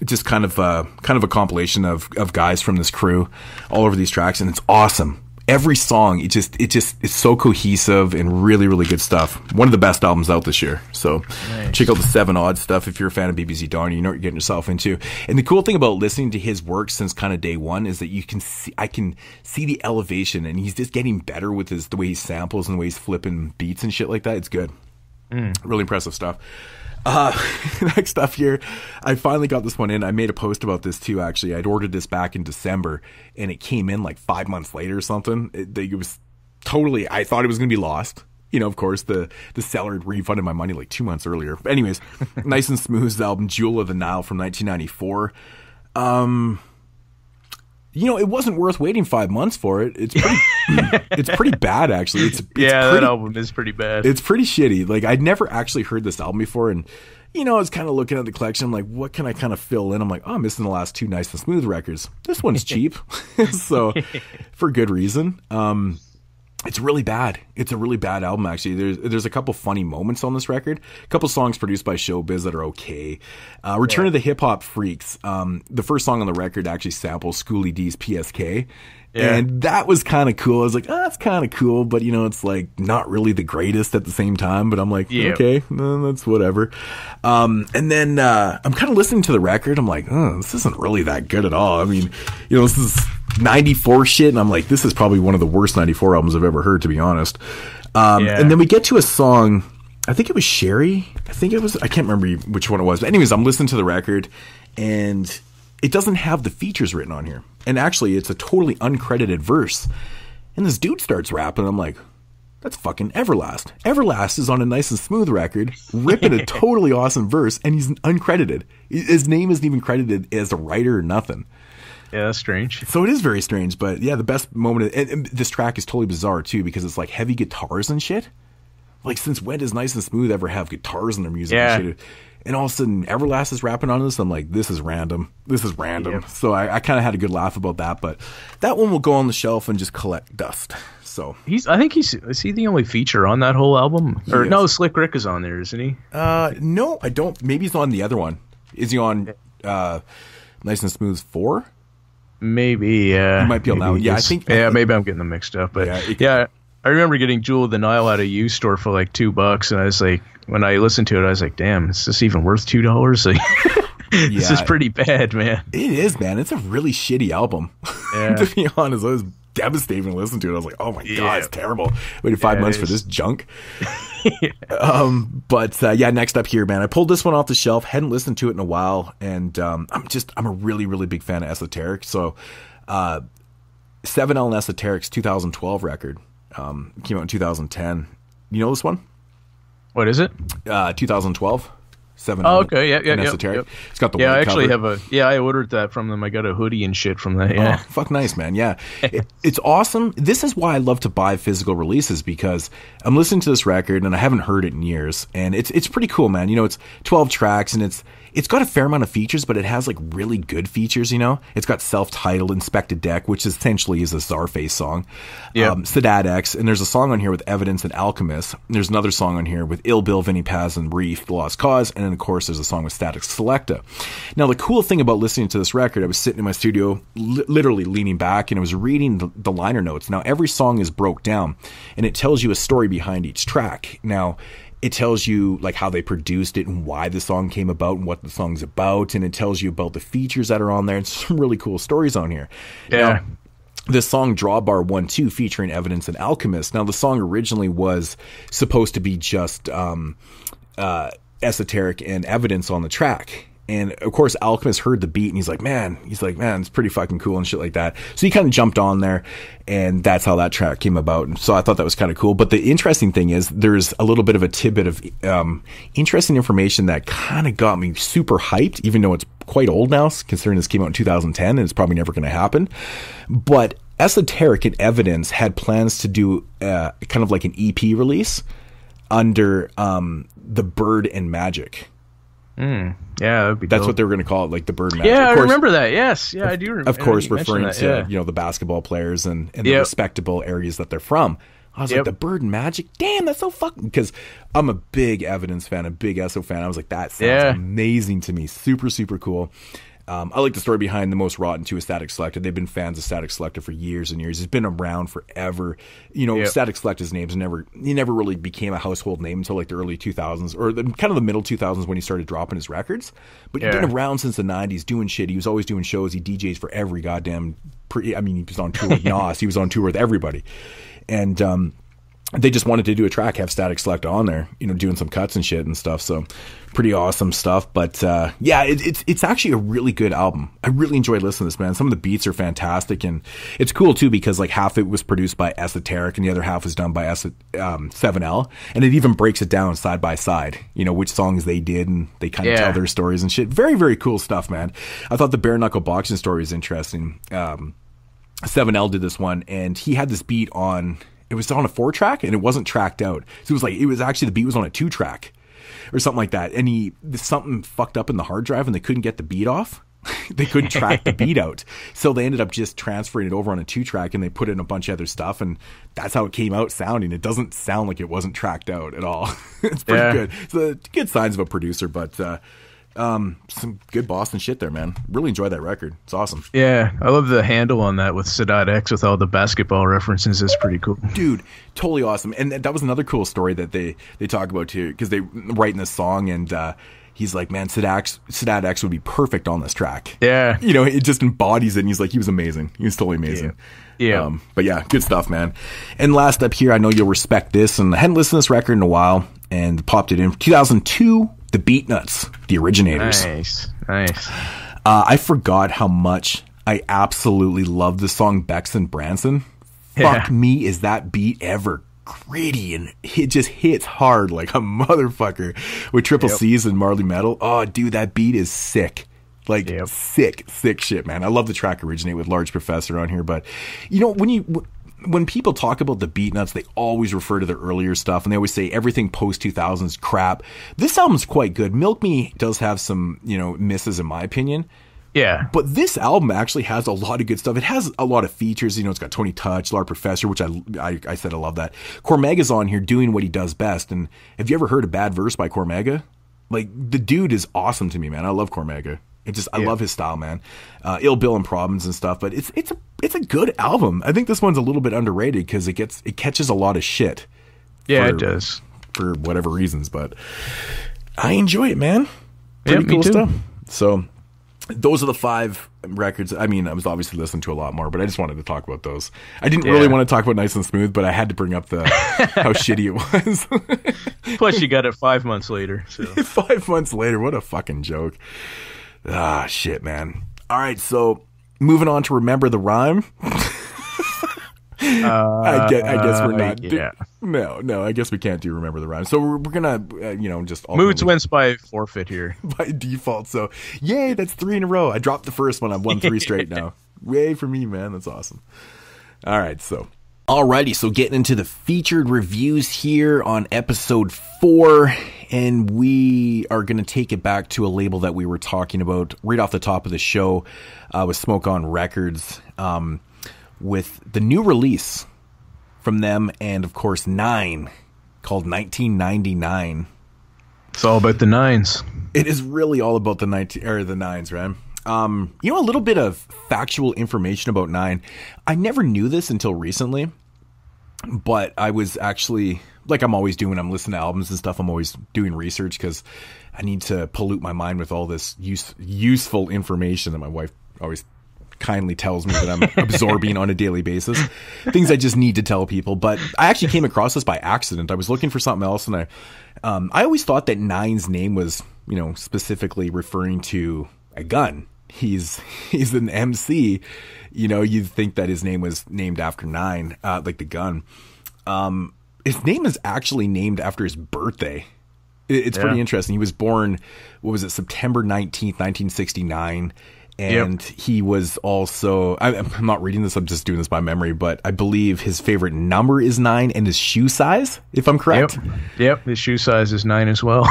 just kind of a compilation of guys from this crew all over these tracks, and it's awesome. Every song, it's so cohesive and really, really good stuff. One of the best albums out this year. So Check out the 7 Odd stuff if you're a fan of BBZ Darney. You know what you're getting yourself into. And the cool thing about listening to his work since kind of day one is that I can see the elevation, and he's just getting better with the way he samples and the way he's flipping beats and shit like that. It's good. Really impressive stuff. Next up here, I finally got this one in. I made a post about this too, actually. I'd ordered this back in December, and it came in like 5 months later or something. It was totally, I thought it was going to be lost. You know, of course, the seller had refunded my money like 2 months earlier. But anyways, Nice and Smooth's album, Jewel of the Nile from 1994. You know, it wasn't worth waiting 5 months for it. It's pretty, it's pretty bad, actually. That album is pretty bad. It's pretty shitty. Like, I'd never actually heard this album before, and, you know, I was kind of looking at the collection. I'm like, what can I kind of fill in? I'm like, oh, I'm missing the last 2 Nice and Smooth records. This one's cheap. So, for good reason. It's really bad. It's a really bad album, actually. There's a couple funny moments on this record. A couple songs produced by Showbiz that are okay. Return of the Hip Hop Freaks. The first song on the record actually samples Schoolie D's PSK. Yeah. And that was kind of cool. I was like, oh, that's kind of cool. But, you know, it's like not really the greatest at the same time. But I'm like, okay, that's whatever. And then I'm kind of listening to the record. I'm like, oh, this isn't really that good at all. I mean, you know, this is 94 shit, and I'm like, this is probably one of the worst 94 albums I've ever heard, to be honest. And then we get to a song, I think it was Sherry. I can't remember which one it was. But anyways, I'm listening to the record, and it doesn't have the features written on here. And actually, it's a totally uncredited verse. And this dude starts rapping, and I'm like, that's fucking Everlast. Everlast is on a Nice and Smooth record, ripping a totally awesome verse, and he's uncredited. His name isn't even credited as a writer or nothing. Yeah, that's strange. So it is very strange, but yeah, the best moment, and this track is totally bizarre too, because it's like heavy guitars and shit. Like, since when does Nice and Smooth ever have guitars in their music and shit? And all of a sudden, Everlast is rapping on this. I'm like, this is random. This is random. Yep. So I kind of had a good laugh about that, but that one will go on the shelf and just collect dust. So I think is he the only feature on that whole album? Or no, Slick Rick is on there, isn't he? No, I don't. Maybe he's on the other one. Is he on Nice and Smooth 4? Maybe, yeah. He might be on that one. Yeah, I think. Yeah, maybe I'm getting them mixed up. But yeah, I remember getting Jewel of the Nile at a used store for like $2, and I was like, when I listened to it, I was like, damn, is this even worth $2? Like, this is pretty bad, man. It is, man. It's a really shitty album. Yeah. To be honest, I was devastating to listen to it. I was like, oh my God, it's terrible. Waited 5 months for this junk. But next up here, man, I pulled this one off the shelf, hadn't listened to it in a while, and I'm a really, really big fan of Esoteric. So 7L and Esoteric's 2012 record came out in 2010. You know this one? What is it? 2012. 7L. Oh, okay. Yeah. Esoteric. Yep. It's got the I white actually cover. I ordered that from them. I got a hoodie and shit from that. Yeah. Oh, fuck nice, man. Yeah. It's awesome. This is why I love to buy physical releases, because I'm listening to this record and I haven't heard it in years, and it's pretty cool, man. You know, it's 12 tracks and it's got a fair amount of features, but it has like really good features, you know? It's got self-titled Inspected Deck, which essentially is a Czarface song. Yeah. Sadat X, and there's a song on here with Evidence and Alchemist. And there's another song on here with Ill Bill, Vinnie Paz, and Reef, The Lost Cause. And then, of course, there's a song with Static Selecta. Now, the cool thing about listening to this record, I was sitting in my studio, literally leaning back, and I was reading the liner notes. Now, every song is broke down, and it tells you a story behind each track. Now, it tells you like how they produced it and why the song came about and what the song's about, and it tells you about the features that are on there, and some really cool stories on here. Yeah. Now, this song Drawbar 1-2 featuring Evidence and Alchemist. Now, the song originally was supposed to be just Esoteric and Evidence on the track. And of course, Alchemist heard the beat and he's like, man, it's pretty fucking cool and shit like that. So he kind of jumped on there, and that's how that track came about. And so I thought that was kind of cool. But the interesting thing is there's a little bit of a tidbit of interesting information that kind of got me super hyped, even though it's quite old now, considering this came out in 2010 and it's probably never going to happen. But Esoteric and Evidence had plans to do kind of like an EP release under the Bird and Magic. Yeah, that'd be that's dope. What they were going to call it, like the Bird Magic. Yeah, I remember that. Yes, yeah, I do remember. Of course, referring to the basketball players and the respectable areas that they're from. I was like, the Bird Magic. Damn, that's so fucking. Because I'm a big Evidence fan, a big ESO fan. I was like, that sounds amazing to me. Super, super cool. I like the story behind The Most Rotten to Static Selecta. They've been fans of Static Selecta for years and years. It's been around forever. You know, Static Selecta's names never really became a household name until like the early 2000s or kind of the middle 2000s when he started dropping his records. But he's been around since the 90s doing shit. He was always doing shows. He DJs for every goddamn. He was on tour with Nas. He was on tour with everybody, and they just wanted to do a track, have Static Selecta on there, you know, doing some cuts and shit and stuff. So pretty awesome stuff. But it's actually a really good album. I really enjoyed listening to this, man. Some of the beats are fantastic, and it's cool too because like half it was produced by Esoteric and the other half was done by 7L, and it even breaks it down side by side, you know, which songs they did, and they kind of tell their stories and shit. Very, very cool stuff, man. I thought the bare knuckle boxing story was interesting. 7L did this one, and he had this beat on. It was on a 4-track and it wasn't tracked out. So it was actually the beat was on a 2-track or something like that. And something fucked up in the hard drive and they couldn't get the beat off. They couldn't track the beat out. So they ended up just transferring it over on a 2-track and they put in a bunch of other stuff. And that's how it came out sounding. It doesn't sound like it wasn't tracked out at all. It's pretty good. So good signs of a producer, but, some good Boston shit there, man. Really enjoyed that record. It's awesome. Yeah, I love the handle on that with Sadat X with all the basketball references. It's pretty cool, dude. Totally awesome. And that was another cool story that they talk about too, because they write in this song, and he's like, man, Sadat X would be perfect on this track. Yeah, you know, it just embodies it. And he's like, he was amazing. He was totally amazing. Yeah. But yeah, good stuff, man. And last up here, I know you'll respect this, and I hadn't listened to this record in a while, and popped it in 2002. The Beatnuts, the originators. Nice. I forgot how much I absolutely love the song Bex and Branson. Fuck me, is that beat ever gritty, and it just hits hard like a motherfucker with Triple C's and Marley Metal. Oh, dude, that beat is sick. Like, sick shit, man. I love the track Originate with Large Professor on here, but, you know, when people talk about the beat nuts, they always refer to their earlier stuff, and they always say everything post-2000s is crap. This album's quite good. Milk Me does have some, you know, misses in my opinion. Yeah. But this album actually has a lot of good stuff. It has a lot of features. You know, it's got Tony Touch, Large Professor, which I said I love that. Cormega's on here doing what he does best. And have you ever heard a bad verse by Cormega? Like, the dude is awesome to me, man. I love Cormega. I love his style, man. Ill Bill and Problems and stuff, but it's a good album. I think this one's a little bit underrated because it catches a lot of shit. Yeah, it does for whatever reasons, but I enjoy it, man. Pretty cool me too. stuff. So those are the 5 records. I mean, I was obviously listening to a lot more, but I just wanted to talk about those. I didn't really want to talk about Nice and Smooth, but I had to bring up the how shitty it was. Plus, you got it 5 months later. So 5 months later, what a fucking joke. Ah, shit, man. All right, so moving on to Remember the Rhyme. I guess we're not. No, I guess we can't do Remember the Rhyme. So we're gonna, just Moods wins by forfeit here by default. So yay, that's 3 in a row. I dropped the first one. I've won 3 straight now. Yay for me, man. That's awesome. All right, so. Alrighty, so getting into the featured reviews here on episode 4, and we are going to take it back to a label that we were talking about right off the top of the show with Smoke On Records, with the new release from them, and of course 9, called 1999. It's all about the 9s. It is really all about the 9s, right? A little bit of factual information about 9. I never knew this until recently, but I was actually, like I'm always doing when I'm listening to albums and stuff, I'm always doing research because I need to pollute my mind with all this useful information that my wife always kindly tells me that I'm absorbing on a daily basis. Things I just need to tell people. But I actually came across this by accident. I was looking for something else, and I always thought that 9's name was, specifically referring to a gun. He's an MC, you'd think that his name was named after 9, like the gun. His name is actually named after his birthday. It's pretty interesting. He was born, September 19th, 1969. And he was also, I'm not reading this, I'm just doing this by memory, but I believe his favorite number is 9 and his shoe size, if I'm correct. Yep, his shoe size is 9 as well.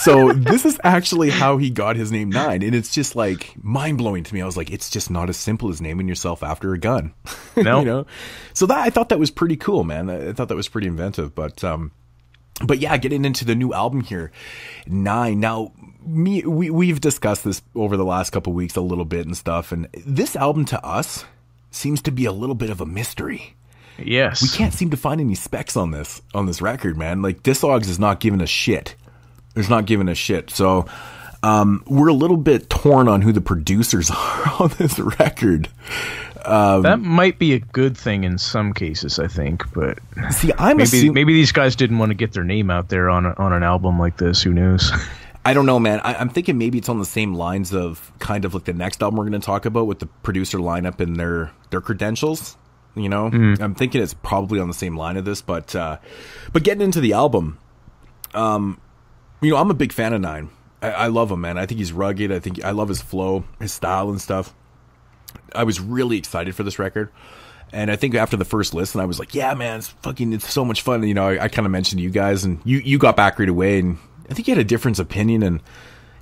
So this is actually how he got his name 9. And it's just like mind-blowing to me. I was like, it's just not as simple as naming yourself after a gun. No. So I thought that was pretty cool, man. I thought that was pretty inventive. But yeah, getting into the new album here, 9. Now, we've discussed this over the last couple of weeks a little bit and stuff, and this album to us seems to be a little bit of a mystery. Yes. We can't seem to find any specs on this record, man. Like, Discogs is not giving us shit. It's not giving us shit. So, we're a little bit torn on who the producers are on this record. That might be a good thing in some cases, I think, but see, maybe these guys didn't want to get their name out there on an album like this. Who knows? I don't know, man. I'm thinking maybe it's on the same lines of kind of like the next album we're going to talk about with the producer lineup and their credentials. I'm thinking it's probably on the same line of this, but getting into the album, I'm a big fan of 9. I love him, man. I think he's rugged. I love his flow, his style and stuff. I was really excited for this record. And I think after the first listen, I was like, yeah, man, it's so much fun. I kind of mentioned to you guys, and you got back right away, and I think you had a different opinion. And,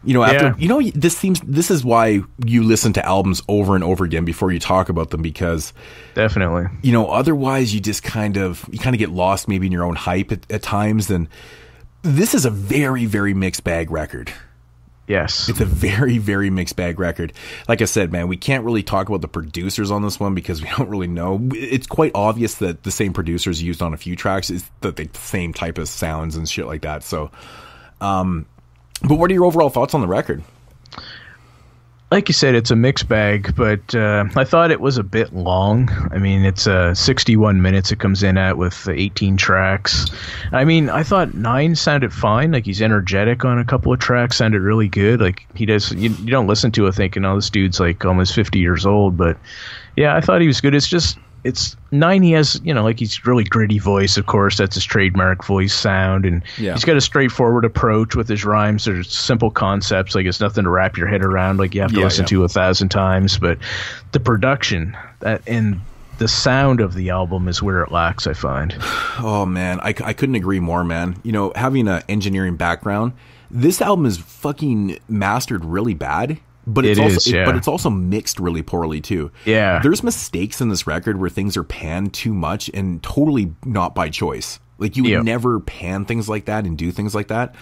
this is why you listen to albums over and over again before you talk about them, because definitely, otherwise you just kind of get lost maybe in your own hype at times. And this is a very, very mixed bag record. Yes. It's a very, very mixed bag record. Like I said, man, we can't really talk about the producers on this one because we don't really know. It's quite obvious that the same producers used on a few tracks is the same type of sounds and shit like that. So, but what are your overall thoughts on the record? Like you said, it's a mixed bag, but I thought it was a bit long. I mean, it's 61 minutes it comes in at with 18 tracks. I mean, I thought 9 sounded fine. Like, he's energetic on a couple of tracks, sounded really good. Like, he does, you don't listen to it thinking, oh, this dude's like almost 50 years old. But yeah, I thought he was good. It's 9, he has, like, he's really gritty voice, of course. That's his trademark voice sound. And he's got a straightforward approach with his rhymes. There's simple concepts. Like, it's nothing to wrap your head around. Like, you have to listen to 1,000 times. But the production and the sound of the album is where it lacks, I find. Oh, man. I couldn't agree more, man. Having an engineering background, this album is fucking mastered really bad. But it's also mixed really poorly too. Yeah. There's mistakes in this record where things are panned too much and totally not by choice. Like, you would never pan things like that and do things like that.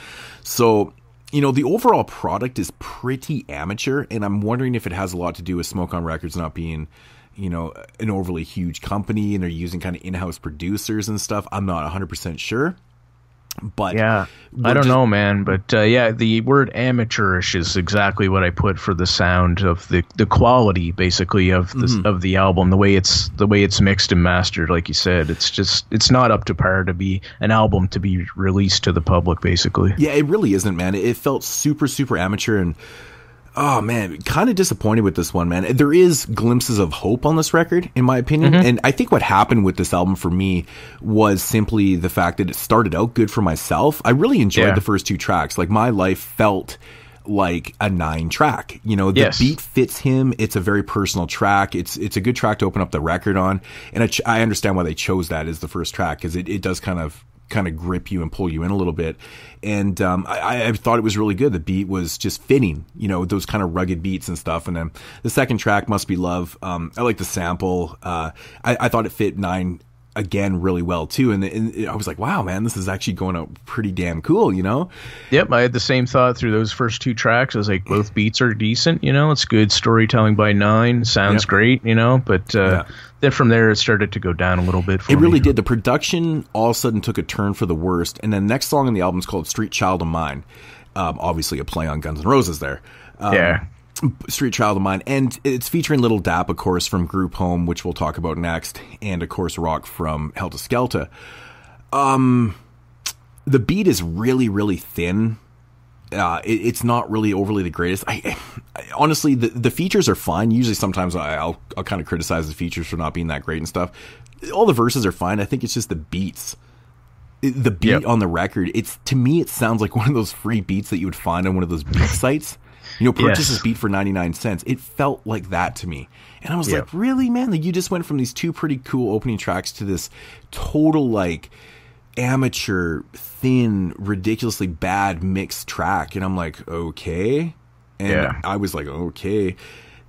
So, the overall product is pretty amateur, and I'm wondering if it has a lot to do with Smoke on Records not being, an overly huge company, and they're using kind of in-house producers and stuff. I'm not 100% sure. But I don't know, man. But the word amateurish is exactly what I put for the sound of the quality, basically, of the album. The way it's mixed and mastered, like you said, it's not up to par to be an album to be released to the public, basically. Yeah, it really isn't, man. It felt super, super amateur, and oh man, kind of disappointed with this one, man. There is glimpses of hope on this record, in my opinion. And I think what happened with this album for me was simply the fact that it started out good for myself. I really enjoyed the first 2 tracks. Like, My Life felt like a 9 track. The beat fits him. It's a very personal track. It's a good track to open up the record on. And I understand why they chose that as the first track, because it does kind of grip you and pull you in a little bit. And I thought it was really good. The beat was just fitting, those kind of rugged beats and stuff. And then the second track, Must Be Love, I like the sample. I thought it fit 9 again really well too. And I was like, wow, man, this is actually going out pretty damn cool, Yep, I had the same thought through those first 2 tracks. I was like, both beats are decent, it's good storytelling by 9, sounds great, but then from there it started to go down a little bit for me. It really did. The production all of a sudden took a turn for the worst, and the next song on the album is called Street Child of Mine. Obviously a play on Guns N' Roses there. Street Child of Mine, and it's featuring Little Dap, of course, from Group Home, which we'll talk about next, and of course Rock from Helter Skelter. The beat is really, really thin. It's not really overly the greatest. I honestly, the features are fine. Usually, sometimes I'll kind of criticize the features for not being that great and stuff. All the verses are fine. I think it's just the beats. The beat on the record, to me, it sounds like one of those free beats that you would find on one of those beat sites. Purchase this beat for 99 cents. It felt like that to me. And I was like, really, man? Like, you just went from these 2 pretty cool opening tracks to this total, like, amateur, thin, ridiculously bad mixed track. And I'm like, okay. And I was like, okay.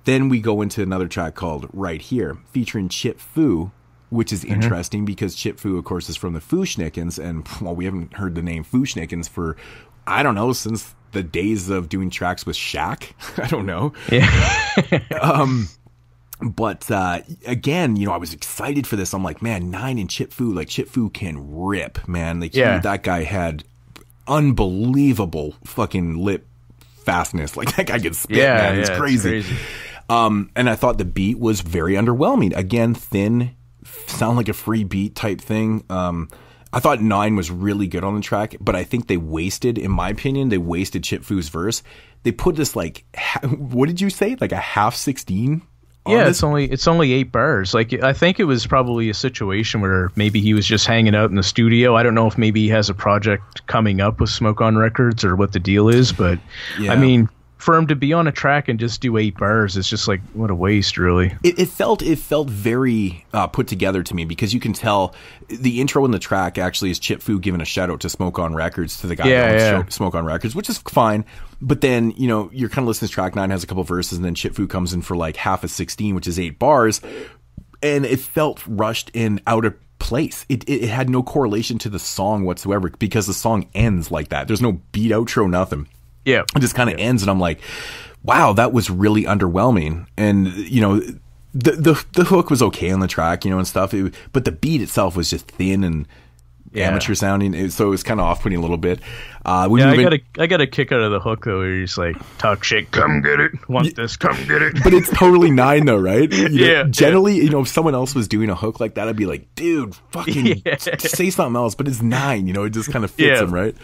Then we go into another track called Right Here, featuring Chip Fu, which is interesting because Chip Fu, of course, is from the Fu-Schnickens. And, well, we haven't heard the name Fu-Schnickens for, I don't know, since the days of doing tracks with Shaq. I don't know. But again, I was excited for this. I'm like, man, 9 and Chip Fu, like, Chip Fu can rip, man. Like, that guy had unbelievable fucking lip fastness. Like, that guy could spit, man. It's crazy. And I thought the beat was very underwhelming. Again, thin, sound like a free beat type thing. I thought 9 was really good on the track, but I think in my opinion, they wasted Chip Fu's verse. They put this, like, what did you say? Like a half 16? Yeah, it's only 8 bars. Like, I think it was probably a situation where maybe he was just hanging out in the studio. I don't know if maybe he has a project coming up with Smoke on Records or what the deal is, but I mean, for him to be on a track and just do 8 bars, it's just like, what a waste, really. It felt very put together to me, because you can tell the intro in the track actually is Chip Fu giving a shout out to Smoke on Records, to the guy that owns Smoke on Records, which is fine. But then, you're kind of listening to track 9, has a couple verses, and then Chip Fu comes in for like half a 16, which is 8 bars. And it felt rushed and out of place. It had no correlation to the song whatsoever, because the song ends like that. There's no beat outro, nothing. Yeah. It just kind of ends, and I'm like, wow, that was really underwhelming. And, the hook was okay on the track, and stuff. But the beat itself was just thin, and amateur sounding. So it was kind of off-putting a little bit. I got a kick out of the hook though, where he's like, talk shit, come get it, want this, come get it. But it's totally 9 though, right? Generally, if someone else was doing a hook like that, I'd be like, dude, fucking say something else. But it's 9, it just kind of fits him, right?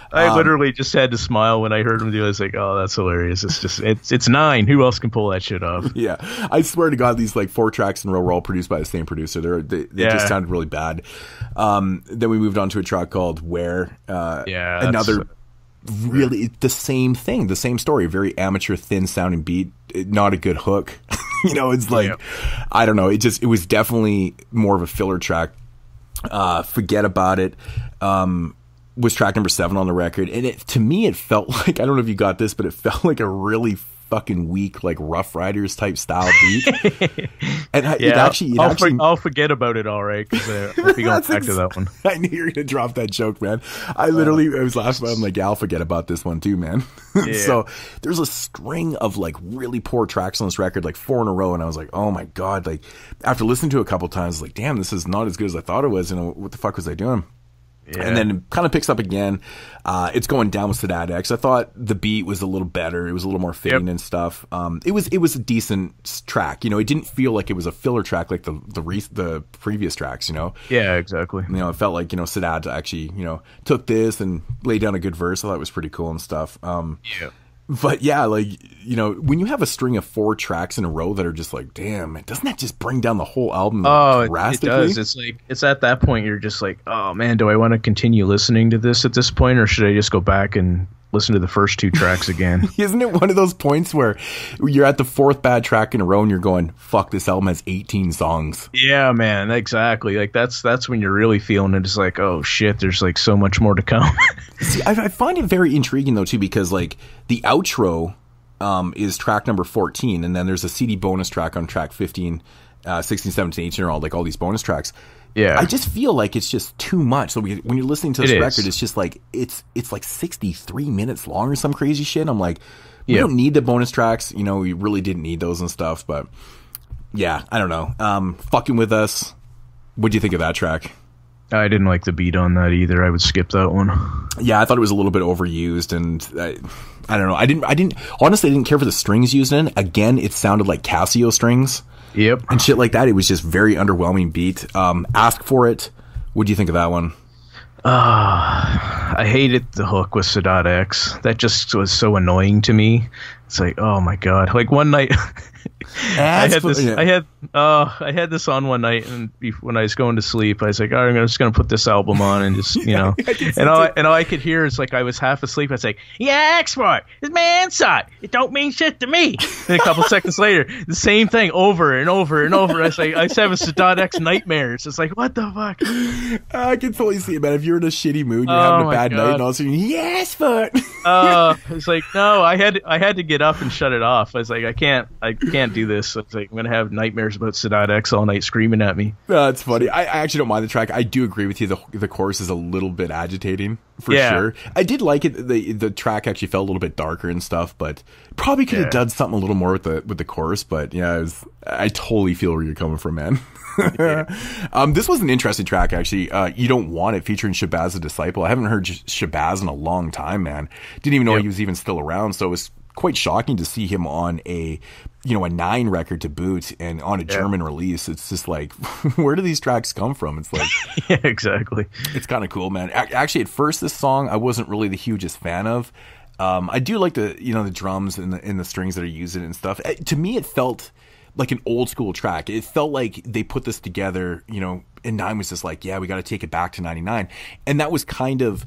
I literally just had to smile when I heard him do it. I was like, oh, that's hilarious. It's 9. Who else can pull that shit off? Yeah. I swear to God, these like 4 tracks in a row were all produced by the same producer. They just sounded really bad. Then we moved on to a track called Where. Another really the same thing, the same story. Very amateur, thin sounding beat. Not a good hook. It's like, I don't know. It was definitely more of a filler track. Forget About It. Was track number 7 on the record, and to me it felt like, I don't know if you got this, but it felt like a really fucking weak, like Rough Riders type style beat. And I'll forget about it, all right, because I'll be going back to that one. I knew you were gonna drop that joke, man. I was laughing about it. I'm like, I'll forget about this one too, man. So there's a string of like really poor tracks on this record, like 4 in a row, and I was like, oh my God. Like after listening to it a couple times, like, damn, this is not as good as I thought it was. What the fuck was I doing? Yeah. And then it kind of picks up again. It's going down with Sadat X. I thought the beat was a little better. It was a little more fitting and stuff. It was a decent track. It didn't feel like it was a filler track like the previous tracks. Yeah, exactly. It felt like Sadat actually took this and laid down a good verse. I thought it was pretty cool and stuff. But yeah, like, when you have a string of 4 tracks in a row that are just like, damn, doesn't that just bring down the whole album drastically? It does. It's like, it's at that point you're just like, oh man, do I want to continue listening to this at this point, or should I just go back and listen to the first 2 tracks again? Isn't it one of those points where you're at the 4th bad track in a row and you're going, fuck, this album has 18 songs? Yeah, man, exactly. Like that's when you're really feeling it. It's like, oh shit, there's like so much more to come. See, I find it very intriguing though too, because like the outro is track number 14, and then there's a CD bonus track on track 15, 16, 17, 18, or all these bonus tracks. Yeah, I just feel like it's just too much. So when you're listening to this record, it's just like it's like 63 minutes long or some crazy shit. I'm like, we don't need the bonus tracks. We really didn't need those and stuff. But yeah, I don't know. Fucking With Us. What do you think of that track? I didn't like the beat on that either. I would skip that one. Yeah, I thought it was a little bit overused, and I don't know. I didn't honestly. I didn't care for the strings used in it. Again, it sounded like Casio strings. Yep. And shit like that. It was just very underwhelming beat. Ask For It. What do you think of that one? I hated the hook with Sadat X. That just was so annoying to me. It's like, oh my God. Like one night I had this on one night, and when I was going to sleep, I was like, I'm just going to put this album on and just, and all I could hear is like, I was half asleep. I was like, yeah, ask for it. It's my answer. It don't mean shit to me. And a couple seconds later, the same thing over and over and over. I was like, I was having Sadat X nightmares. It's like, what the fuck? I can totally see it, man. If you're in a shitty mood, you're having a bad night, and all of a sudden, yes, but it's like, no, I had to get up and shut it off. I was like, I can't do this. It's like, I'm gonna have nightmares about Sadat X all night screaming at me. That's funny. I actually don't mind the track. I do agree with you. The chorus is a little bit agitating for sure. I did like it. The track actually felt a little bit darker and stuff, but probably could have done something a little more with the chorus. But yeah, I totally feel where you're coming from, man. This was an interesting track actually. You Don't Want It, featuring Shabazz the Disciple. I haven't heard Shabazz in a long time, man. Didn't even know he was even still around, so it was quite shocking to see him on a 9 record to boot, and on a German release. It's just like, where do these tracks come from? It's like, yeah, exactly. It's kind of cool, man. Actually, at first, this song I wasn't really the hugest fan of. I do like the drums and the strings that are used in it and stuff. To me, it felt like an old school track. It felt like they put this together, and 9 was just like, yeah, we got to take it back to 99. And that was kind of,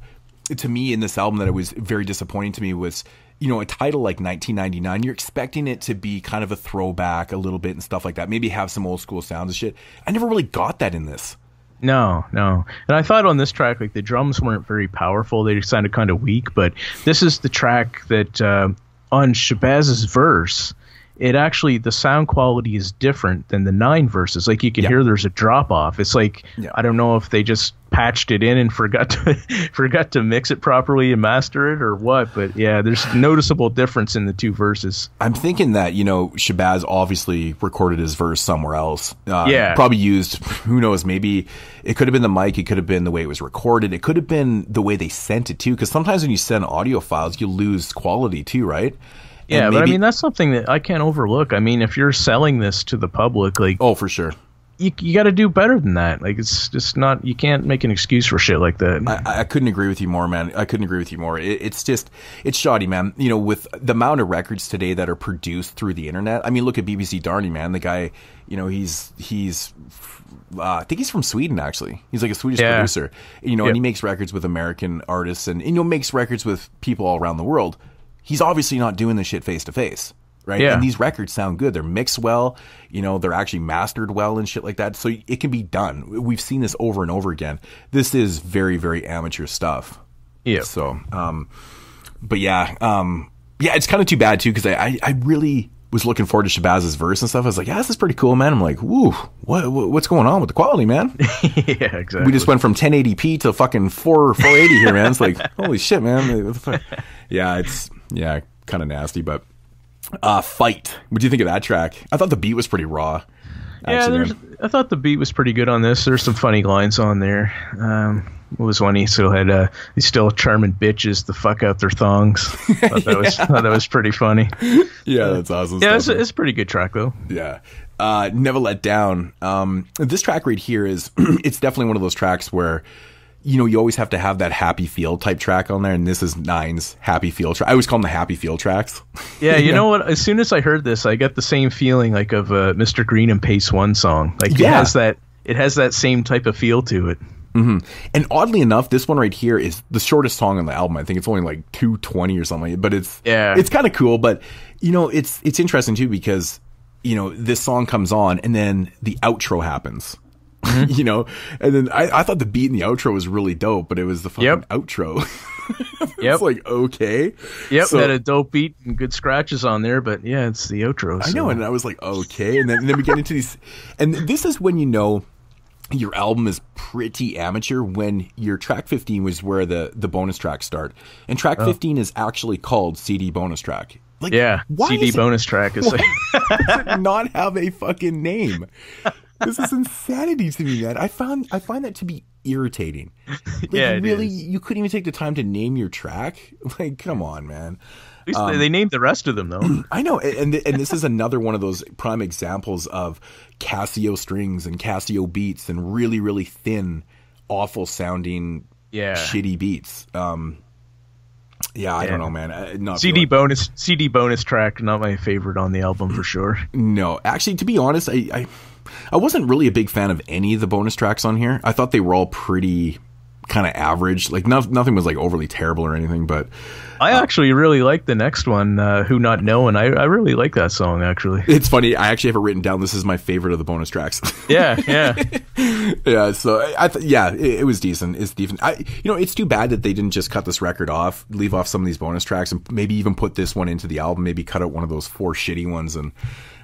to me, in this album, that it was very disappointing to me was, a title like 1999, you're expecting it to be kind of a throwback a little bit and stuff like that. Maybe have some old school sounds and shit. I never really got that in this. No. And I thought on this track, like, the drums weren't very powerful. They sounded kind of weak, but this is the track that on Shabazz's verse, it actually, the sound quality is different than the 9 verses. Like you can hear there's a drop off. It's like, I don't know if they just patched it in and forgot to mix it properly and master it or what, but yeah, there's noticeable difference in the 2 verses. I'm thinking that, Shabazz obviously recorded his verse somewhere else. Probably used, who knows, maybe it could have been the mic, it could have been the way it was recorded, it could have been the way they sent it too, because sometimes when you send audio files, you lose quality too, right? Yeah, but I mean, that's something that I can't overlook. I mean, if you're selling this to the public, like... Oh, for sure. You got to do better than that. Like, it's just not... You can't make an excuse for shit like that. I couldn't agree with you more, man. I couldn't agree with you more. It's just... It's shoddy, man. With the amount of records today that are produced through the internet. I mean, look at BBC Darnie, man. The guy, he's... I think he's from Sweden, actually. He's like a Swedish producer. And he makes records with American artists and makes records with people all around the world. He's obviously not doing this shit face to face, right? Yeah. And these records sound good. They're mixed well, they're actually mastered well and shit like that. So it can be done. We've seen this over and over again. This is very, very amateur stuff. Yeah. So, but it's kind of too bad too, because I really was looking forward to Shabazz's verse and stuff. I was like, yeah, this is pretty cool, man. I'm like, woo, what's going on with the quality, man? Yeah, exactly. We just went from 1080p to fucking 480 here, man. It's like, holy shit, man. What the fuck? Yeah, it's kind of nasty, but Fight. What do you think of that track? I thought the beat was pretty raw. Actually, I thought the beat was pretty good on this. There's some funny lines on there. What was one he still had? He's still charming bitches the fuck out their thongs. Thought that was pretty funny. Yeah, that's awesome. Yeah, it's a pretty good track though. Yeah. Never Let Down. This track right here is it's definitely one of those tracks where you always have to have that happy feel type track on there, and this is Nine's happy feel track. I always call them the happy feel tracks. Yeah, you know what? As soon as I heard this, I got the same feeling like of Mr. Green and Pace One song. Like it has that same type of feel to it. Mm-hmm. And oddly enough, this one right here is the shortest song on the album. I think it's only like 2:20 or something, but it's kind of cool. But it's interesting too, because this song comes on and then the outro happens. Mm-hmm. And then I thought the beat in the outro was really dope, but it was the fucking outro. It's like, okay. Yep, so, had a dope beat and good scratches on there, but yeah, it's the outro. I know, and I was like, okay. And then we get into these, and this is when your album is pretty amateur, when your track 15 was where the bonus tracks start. And track 15 is actually called CD bonus track. Like, why CD bonus track is like... does it not have a fucking name? This is insanity to me, man. I find that to be irritating. Like, really, you couldn't even take the time to name your track? Like, come on, man. At least they named the rest of them, though. I know, and this is another one of those prime examples of Casio strings and Casio beats and really, really thin, awful sounding, shitty beats. I don't know, man. CD bonus track, not my favorite on the album for sure. No, actually, to be honest, I wasn't really a big fan of any of the bonus tracks on here. I thought they were all pretty kind of average. Like nothing was like overly terrible or anything, but I actually really like the next one, Who Not Knowin'. I really like that song, actually. It's funny. I actually have it written down. This is my favorite of the bonus tracks. Yeah. Yeah. So it was decent. It's decent. It's too bad that they didn't just cut this record off, leave off some of these bonus tracks, and maybe even put this one into the album. Maybe cut out one of those 4 shitty ones. And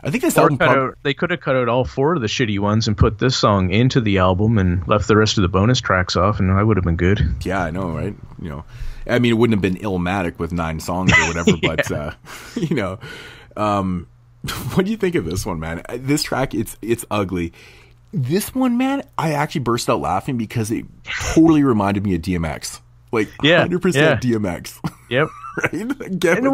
I think this album they could have cut out all 4 of the shitty ones and put this song into the album and left the rest of the bonus tracks off, and I would have been good. Yeah, I know, right? I mean, it wouldn't have been Illmatic with 9 songs or whatever, but what do you think of this one, man? This track, it's ugly. This one, man, I actually burst out laughing because it totally reminded me of DMX, like 100% DMX. Yep. Right? And it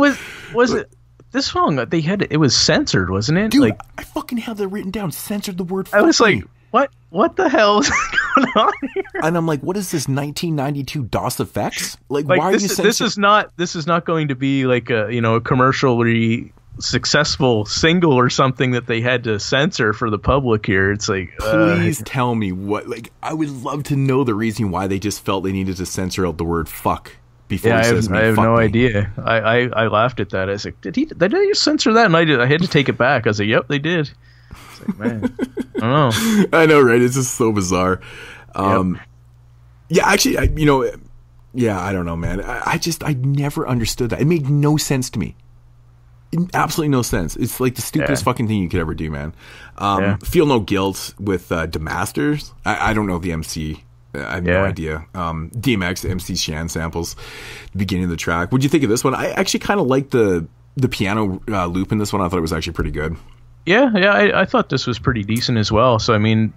was it this song? It was censored, wasn't it? Dude, I fucking have that written down. Censored the word. I was like, what the hell is going on here? And I'm like, what is this 1992 DOS effects? Like why are you censoring? This is not going to be like a commercially successful single or something that they had to censor for the public here. It's like, please tell me what. Like, I would love to know the reason why they just felt they needed to censor out the word fuck. I have no idea. I laughed at that. I was like, did they censor that? And I had to take it back. I was like, yep, they did. It's like, man, I don't know. I know, right? It's just so bizarre. Yeah, actually, I don't know, man. I never understood that. It made no sense to me. absolutely no sense. It's like the stupidest fucking thing you could ever do, man. Feel No Guilt with Demasters. I don't know the MC. I have no idea. DMX, MC Shan samples, the beginning of the track. What'd you think of this one? I actually kind of liked the piano loop in this one. I thought it was actually pretty good. Yeah, I thought this was pretty decent as well. So, I mean,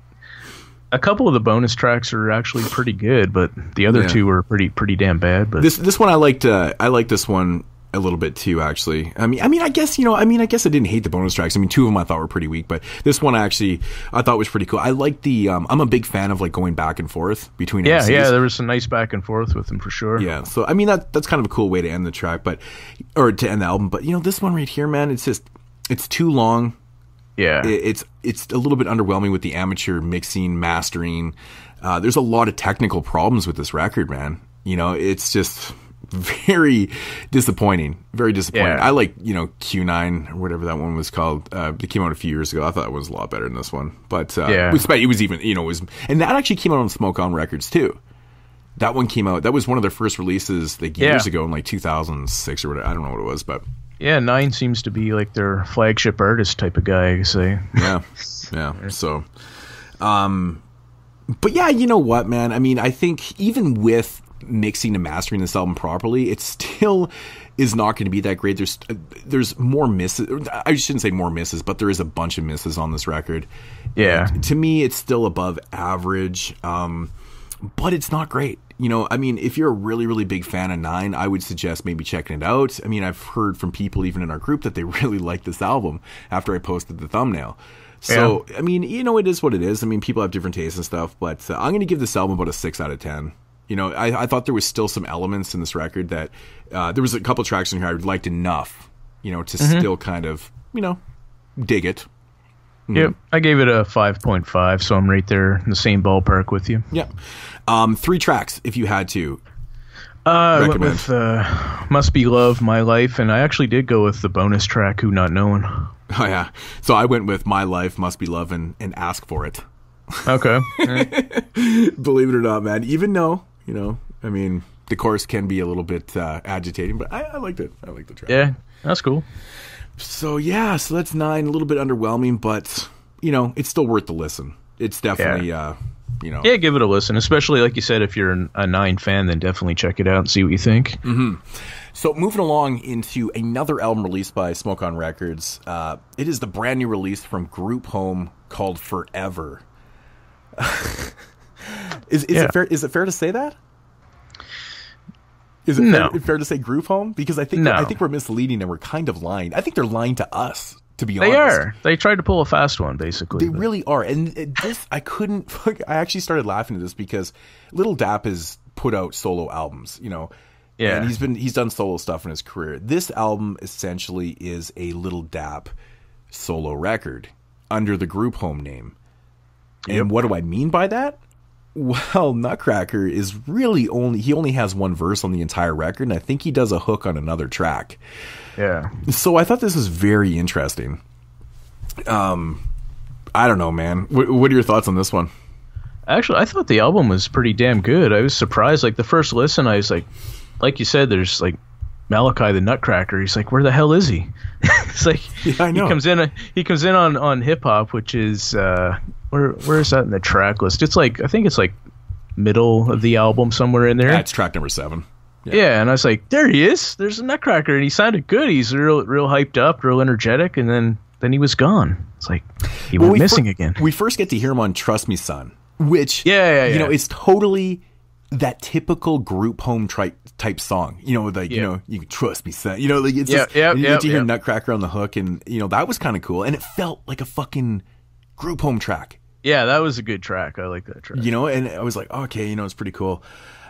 a couple of the bonus tracks are actually pretty good, but the other two were pretty damn bad. But this one I liked. I liked this one a little bit too, actually. I mean, I guess I didn't hate the bonus tracks. I mean, two of them I thought were pretty weak, but this one I thought was pretty cool. I like the. I'm a big fan of like going back and forth between. MCs. Yeah, there was some nice back and forth with them for sure. Yeah, so I mean that's kind of a cool way to end the track, or to end the album. But this one right here, man, it's too long. Yeah, it's a little bit underwhelming with the amateur mixing, mastering. There's a lot of technical problems with this record, man. It's just very disappointing. Very disappointing. I like Q9 or whatever that one was called. It came out a few years ago. I thought it was a lot better than this one. But it was even and that actually came out on Smoke On Records too. That one came out. That was one of their first releases like years ago in like 2006 or whatever. I don't know what it was, but. Yeah, 9 seems to be like their flagship artist type of guy, I say. Yeah. So, but yeah, you know what, man? I mean, I think even with mixing and mastering this album properly, it still is not going to be that great. There's more misses. I shouldn't say more misses, but there is a bunch of misses on this record. Yeah. And to me, it's still above average, but it's not great. I mean, if you're a really, really big fan of 9, I would suggest maybe checking it out. I mean, I've heard from people even in our group that they really like this album after I posted the thumbnail. So, I mean, it is what it is. I mean, people have different tastes and stuff, but I'm going to give this album about a 6 out of 10. I thought there was still some elements in this record that there was a couple tracks in here I liked enough, to still kind of, dig it. Yep, I gave it a 5.5, so I'm right there in the same ballpark with you. Yeah. 3 tracks, if you had to. I went with Must Be Love, My Life, and I actually did go with the bonus track, Who Not Known. Oh, yeah. So I went with My Life, Must Be Love, and Ask For It. Okay. Believe it or not, man. Even though, I mean, the chorus can be a little bit agitating, but I liked it. I liked the track. Yeah, that's cool. So that's 9, a little bit underwhelming, but it's still worth the listen. It's definitely Yeah, give it a listen, especially like you said, if you're a 9 fan, then definitely check it out and see what you think. So moving along into another album released by Smoke On Records, it is the brand new release from Group Home called Forever. Is it fair to say that? Is it fair to say Group Home? Because I think we're misleading and we're kind of lying. I think they're lying to us, to be honest. They are. They tried to pull a fast one, basically. They really are. And this, I actually started laughing at this because Lil Dap has put out solo albums, Yeah. And he's done solo stuff in his career. This album essentially is a Lil Dap solo record under the Group Home name. And what do I mean by that? Well, Nutcracker is really he only has one verse on the entire record, and I think he does a hook on another track. Yeah. So I thought this was very interesting. I don't know, man. What are your thoughts on this one? Actually, I thought the album was pretty damn good. I was surprised. Like, the first listen, I was like you said, there's like Malachi the Nutcracker. He's like, where the hell is he? It's like, I know. He comes in on hip hop, which is where is that in the track list? It's like, I think it's like middle of the album, somewhere in there. Yeah, it's track number 7. Yeah, and I was like, there he is. There's a Nutcracker, and he sounded good. He's real hyped up, real energetic, and then he was gone. It's like he went missing again. We first get to hear him on "Trust Me, Son," which it's totally that typical Group Home type song. You can trust me, son. It's just, you get to hear Nutcracker on the hook, and that was kind of cool, and it felt like a fucking Group Home track. Yeah, that was a good track. I like that track. And I was like, okay, it's pretty cool.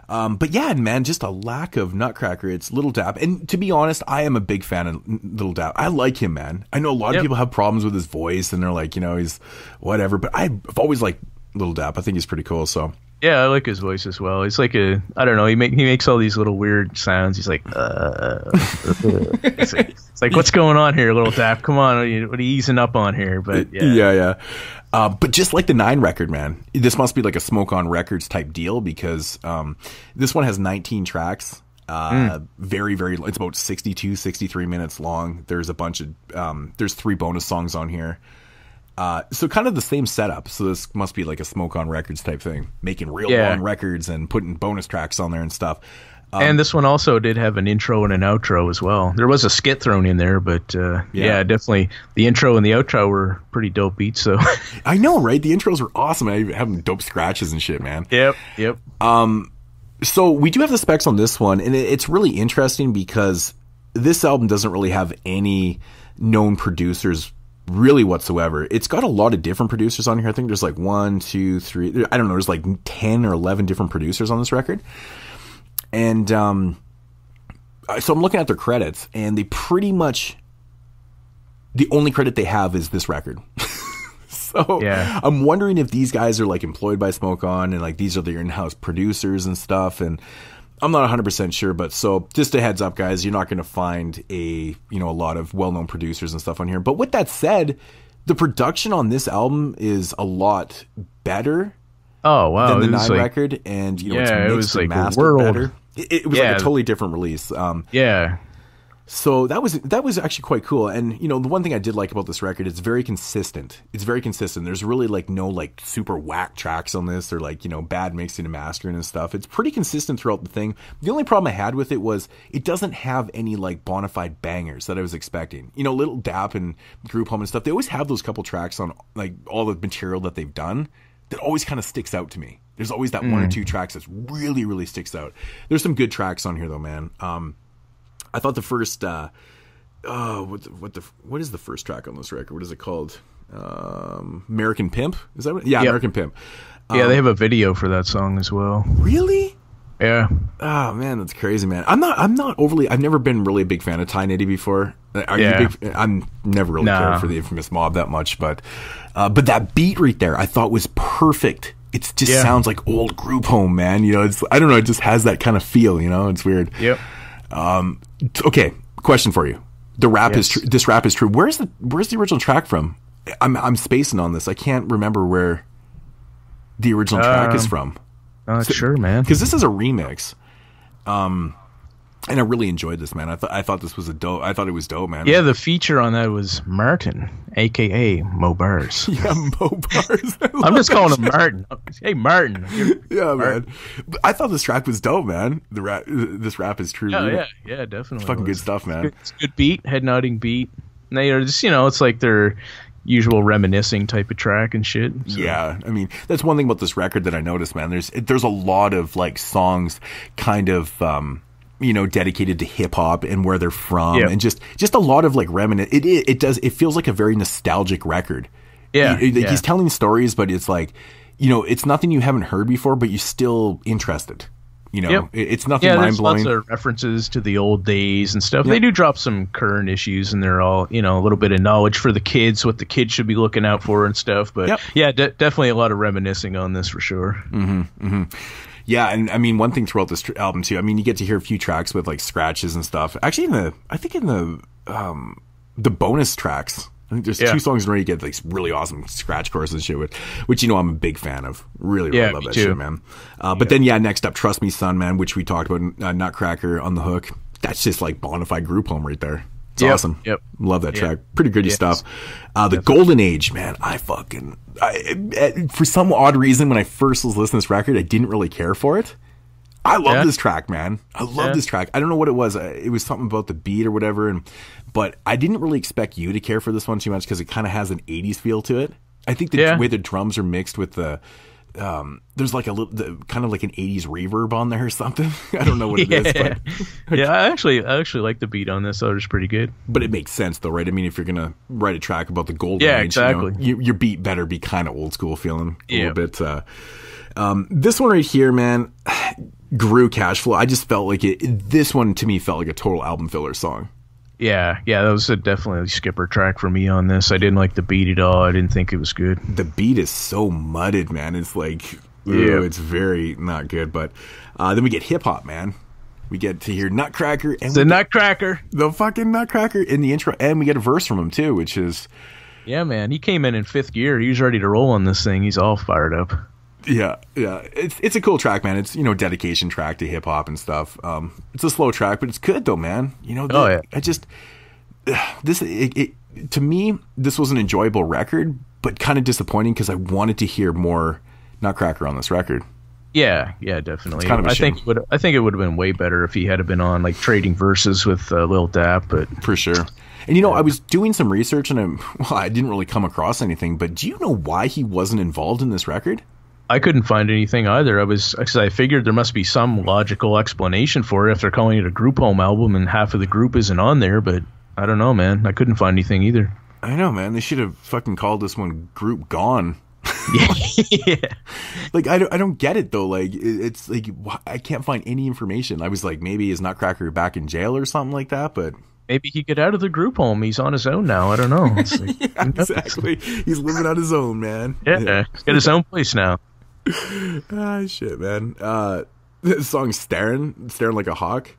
But yeah, man, just a lack of Nutcracker. It's Lil Dap. And to be honest, I am a big fan of Lil Dap. I like him, man. I know a lot of people have problems with his voice and they're like, he's whatever. But I've always liked Lil Dap. I think he's pretty cool. So yeah, I like his voice as well. He's like I don't know. He makes all these little weird sounds. He's like, it's like, what's going on here, Lil Dap? Come on, what are you easing up on here? But yeah. But just like the 9 record, man, this must be like a Smoke On Records type deal because this one has 19 tracks. Very, very, it's about 62, 63 minutes long. There's a bunch of, there's 3 bonus songs on here. So kind of the same setup. So this must be like a Smoke On Records type thing, making real long records and putting bonus tracks on there and stuff. And this one also did have an intro and an outro as well. There was a skit thrown in there, but definitely the intro and the outro were pretty dope beats. So I know, right? The intros were awesome. I have dope scratches and shit, man. Yep. So we do have the specs on this one, and it's really interesting because this album doesn't really have any known producers really whatsoever. It's got a lot of different producers on here. I think there's like 1, 2, 3. I don't know. There's like 10 or 11 different producers on this record. And so I'm looking at their credits, and they pretty much, the only credit they have is this record. So I'm wondering if these guys are like employed by Smoke On, and like these are their in-house producers and stuff. And I'm not 100% sure, but so just a heads up, guys, you're not going to find a lot of well-known producers and stuff on here. But with that said, the production on this album is a lot better. Oh wow! Than the 9 record, and it's mixed it was and like mastered better. It was like a totally different release. So that was actually quite cool. And the one thing I did like about this record, it's very consistent. There's really like no like super whack tracks on this, or like bad mixing and mastering and stuff. It's pretty consistent throughout the thing. The only problem I had with it was it doesn't have any like bona fide bangers that I was expecting. Little Dap and Group Home and stuff, they always have those couple tracks on like all the material that they've done that always kind of sticks out to me. There's always that 1 or 2 tracks that's really, really sticks out. There's some good tracks on here though, man. I thought the first, what is the first track on this record? What is it called? American Pimp? Is that what? Yeah, yep. American Pimp. They have a video for that song as well. Really? Yeah. Oh man, that's crazy, man. I've never been really a big fan of Ty Nitty before. I'm never really cared for the Infamous Mob that much, but that beat right there I thought was perfect. It just sounds like old Group Home, man. It's, I don't know, it just has that kind of feel, it's weird. Yep. Okay, question for you. The rap is this rap is true. Where's the original track from? I'm spacing on this. I can't remember where the original track is from. Sure, man. Because this is a remix. And I really enjoyed this, man. I thought this was I thought it was dope, man. Yeah, the feature on that was Martin, a.k.a. Mo Bars. Yeah, Mo Bars. I'm just calling him Martin. Hey, Martin. Yeah, man. But I thought this track was dope, man. This rap is true. Yeah, definitely. Fucking good stuff, man. It's a good beat, head nodding beat. And they are just, it's like their usual reminiscing type of track and shit. So. Yeah, I mean, that's one thing about this record that I noticed, man. There's a lot of like songs kind of dedicated to hip hop and where they're from, and just a lot of like it feels like a very nostalgic record. Yeah, he's telling stories, but it's like, it's nothing you haven't heard before, but you're still interested. It's nothing mind blowing. There's lots of references to the old days and stuff. Yep. They do drop some current issues, and they're all a little bit of knowledge for the kids, what the kids should be looking out for and stuff. But definitely a lot of reminiscing on this for sure. Mm-hmm, mm-hmm. Yeah, and I mean, one thing throughout this album too, I mean, you get to hear a few tracks with like scratches and stuff. Actually, I think in the bonus tracks, I think there's 2 songs where you get like really awesome scratch choruses and shit, which I'm a big fan of. Really love that shit, man. But then next up, Trust Me Son, man, which we talked about, Nutcracker on the Hook. That's just like bona fide Group Home right there. It's awesome. Yep. Love that track. Pretty good stuff. The Golden Age, man. For some odd reason, when I first was listening to this record, I didn't really care for it. I love this track, man. I love this track. I don't know what it was. It was something about the beat or whatever. But I didn't really expect you to care for this one too much because it kind of has an 80s feel to it. I think the way the drums are mixed with the there's like a little kind of like an 80s reverb on there or something. I don't know what it is, but I actually like the beat on this. So it's pretty good. But it makes sense though, right? I mean, if you're gonna write a track about the Golden Age, exactly. Your beat better be kind of old school feeling a little bit. This one right here, man, Gru Cash Flow. I just felt like this one to me felt like a total album filler song. Yeah, that was definitely a skipper track for me on this. I didn't like the beat at all. I didn't think it was good. The beat is so mudded, man. It's like, it's very not good. But then we get hip hop, man. We get to hear Nutcracker. And Nutcracker. The fucking Nutcracker in the intro. And we get a verse from him, too, which is... Yeah, man. He came in 5th gear. He was ready to roll on this thing. He's all fired up. Yeah. It's a cool track, man. It's, dedication track to hip hop and stuff. It's a slow track, but it's good though, man. I just to me, this was an enjoyable record, but kind of disappointing because I wanted to hear more Nutcracker on this record. Yeah, definitely. It's kind of a shame. I think it would have been way better if he had been on like trading verses with Lil Dap, but for sure. And I was doing some research and I didn't really come across anything, but do you know why he wasn't involved in this record? I couldn't find anything either. I figured there must be some logical explanation for it if they're calling it a group home album and half of the group isn't on there, but I don't know, man. I couldn't find anything either. I know, man. They should have fucking called this one Group Gone. Yeah. Like, I don't get it, though. Like, it's like, I can't find any information. I was like, maybe is Nutcracker back in jail or something like that, but... Maybe he get out of the group home. He's on his own now. I don't know. It's like, yeah, exactly. He's living on his own, man. Yeah. He's got his own place now. Shit, man. The song Staring Like a Hawk.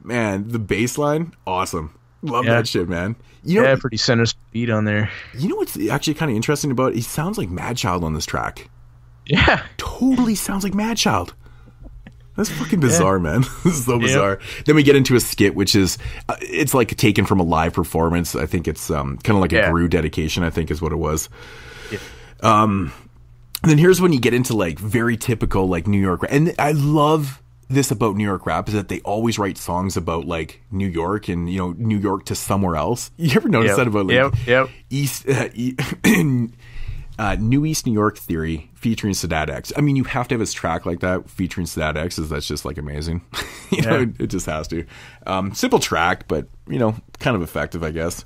Man, the bass line, awesome. Love that shit, man. Pretty sinister beat on there. You know what's actually kind of interesting about it? He sounds like Madchild on this track. Yeah. Totally sounds like Madchild. That's fucking bizarre, man. This is so bizarre. Then we get into a skit, which is, it's like taken from a live performance. I think it's kind of like a Gru dedication, I think is what it was. Yeah. Then here's when you get into like very typical like New York. And I love this about New York rap is that they always write songs about like New York and, New York to somewhere else. You ever notice that about like New East New York Theory featuring Sadat X? I mean, you have to have a track like that featuring Sadat X. That's just like amazing. It just has to. Simple track, but kind of effective, I guess.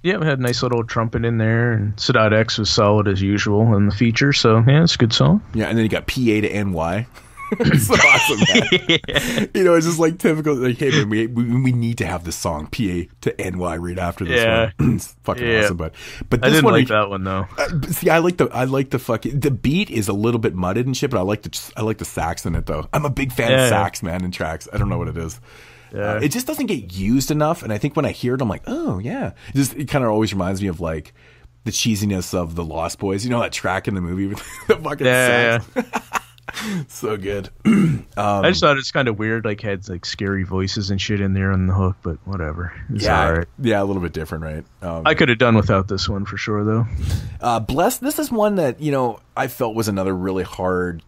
Yeah, we had a nice little trumpet in there, and Sadat X was solid as usual in the feature. So yeah, it's a good song. Yeah, and then you got PA to NY. It's so awesome, man. It's just like typical. Like, hey, man, we need to have this song PA to NY right after this one. It's fucking awesome, but I this didn't one, like that one though. See, I like the fucking the beat is a little bit mudded and shit, but I like the sax in it though. I'm a big fan of sax, man, in tracks. I don't know what it is. It just doesn't get used enough, and I think when I hear it, I'm like, oh yeah. It kind of always reminds me of like the cheesiness of the Lost Boys. You know that track in the movie with the fucking sax. So good. I just thought it's kind of weird, like had like scary voices and shit in there on the hook, but whatever. It's all right. Yeah, a little bit different, right? I could have done without this one for sure, though. Bless. This is one that I felt was another really hard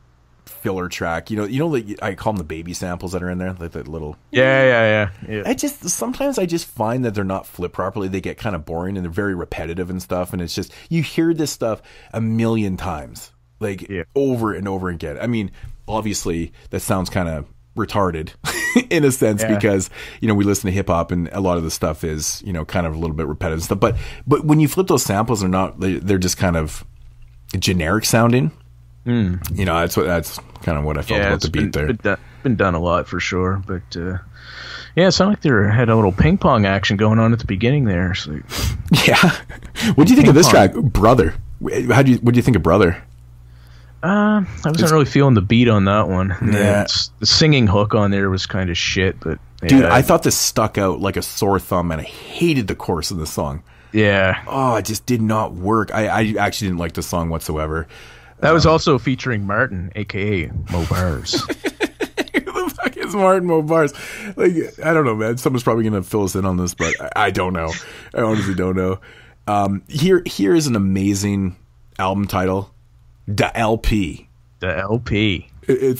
filler track. Like I call them the baby samples that are in there, like that little. Yeah. Sometimes I just find that they're not flipped properly. They get kind of boring and they're very repetitive and stuff. And it's just you hear this stuff a million times. Like over and over again. I mean, obviously that sounds kind of retarded in a sense because, we listen to hip hop and a lot of the stuff is, kind of a little bit repetitive stuff. But when you flip those samples, they're just kind of generic sounding. That's kind of what I felt about the beat there. Been done a lot for sure. But, it sounded like they had a little ping pong action going on at the beginning there. So. Yeah. What do you think of this track? Brother. What do you think of Brother? I wasn't really feeling the beat on that one. Yeah. The singing hook on there was kind of shit, but dude, I thought this stuck out like a sore thumb, and I hated the chorus of the song. Yeah. Oh, it just did not work. I actually didn't like the song whatsoever. That was also featuring Martin, aka Mo Bars. Who the fuck is Martin Mo Bars? Like, I don't know, man. Someone's probably gonna fill us in on this, but I don't know. I honestly don't know. Here is an amazing album title. The LP. It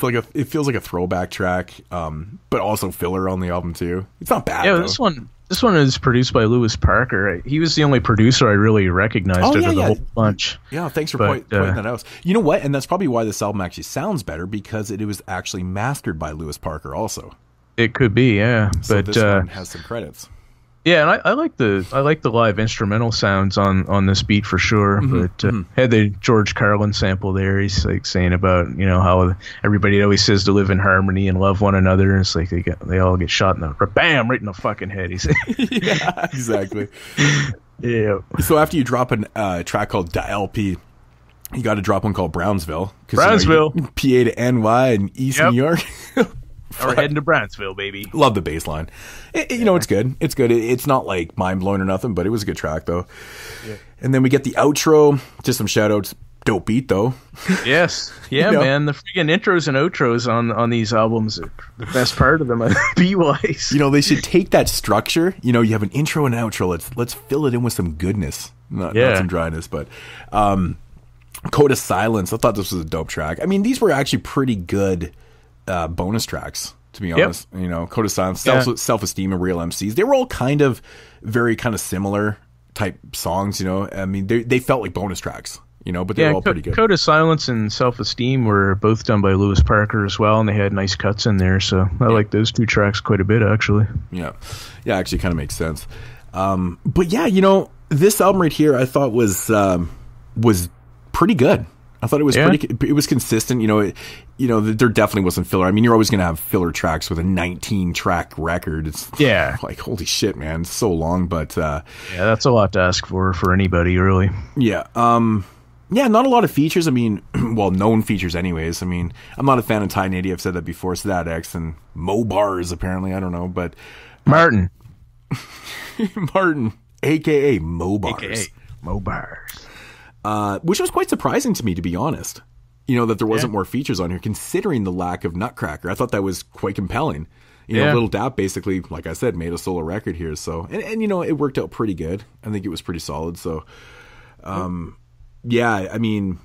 feels like a throwback track, but also filler on the album too. It's not bad. Yeah, though. This one is produced by Lewis Parker. He was the only producer I really recognized out of the whole bunch. Yeah, thanks for pointing that out. You know what? And that's probably why this album actually sounds better because it was actually mastered by Lewis Parker also. It could be, yeah. So but this one has some credits. Yeah, and I like the live instrumental sounds on this beat for sure. But had the George Carlin sample there. He's like saying about how everybody always says to live in harmony and love one another. And it's like they all get shot in the bam right in the fucking head. He's yeah, exactly. Yeah. So after you drop a track called Da LP, you got to drop one called Brownsville. Brownsville, PA to NY and East New York. We're heading to Brownsville, baby. Love the bass line. It's good. It's good. It's not like mind blowing or nothing, but it was a good track though. Yeah. And then we get the outro. Just some shout outs. dope beat though. Yes. Yeah, You know? man. The freaking intros and outros on these albums are the best part of them, beat-wise. You know, they should take that structure. You know, you have an intro and outro. Let's fill it in with some goodness, not some dryness. But Code of Silence, I thought this was a dope track. I mean, these were actually pretty good bonus tracks, to be honest. You know, Code of Silence, Self-Esteem, and Real MCs. They were all kind of very kind of similar type songs. You know, I mean, they felt like bonus tracks. You know, but they're all pretty good. Code of Silence and Self-Esteem were both done by Lewis Parker as well, and they had nice cuts in there. So I like those two tracks quite a bit, actually. Yeah, actually, kind of makes sense. But yeah, you know, this album right here, I thought was pretty good. I thought it was it was consistent. You know, there definitely wasn't filler. I mean, you're always going to have filler tracks with a 19-track record. It's like, holy shit, man, it's so long. But that's a lot to ask for anybody, really. Yeah. Yeah, not a lot of features. I mean, well, known features anyways. I mean, I'm not a fan of Ty Nitty. I've said that before. So that X and Mo Bars, apparently. I don't know, but... Martin, a.k.a. Mo Bars. A.k.a. Mo Bars. Which was quite surprising to me, to be honest. You know, that there wasn't more features on here, considering the lack of Nutcracker. I thought that was quite compelling. You know, Little Dap basically, like I said, made a solo record here. So, and you know, it worked out pretty good. I think it was pretty solid. So, yeah, I mean,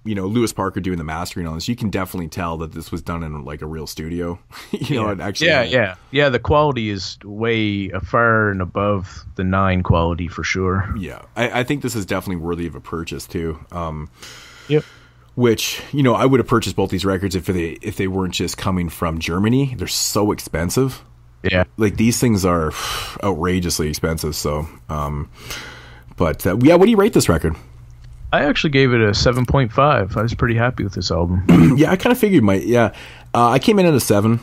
you know, Lewis Parker doing the mastering on this, you can definitely tell that this was done in like a real studio. You know, it actually. Yeah. The quality is way far and above the 9 quality for sure. Yeah, I think this is definitely worthy of a purchase too. Which, you know, I would have purchased both these records if they weren't just coming from Germany. They're so expensive. Yeah, like these things are outrageously expensive. So, but yeah, what do you rate this record? I actually gave it a 7.5. I was pretty happy with this album. Yeah, I kind of figured I came in at a 7.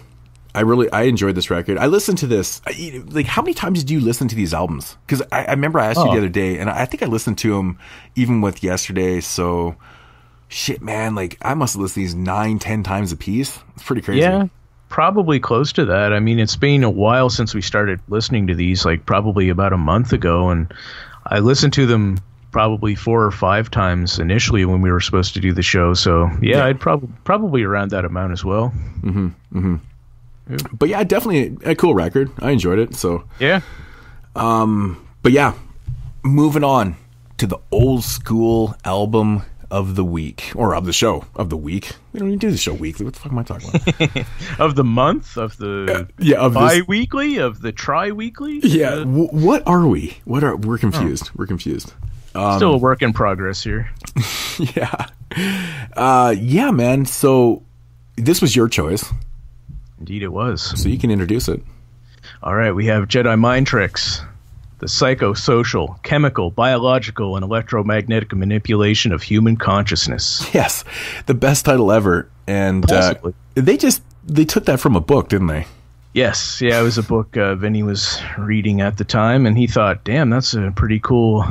I enjoyed this record. I listened to this. Like, how many times did you listen to these albums? Because I remember I asked you the other day, and I think I listened to them even with yesterday. So, shit, man, like I must have listened to these 9-10 times a piece. It's pretty crazy. Yeah, probably close to that. I mean, it's been a while since we started listening to these, like probably about a month ago, and I listened to them probably 4 or 5 times initially when we were supposed to do the show. So yeah. I'd probably around that amount as well. But yeah, definitely a cool record. I enjoyed it. So yeah. But yeah, moving on to the old school album of the week, or of the show of the week. We don't even do the show weekly. What the fuck am I talking about? Of the month, of the of bi-weekly, of the tri-weekly. Yeah. What are we? We're confused. We're confused. Still a work in progress here. Yeah. Yeah, man. So this was your choice. Indeed it was. So you can introduce it. All right. We have Jedi Mind Tricks, the psychosocial, chemical, biological, and electromagnetic manipulation of human consciousness. Yes. The best title ever. And they took that from a book, didn't they? Yes, yeah, it was a book Vinny was reading at the time, and he thought, damn, that's a pretty cool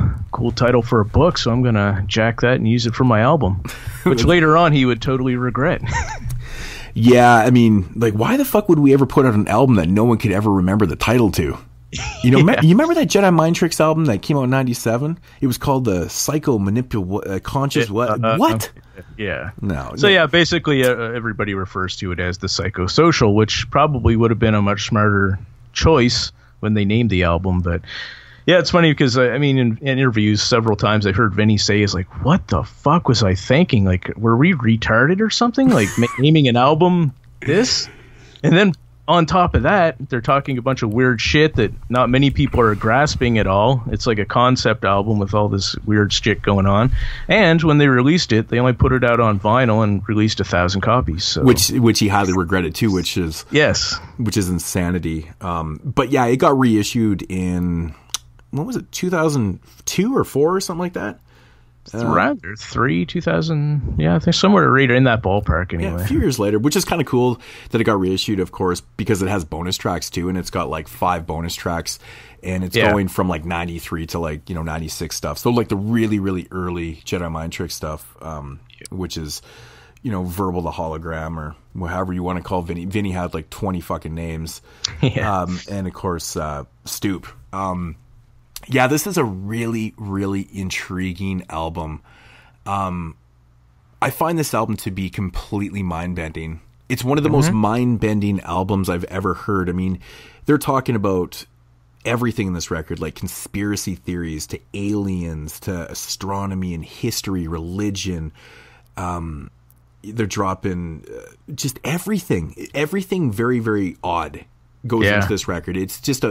title for a book, so I'm going to jack that and use it for my album, which later on he would totally regret. Yeah, I mean, like, why the fuck would we ever put out an album that no one could ever remember the title to? You know, you remember that Jedi Mind Tricks album that came out in 97? It was called the Psycho Conscious What? Yeah. No. So yeah, basically everybody refers to it as the psychosocial, which probably would have been a much smarter choice when they named the album. But yeah, it's funny because I mean, in interviews several times I heard Vinny say, "Is like, what the fuck was I thinking? Like, were we retarded or something? Like naming an album this?" And then on top of that, they're talking a bunch of weird shit that not many people are grasping at all. It's like a concept album with all this weird shit going on. And when they released it, they only put it out on vinyl and released 1,000 copies. So. Which he highly regretted too, which is insanity. But yeah, it got reissued in, what was it, 2002 or 4 or something like that? Around 2000, yeah, I think somewhere right in that ballpark anyway. Yeah, a few years later, which is kind of cool that it got reissued, of course, because it has bonus tracks too, and it's got like 5 bonus tracks, and it's going from like 93 to like, you know, 96 stuff. So like the really, really early Jedi Mind Trick stuff, which is, you know, Verbal the Hologram, or however you want to call Vinny. Vinny had like 20 fucking names. Yeah. And of course, Stoop. Yeah, this is a really, really intriguing album. I find this album to be completely mind-bending. It's one of the most mind-bending albums I've ever heard. I mean, they're talking about everything in this record, like conspiracy theories to aliens to astronomy and history, religion. They're dropping just everything very, very odd goes into this record. It's just a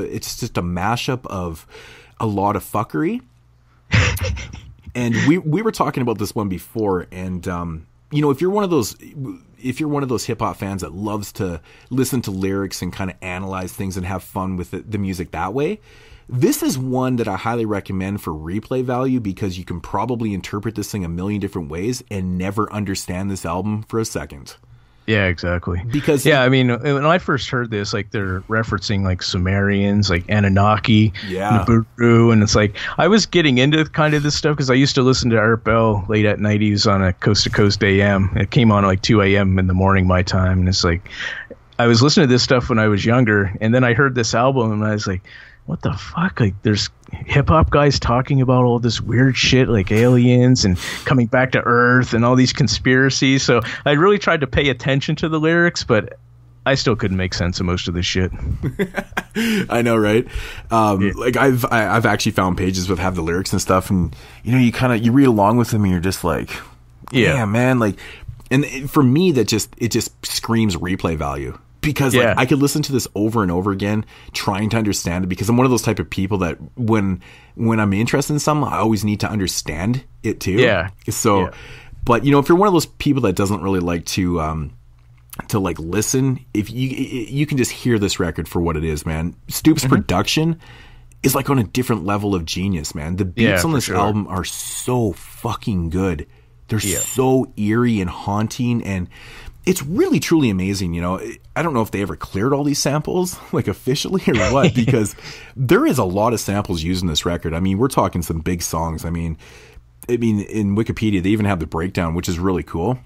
mashup of a lot of fuckery. And we were talking about this one before, and you know, if you're one of those hip hop fans that loves to listen to lyrics and kind of analyze things and have fun with the music that way, this is one that I highly recommend for replay value, because you can probably interpret this thing a million different ways and never understand this album for a second. Yeah, exactly. Because I mean, when I first heard this, like, they're referencing like Sumerians, like Anunnaki, Nibiru, and it's like I was getting into kind of this stuff because I used to listen to Art Bell late at night. He was on a Coast to Coast AM. It came on like 2 a.m. in the morning my time, and it's like I was listening to this stuff when I was younger, and then I heard this album, and I was like, what the fuck? Like, there's hip hop guys talking about all this weird shit, like aliens and coming back to Earth and all these conspiracies. So I really tried to pay attention to the lyrics, but I still couldn't make sense of most of this shit. I know, right? Like I've actually found pages that have the lyrics and stuff, and you know, you read along with them, and you're just like, yeah, man, like, and for me, it just screams replay value. Because like, I could listen to this over and over again, trying to understand it, because I'm one of those type of people that when I'm interested in something, I always need to understand it too. Yeah. So, but you know, if you're one of those people that doesn't really like to like listen, if you can just hear this record for what it is, man. Stoop's production is like on a different level of genius, man. The beats on this album are so fucking good. They're so eerie and haunting, and it's really, truly amazing. You know, I don't know if they ever cleared all these samples, like, officially or what, because there is a lot of samples used in this record. I mean, we're talking some big songs. I mean, in Wikipedia, they even have the breakdown, which is really cool.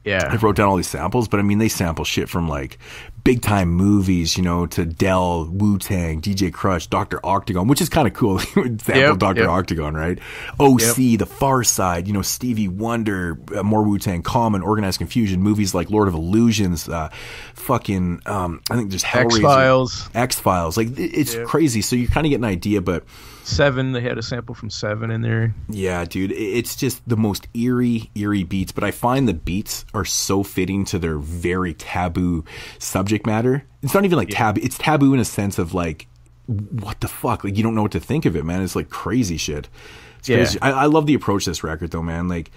Yeah. I wrote down all these samples, but I mean, they sample shit from like big time movies, you know, to Dell, Wu-Tang, DJ Crush, Dr. Octagon, which is kind of cool. Sample Dr. Octagon, right? OC, The Far Side, you know, Stevie Wonder, more Wu-Tang, Common, Organized Confusion, movies like Lord of Illusions, I think there's Hellraiser. X-Files. Like, it's crazy. So you kind of get an idea, but Seven, they had a sample from Seven in there. Yeah, dude, it's just the most eerie beats, but I find the beats are so fitting to their very taboo subject matter. It's not even like taboo. It's taboo in a sense of like, what the fuck? Like, you don't know what to think of it, man. It's like crazy shit. It's crazy. I love the approach to this record, though, man. Like,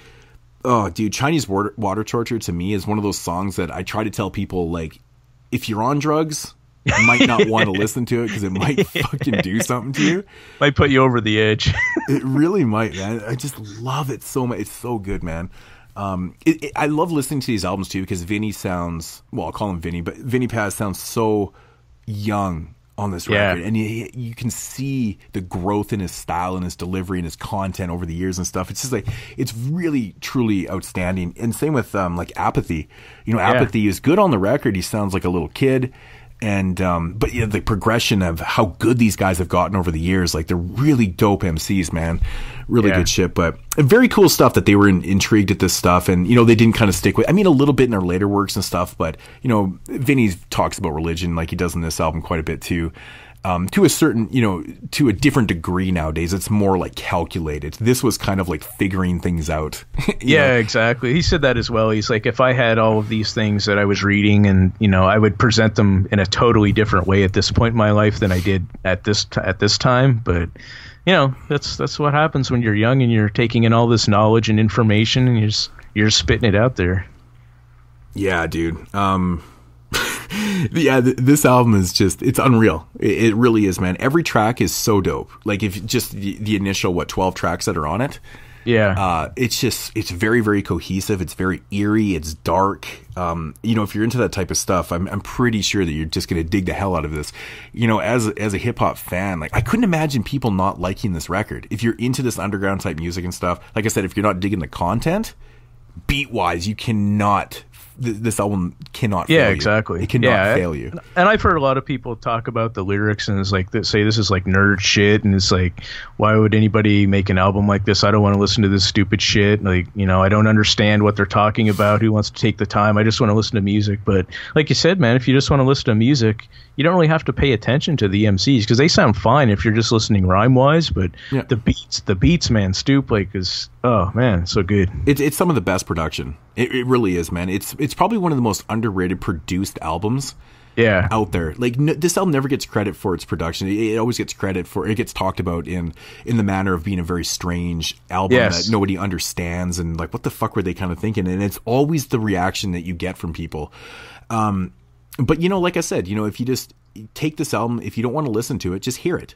oh, dude, Chinese Water Torture to me is one of those songs that I try to tell people, like, if you're on drugs, you might not want to listen to it because it might fucking do something to you. Might put you over the edge. It really might, man. I just love it so much. It's so good, man. I love listening to these albums too, because Vinny sounds, well, I'll call him Vinny, but Vinny Paz sounds so young on this record, and you can see the growth in his style and his delivery and his content over the years and stuff. It's just like, it's really truly outstanding. And same with like Apathy. You know, Apathy is good on the record. He sounds like a little kid. And but yeah, the progression of how good these guys have gotten over the years, like, they're really dope MCs, man. Really good shit. But very cool stuff that they were intrigued at this stuff, and you know, they didn't kind of stick with. I mean, a little bit in their later works and stuff, but you know, Vinny talks about religion like he does in this album quite a bit too. To a certain, you know, to a different degree nowadays. It's more like calculated. This was kind of like figuring things out. Yeah, exactly. He said that as well. He's like, if I had all of these things that I was reading, and you know, I would present them in a totally different way at this point in my life than I did at this time. But you know, that's what happens when you're young and you're taking in all this knowledge and information, and you're spitting it out there. Yeah, dude. This album is just, it's unreal. It really is, man. Every track is so dope. Like, if just the initial 12 tracks that are on it, it's very, very cohesive. It's very eerie. It's dark. You know, if you're into that type of stuff, I'm pretty sure that you're just gonna dig the hell out of this. You know, as a hip hop fan, like, I couldn't imagine people not liking this record. If you're into this underground type music and stuff, like I said, if you're not digging the content, beat wise, you cannot this album cannot fail you. Exactly. It cannot fail you. And I've heard a lot of people talk about the lyrics and it's like say this is like nerd shit, and it's like, why would anybody make an album like this? I don't want to listen to this stupid shit. Like, you know, I don't understand what they're talking about. Who wants to take the time? I just want to listen to music. But like you said, man, if you just want to listen to music, you don't really have to pay attention to the MCs because they sound fine if you're just listening rhyme wise. But the beats, man, Stoop like is, oh man, so good. It's some of the best production. It really is, man. It's probably one of the most underrated produced albums out there. Like this album never gets credit for its production. It always gets credit for, it gets talked about in the manner of being a very strange album that nobody understands, and like, what the fuck were they kind of thinking? And it's always the reaction that you get from people. But, you know, like I said, you know, if you just take this album, if you don't want to listen to it, just hear it.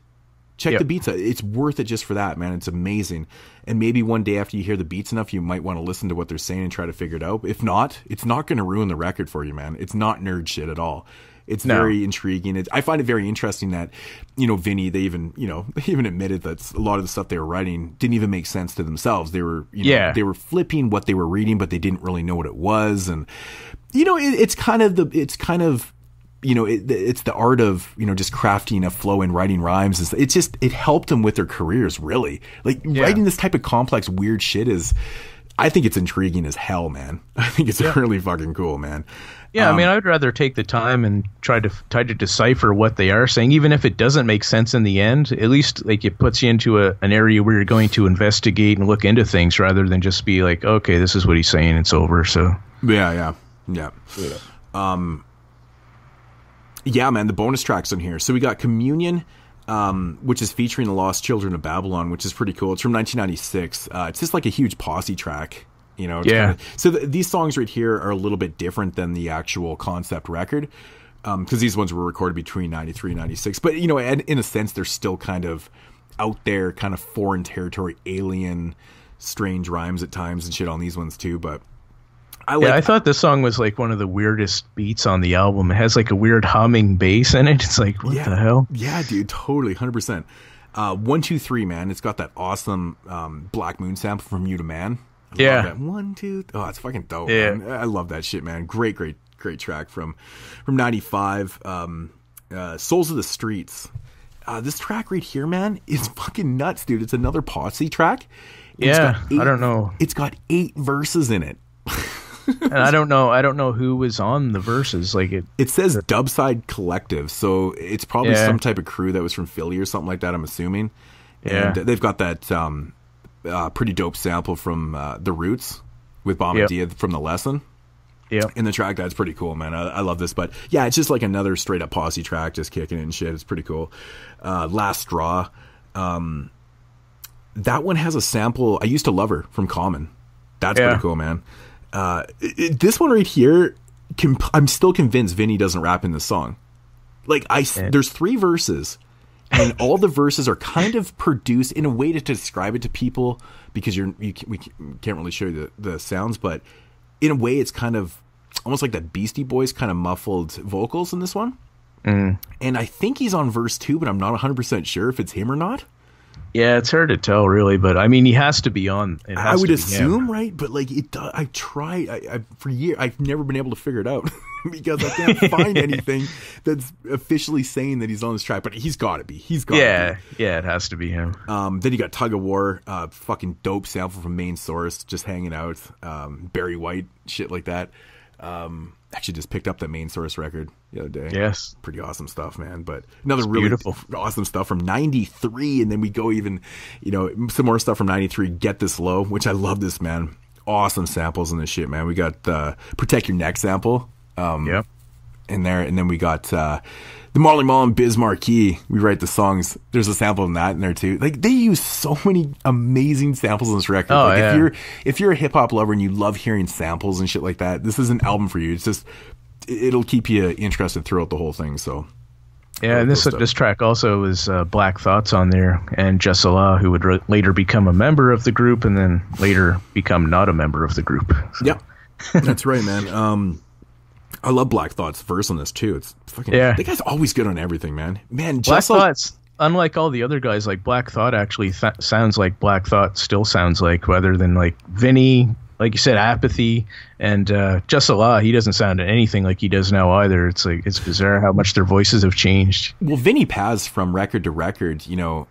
Check the beats out. It's worth it just for that, man. It's amazing. And maybe one day after you hear the beats enough, you might want to listen to what they're saying and try to figure it out. If not, it's not going to ruin the record for you, man. It's not nerd shit at all. It's very intriguing. I find it very interesting that, you know, Vinny, they even admitted that a lot of the stuff they were writing didn't even make sense to themselves. They were, they were flipping what they were reading, but they didn't really know what it was. And, you know, it's kind of, you know, it's the art of, you know, just crafting a flow and writing rhymes. It helped them with their careers, really. Like writing this type of complex, weird shit I think it's intriguing as hell, man. I think it's really fucking cool, man. Yeah, I mean, I would rather take the time and try to decipher what they are saying, even if it doesn't make sense in the end. At least, like, it puts you into an area where you're going to investigate and look into things, rather than just be like, okay, this is what he's saying, it's over. So yeah. Yeah, man, the bonus tracks on here. So we got Communion, which is featuring the Lost Children of Babylon, which is pretty cool. It's from 1996. It's just like a huge posse track, you know. So these songs right here are a little bit different than the actual concept record, because these ones were recorded between 93 and 96. But, you know, in a sense, they're still kind of out there, kind of foreign territory, alien, strange rhymes at times and shit on these ones too, but I thought this song was like one of the weirdest beats on the album. It has like a weird humming bass in it. It's like, what the hell? Yeah, dude, totally, 100%. 1, 2, 3, man. It's got that awesome Black Moon sample from You to Man. I love that. 1, 2. Oh, it's fucking dope. Yeah, man. I love that shit, man. Great track from 95. Souls of the Streets. This track right here, man, is fucking nuts, dude. It's another posse track. I don't know. It's got 8 verses in it. And I don't know who was on the verses. Like it says Dubside Collective, so it's probably some type of crew that was from Philly or something like that, I'm assuming. And they've got that pretty dope sample from The Roots with Bobbito from The Lesson. In the track. That's pretty cool, man. I love this. But yeah, it's just like another straight up posse track, just kicking it and shit. It's pretty cool. Last Straw. That one has a sample. I Used to Love Her from Common. That's pretty cool, man. This one right here, I'm still convinced Vinny doesn't rap in this song. Like, there's 3 verses, and all the verses are kind of produced in a way to describe it to people, because we can't really show you the sounds, but in a way it's kind of almost like that Beastie Boys kind of muffled vocals in this one. And I think he's on verse 2, but I'm not 100% sure if it's him or not. Yeah, it's hard to tell, really, but I mean, he has to be on. I would assume, right? But like, I tried for years. I've never been able to figure it out because I can't find anything that's officially saying that he's on this track. But he's got to be. Yeah, it has to be him. Then you got Tug of War, fucking dope sample from Main Source, just hanging out. Barry White, shit like that. Actually just picked up that Main Source record the other day. Yes. Pretty awesome stuff, man. But another really beautiful, awesome stuff from 93. And then we go even, you know, some more stuff from 93. Get This Low, which I love this, man. Awesome samples in this shit, man. We got the Protect Your Neck sample in there. And then we got the Marley Marl and Biz Markie. We write the songs. There's a sample of that in there too. Like, they use so many amazing samples on this record. Oh, like, if you're a hip hop lover and you love hearing samples and shit like that, this is an album for you. It's just, it'll keep you interested throughout the whole thing. So yeah, and this track also is Black Thoughts on there, and Just Allah, who would later become a member of the group and then later become not a member of the group. So. Yeah, that's right, man. I love Black Thought's verse on this too. It's fucking that guy's always good on everything, man. Black Thought's, unlike all the other guys, like Black Thought actually sounds like Black Thought still sounds like, rather than like Vinny like you said, Apathy, and Just Allah. He doesn't sound anything like he does now either. It's like, it's bizarre how much their voices have changed. Well, Vinny Paz, from record to record, you know,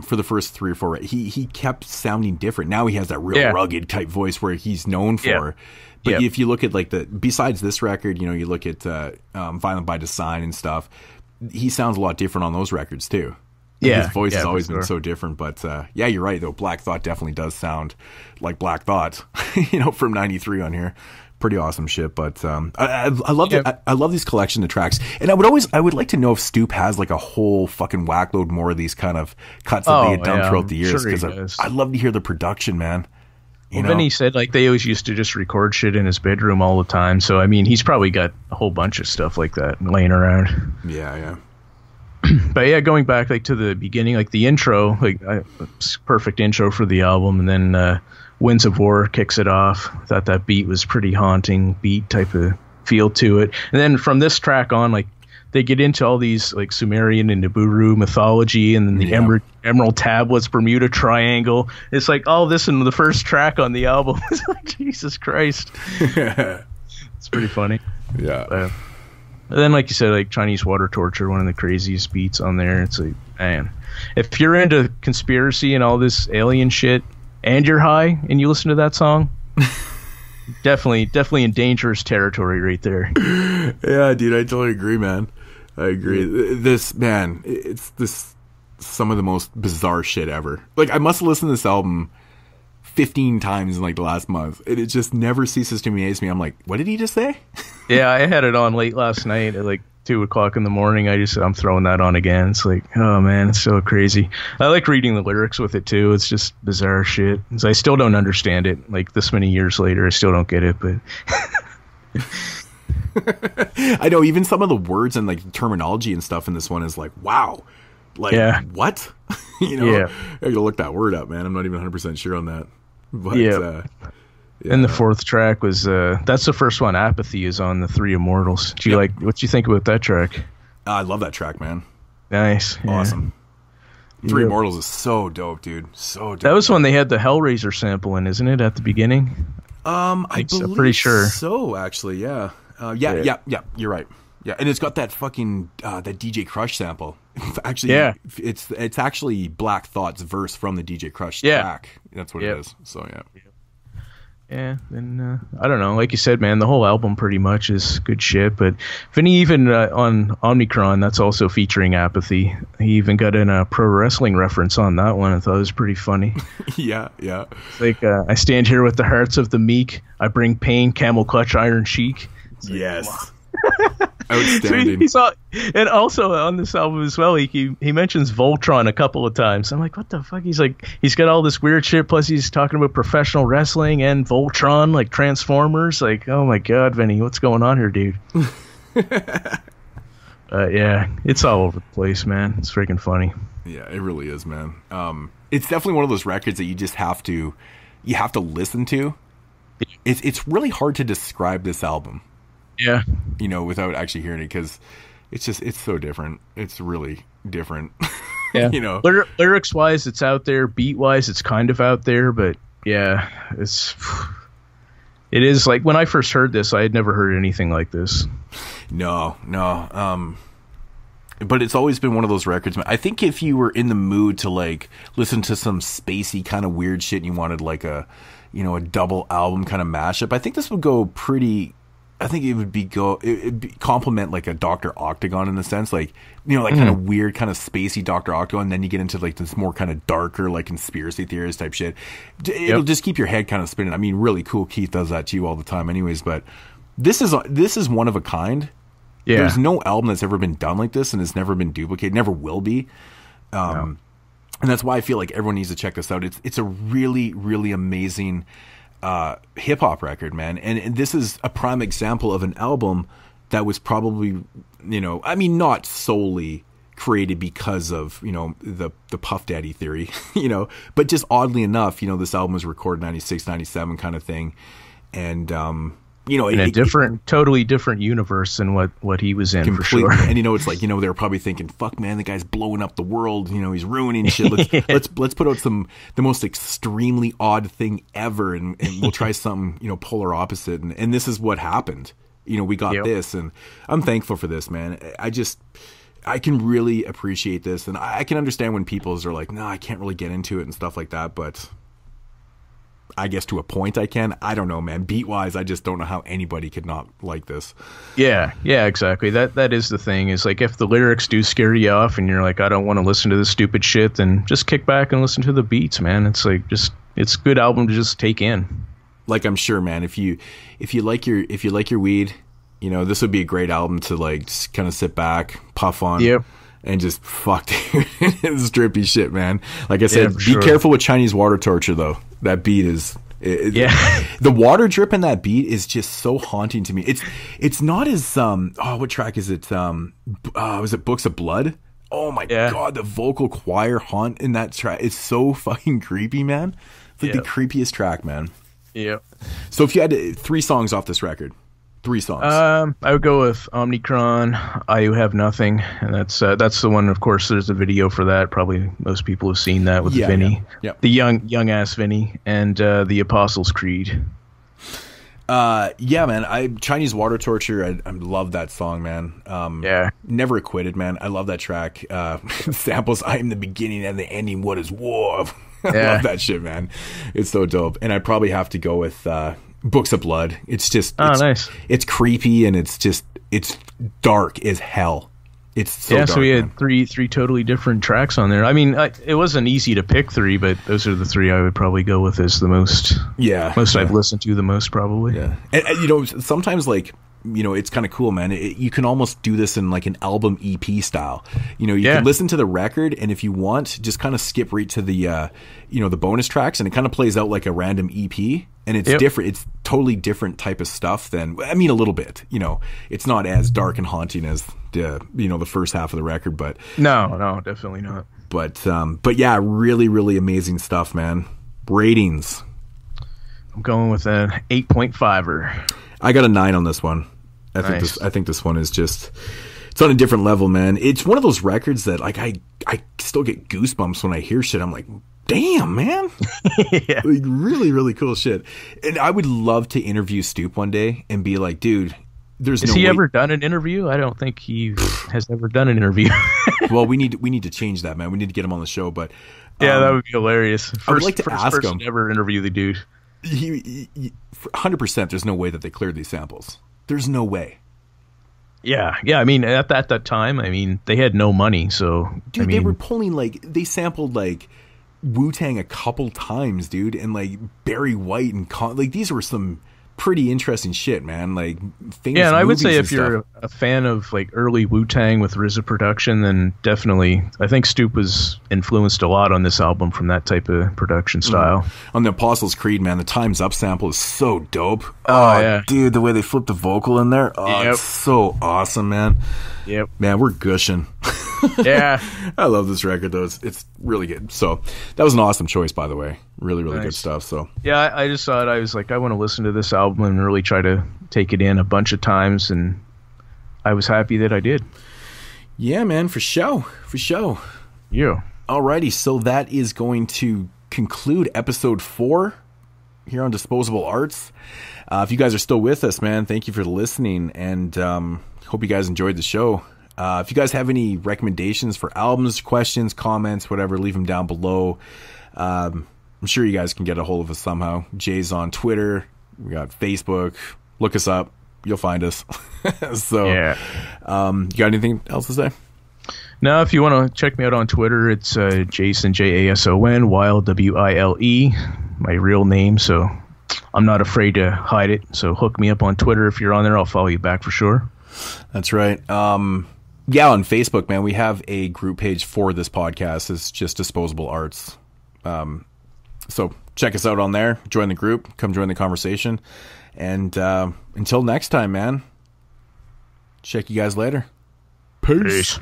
for the first 3 or 4, he kept sounding different. Now he has that real rugged type voice where he's known for. But if you look at like besides this record, you know, you look at Violent by Design and stuff, he sounds a lot different on those records too. His voice has always been so different, but yeah, you're right though. Black Thought definitely does sound like Black Thought, you know, from '93 on here. Pretty awesome shit. But I love it. I love these collection of tracks, and I would like to know if Stoop has like a whole fucking whackload more of these kind of cuts that they had done throughout the years, because I love to hear the production, man. Well, then he said like they always used to just record shit in his bedroom all the time. So I mean, he's probably got a whole bunch of stuff like that laying around. Yeah. But yeah, going back like to the beginning, like the intro, like perfect intro for the album, and then Winds of War kicks it off. I thought that beat was pretty haunting beat type of feel to it. And then from this track on, like they get into all these like Sumerian and Nibiru mythology, and then the Emerald Tablets, Bermuda Triangle. It's like all this in the first track on the album. It's like, Jesus Christ. It's pretty funny. Yeah. And then, like you said, like Chinese Water Torture, one of the craziest beats on there. It's like, man, if you're into conspiracy and all this alien shit, and you're high and you listen to that song, definitely in dangerous territory right there. Yeah, dude, I totally agree, man. I agree. This, man, it's some of the most bizarre shit ever. Like, I must have listened to this album 15 times in like the last month, and it just never ceases to amaze me. I'm like, what did he just say? Yeah, I had it on late last night at like 2:00 in the morning. I'm throwing that on again. It's like, oh man, it's so crazy. I like reading the lyrics with it too. It's just bizarre shit. I still don't understand it. Like this many years later, I still don't get it. But I know even some of the words and like the terminology and stuff in this one is like, wow, like what? You know, I gotta look that word up, man. I'm not even 100% sure on that. But and the fourth track was that's the first one. Apathy is on the Three Immortals. Do you like what you think about that track? I love that track, man. Nice, awesome. Three Immortals is so dope, dude. So dope. That was when they had the Hellraiser sample in, isn't it? At the beginning. I believe I'm pretty sure. So actually, yeah. You're right. Yeah, and it's got that fucking that DJ Crush sample. Actually, it's actually Black Thought's verse from the DJ Crush track. That's what it is. So yeah, and I don't know. Like you said, man, the whole album pretty much is good shit. But Vinny, even on Omicron, that's also featuring Apathy. He even got in a pro wrestling reference on that one. I thought it was pretty funny. Yeah. It's like, I stand here with the hearts of the meek. I bring pain, camel clutch, iron cheek. Like, yes. Outstanding. And also on this album as well, he mentions Voltron a couple of times. I'm like, what the fuck? He's like, he's got all this weird shit. Plus, he's talking about professional wrestling and Voltron, like Transformers. Like, oh my god, Vinny, what's going on here, dude? Yeah, it's all over the place, man. It's freaking funny. Yeah, it really is, man. It's definitely one of those records that you just have to listen to. It's really hard to describe this album. Yeah, you know, without actually hearing it, because it's so different. It's really different. Yeah, you know, lyrics wise, it's out there. Beat wise, it's kind of out there. But yeah, it is like when I first heard this, I had never heard anything like this. No. But it's always been one of those records. I think if you were in the mood to like listen to some spacey kind of weird shit, and you wanted like a double album kind of mashup, I think this would go pretty. I think it would complement like a Dr. Octagon in the sense, like, you know, like kind of weird, kind of spacey Dr. Octagon. And then you get into like this more kind of darker, like conspiracy theorist type shit. It'll just keep your head kind of spinning. I mean, really cool. Keith does that to you all the time anyways, but this is one of a kind. Yeah. There's no album that's ever been done like this, and it's never been duplicated, never will be. And that's why I feel like everyone needs to check this out. It's a really, really amazing hip hop record, man, and this is a prime example of an album that was probably, you know, I mean, not solely created because of, you know, the Puff Daddy theory, you know, but just oddly enough, you know, this album was recorded 96, 97 kind of thing, and in a totally different universe than what he was in, completely. For sure. And it's like, they were probably thinking, fuck man, the guy's blowing up the world, he's ruining shit. Let's put out the most extremely odd thing ever, and we'll try something, polar opposite. And this is what happened. We got this, and I'm thankful for this, man. I can really appreciate this, and I can understand when people's are like, no, I can't really get into it and stuff like that, but I guess to a point I can. I don't know, man. Beat-wise, I just don't know how anybody could not like this. Yeah, exactly. That is the thing, is like, if the lyrics do scare you off and you're like, I don't want to listen to this stupid shit, then just kick back and listen to the beats, man. It's like, it's a good album to just take in. Like, I'm sure, man, if you like your weed, this would be a great album to like just kind of sit back, puff on. Yep. And just fuck, dude. It's drippy shit, man. Like I said, be careful with Chinese water torture, though. That beat is... the water drip in that beat is just so haunting to me. It's not as... what track is it? Was it Books of Blood? Oh, my God. The vocal choir haunt in that track is so fucking creepy, man. It's like the creepiest track, man. Yeah. So if you had 3 songs off this record... 3 songs. I would go with Omnicron, I You Have Nothing, and that's the one. Of course, there's a video for that. Probably most people have seen that with Vinny, the young ass Vinny, and the Apostles' Creed. Man. Chinese Water Torture. I love that song, man. Never Acquitted, man. I love that track. Samples. I am the beginning and the ending. What is war? I love that shit, man. It's so dope. And I'd probably have to go with Books of Blood. It's just nice. It's creepy, and it's dark as hell. It's so dark, so we had three totally different tracks on there. I mean, it wasn't easy to pick 3, but those are the 3 I would probably go with as the most. I've listened to the most, probably. Yeah, and sometimes like, it's kind of cool, man. You can almost do this in like an album EP style. You can listen to the record, and if you want, just kind of skip right to the the bonus tracks, and it kind of plays out like a random EP. And it's different. It's totally different type of stuff than, a little bit, it's not as dark and haunting as the first half of the record, but no, definitely not. But yeah, really, really amazing stuff, man. Ratings. I'm going with an 8.5er. I got a 9 on this one. I think this one is just, it's on a different level, man. It's one of those records that like, I still get goosebumps when I hear shit. I'm like, damn, man. Like, really, really cool shit. And I would love to interview Stoop one day and be like, dude, has he ever done an interview? I don't think he has ever done an interview. Well, we need to change that, man. We need to get him on the show, but that would be hilarious. I would like to ask him. Ever interview the dude? He 100%. There's no way that they cleared these samples. There's no way. Yeah. I mean, at that time, they had no money, so dude, they were pulling they sampled Wu-Tang a couple times, dude, and like Barry White and these were some pretty interesting shit, man. Like famous and I would say if stuff. You're a fan of like early Wu-Tang with RZA production, then definitely I think Stoop was influenced a lot on this album from that type of production style. On the Apostles' Creed, man, the Time's Up sample is so dope. Oh yeah, dude, the way they flip the vocal in there, it's so awesome, man. Yep, man, we're gushing. Yeah, I love this record though. It's really good. So that was an awesome choice, by the way. Really, really good stuff. So yeah, I just thought, I was like, I want to listen to this album and really try to take it in a bunch of times, and I was happy that I did. Yeah, man, for show. Yeah. Alrighty, so that is going to conclude episode 4 here on Disposable Arts. If you guys are still with us, man, thank you for listening, and hope you guys enjoyed the show. If you guys have any recommendations for albums, questions, comments, whatever, leave them down below. I'm sure you guys can get a hold of us somehow. Jay's on Twitter. We got Facebook. Look us up. You'll find us. So, you got anything else to say? No, if you want to check me out on Twitter, it's Jason, Jason, Wilde, Wile, my real name. So I'm not afraid to hide it. So hook me up on Twitter. If you're on there, I'll follow you back for sure. That's right. Yeah, on Facebook, man, we have a group page for this podcast. It's just Disposable Arts. So check us out on there. Join the group. Come join the conversation. And until next time, man, check you guys later. Peace.